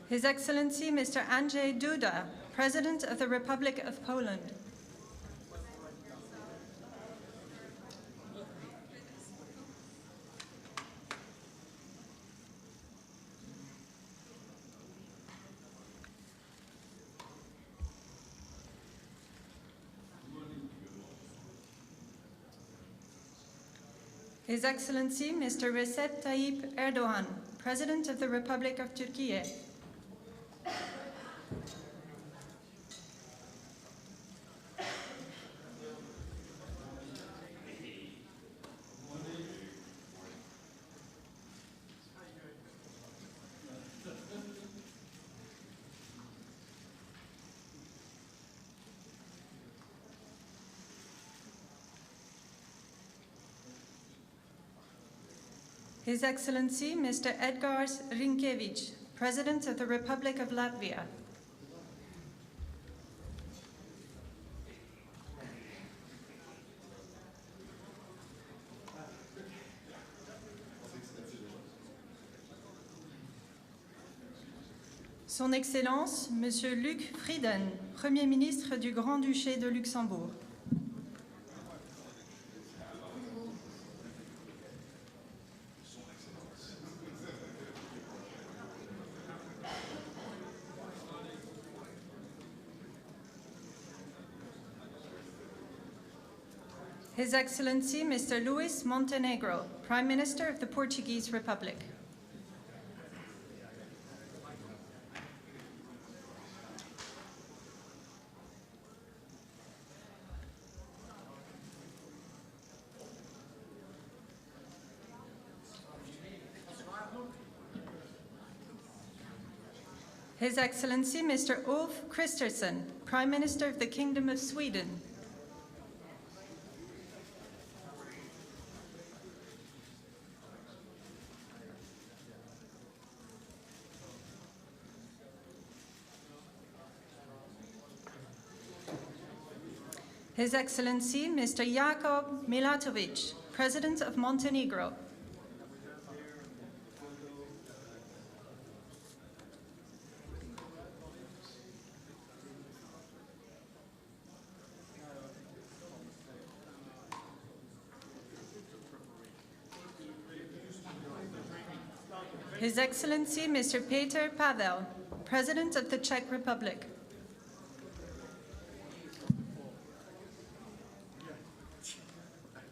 S9: His Excellency, Mr. Andrzej Duda, President of the Republic of Poland. His Excellency Mr. Recep Tayyip Erdogan, President of the Republic of Turkey. His Excellency Mr. Edgars Rinkēvičs, President of the Republic of Latvia. Son Excellence Monsieur Luc Frieden, Premier ministre du Grand-Duché de Luxembourg. His Excellency Mr. Luis Montenegro, Prime Minister of the Portuguese Republic. His Excellency Mr. Ulf Kristersson, Prime Minister of the Kingdom of Sweden. His Excellency Mr. Jakub Milatovic, President of Montenegro. His Excellency Mr. Peter Pavel, President of the Czech Republic.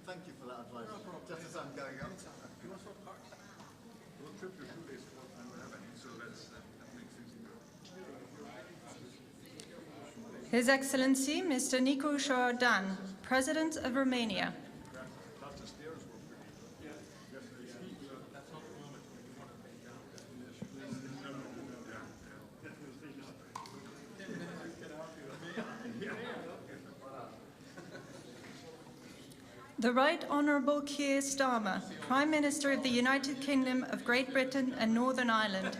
S13: Thank you for that advice. Just as I'm going up. We'll trip your shoelace and we'll have any, so that makes things easier.
S9: His Excellency Mr. Nicu Jordan, President of Romania. The Right Honourable Keir Starmer, Prime Minister of the United Kingdom of Great Britain and Northern Ireland.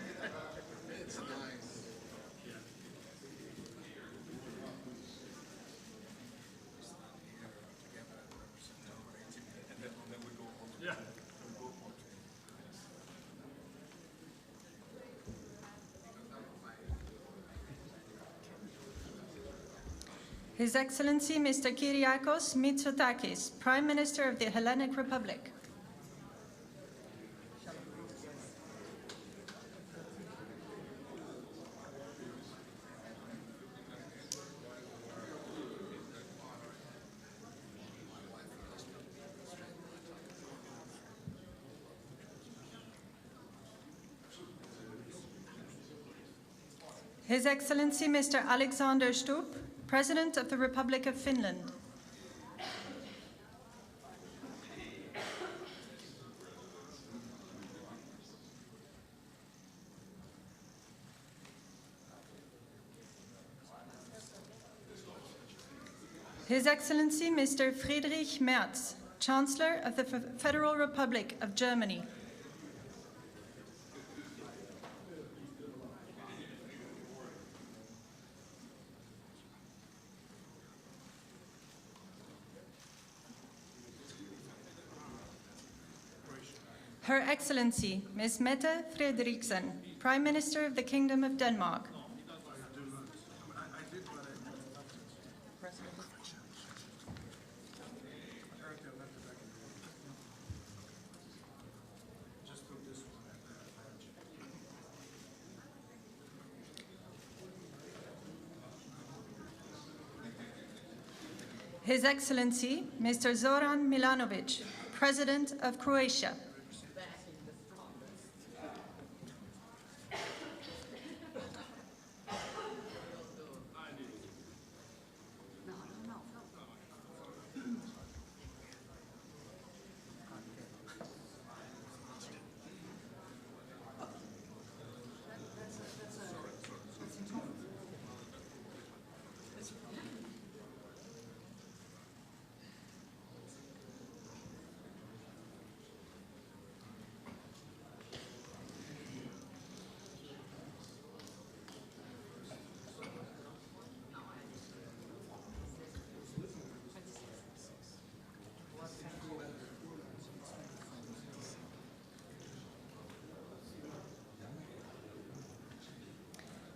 S9: His Excellency Mr. Kyriakos Mitsotakis, Prime Minister of the Hellenic Republic. His Excellency Mr. Alexander Stubb, President of the Republic of Finland. His Excellency Mr. Friedrich Merz, Chancellor of the Federal Republic of Germany. Her Excellency, Ms. Mette Frederiksen, Prime Minister of the Kingdom of Denmark. His Excellency, Mr. Zoran Milanovic, President of Croatia.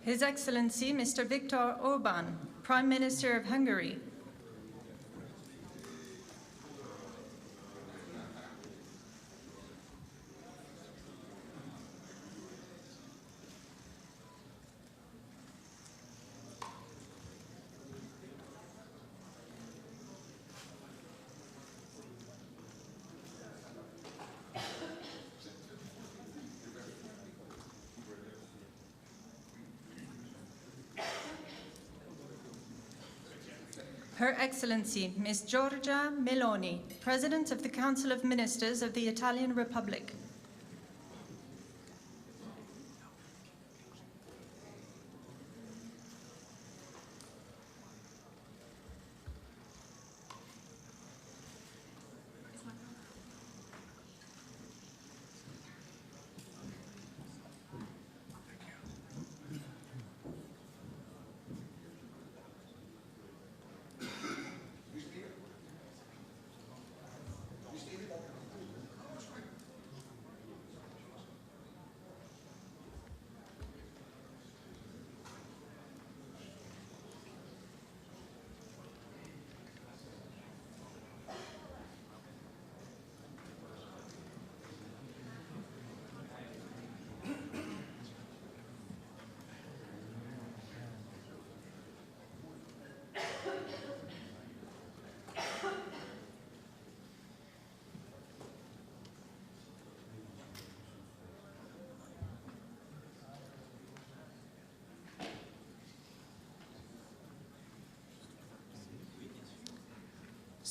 S9: His Excellency, Mr. Viktor Orbán, Prime Minister of Hungary. Her Excellency, Ms. Giorgia Meloni, President of the Council of Ministers of the Italian Republic.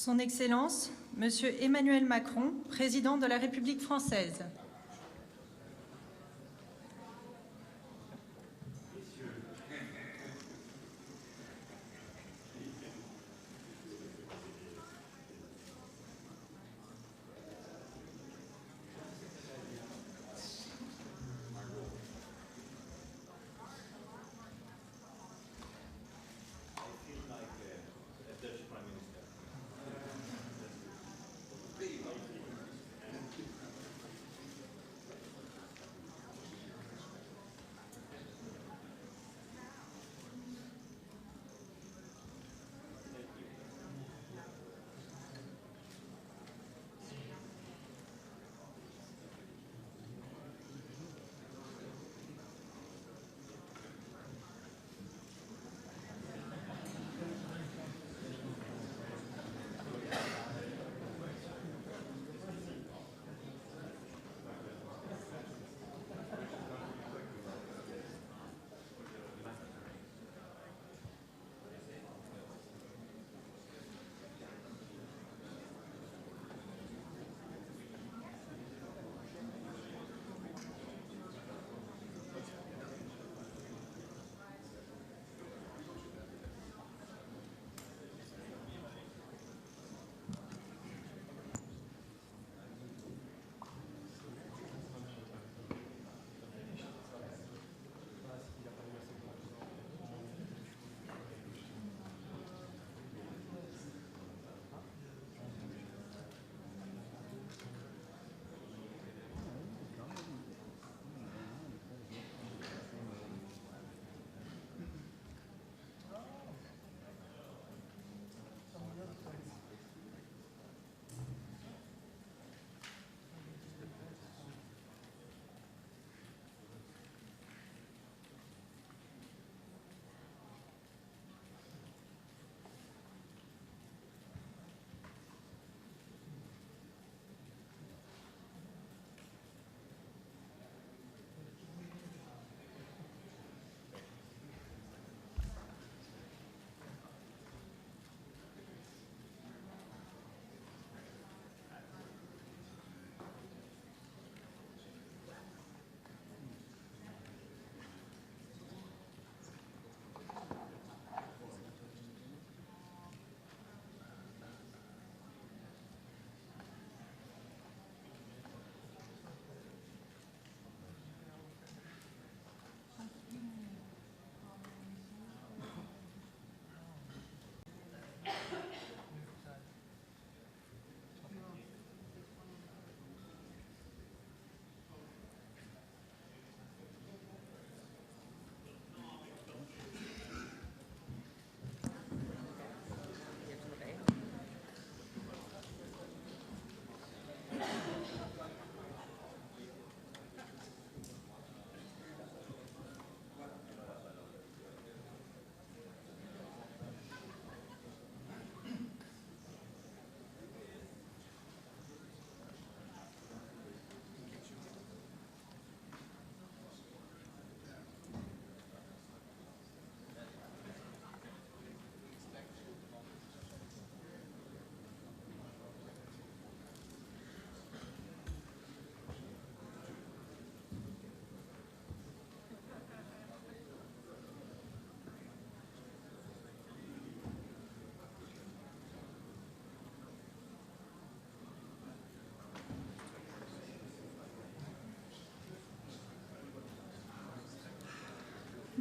S9: Son Excellence, Monsieur Emmanuel Macron, Président de la République française.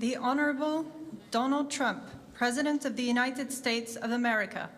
S9: the Honorable Donald Trump, President of the United States of America.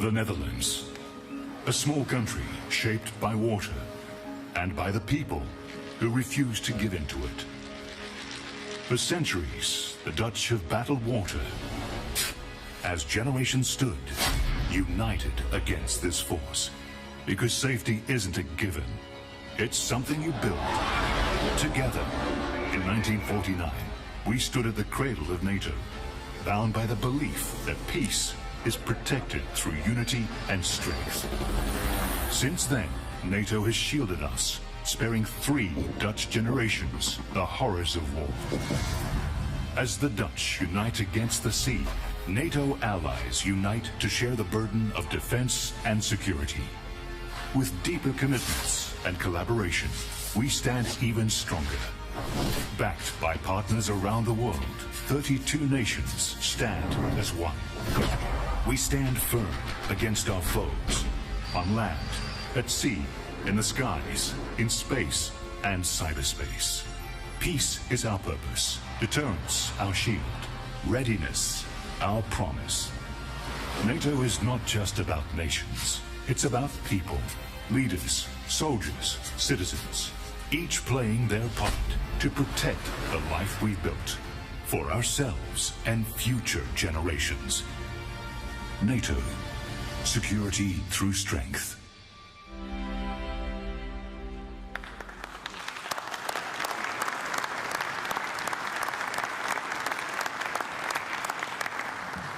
S4: The Netherlands, a small country shaped by water and by the people who refuse to give in to it. For centuries, the Dutch have battled water as generations stood, united against this force. Because safety isn't a given, it's something you build together. In 1949, we stood at the cradle of NATO, bound by the belief that peace is protected through unity and strength. Since then, NATO has shielded us, sparing 3 Dutch generations the horrors of war. As the Dutch unite against the sea, NATO allies unite to share the burden of defense and security. With deeper commitments and collaboration, we stand even stronger. Backed by partners around the world, 32 nations stand as one. We stand firm against our foes, on land, at sea, in the skies, in space, and cyberspace. Peace is our purpose, deterrence our shield, readiness our promise. NATO is not just about nations, it's about people, leaders, soldiers, citizens, each playing their part to protect the life we've built for ourselves and future generations. NATO, security through strength.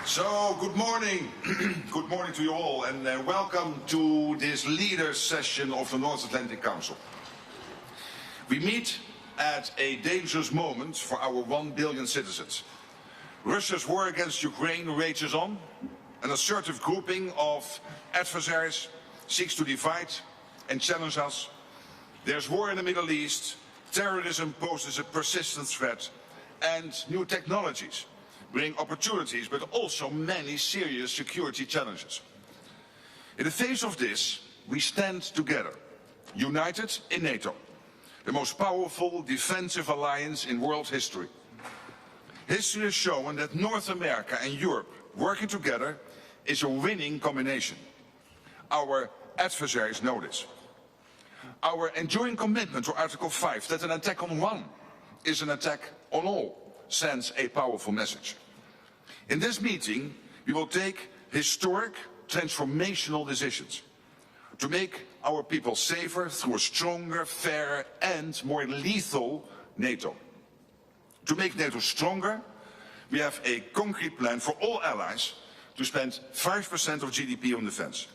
S21: So, good morning. Good morning to you all, and welcome to this leaders session of the North Atlantic Council. We meet at a dangerous moment for our 1 billion citizens. Russia's war against Ukraine rages on. An assertive grouping of adversaries seeks to divide and challenge us. There's war in the Middle East, terrorism poses a persistent threat, and new technologies bring opportunities, but also many serious security challenges. In the face of this, we stand together, united in NATO, the most powerful defensive alliance in world history. History has shown that North America and Europe working together is a winning combination. Our adversaries know this. Our enduring commitment to Article 5, that an attack on one is an attack on all, sends a powerful message. In this meeting, we will take historic, transformational decisions to make our people safer through a stronger, fairer and more lethal NATO. To make NATO stronger, we have a concrete plan for all allies to spend 5% of GDP on defense.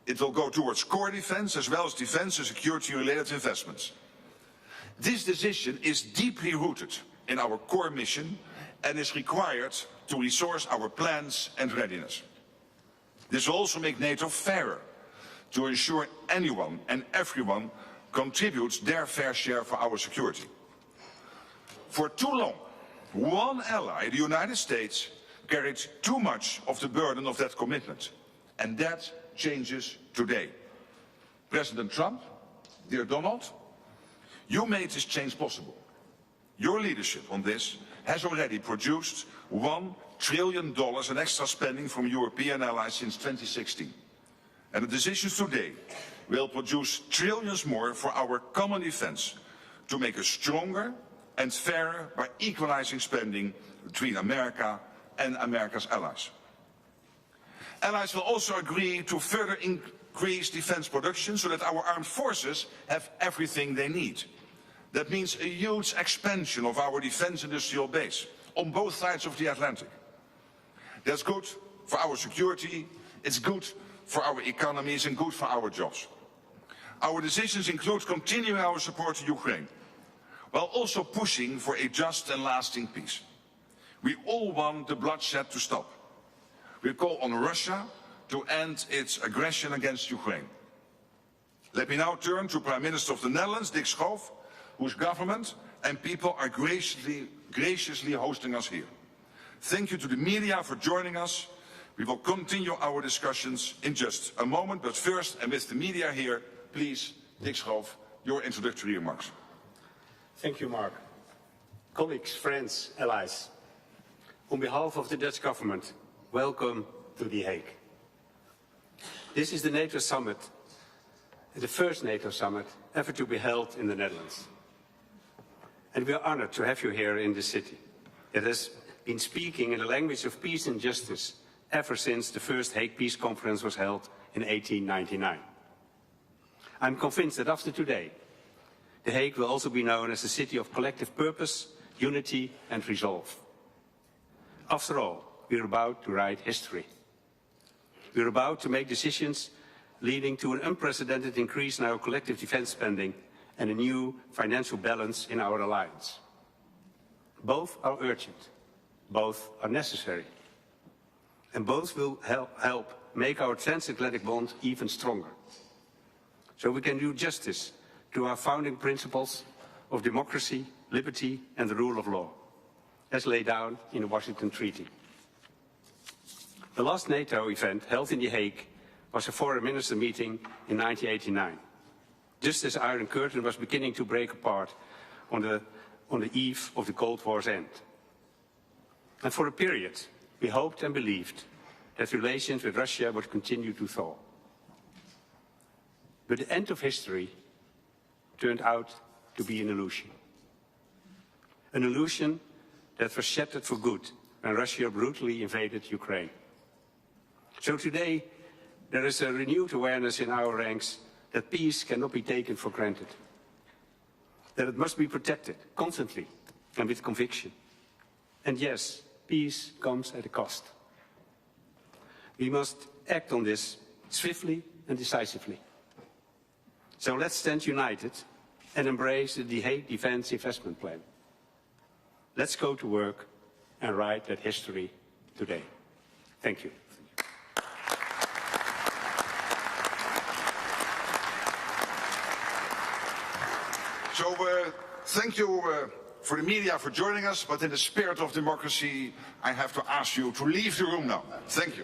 S21: It will go towards core defense as well as defense and security-related investments. This decision is deeply rooted in our core mission and is required to resource our plans and readiness. This will also make NATO fairer, to ensure anyone and everyone contributes their fair share for our security. For too long, one ally, the United States, carried too much of the burden of that commitment, and that changes today. President Trump, dear Donald, you made this change possible. Your leadership on this has already produced $1 trillion in extra spending from European allies since 2016. And the decisions today will produce trillions more for our common defense to make us stronger and fairer by equalizing spending between America and America's allies. Allies will also agree to further increase defense production so that our armed forces have everything they need. That means a huge expansion of our defense industrial base on both sides of the Atlantic. That's good for our security, it's good for our economies and good for our jobs. Our decisions include continuing our support to Ukraine, while also pushing for a just and lasting peace. We all want the bloodshed to stop. We call on Russia to end its aggression against Ukraine. Let me now turn to Prime Minister of the Netherlands, Dick Schoof, whose government and people are graciously hosting us here. Thank you to the media for joining us. We will continue our discussions in just a moment, but first, and with the media here, please, Dick Schoof, your introductory remarks.
S6: Thank you, Mark. Colleagues, friends, allies, on behalf of the Dutch government, welcome to The Hague. This is the NATO summit, the first NATO summit ever to be held in the Netherlands. And we are honored to have you here in this city. It has been speaking in the language of peace and justice ever since the first Hague Peace Conference was held in 1899. I'm convinced that after today, The Hague will also be known as the city of collective purpose, unity and resolve. After all, we're about to write history. We're about to make decisions leading to an unprecedented increase in our collective defense spending and a new financial balance in our alliance. Both are urgent, both are necessary, and both will help make our transatlantic bond even stronger. So we can do justice to our founding principles of democracy, liberty and the rule of law, as laid down in the Washington Treaty. The last NATO event held in The Hague was a foreign minister meeting in 1989, just as the Iron Curtain was beginning to break apart on the eve of the Cold War's end. And for a period, we hoped and believed that relations with Russia would continue to thaw. But the end of history turned out to be an illusion. An illusion that was shattered for good when Russia brutally invaded Ukraine. So today, there is a renewed awareness in our ranks that peace cannot be taken for granted, that it must be protected constantly and with conviction. And yes, peace comes at a cost. We must act on this swiftly and decisively. So let's stand united and embrace the The Hague Defence Investment Plan. Let's go to work and write that history today. Thank you.
S21: So thank you for the media for joining us, but in the spirit of democracy, I have to ask you to leave the room now. Thank you.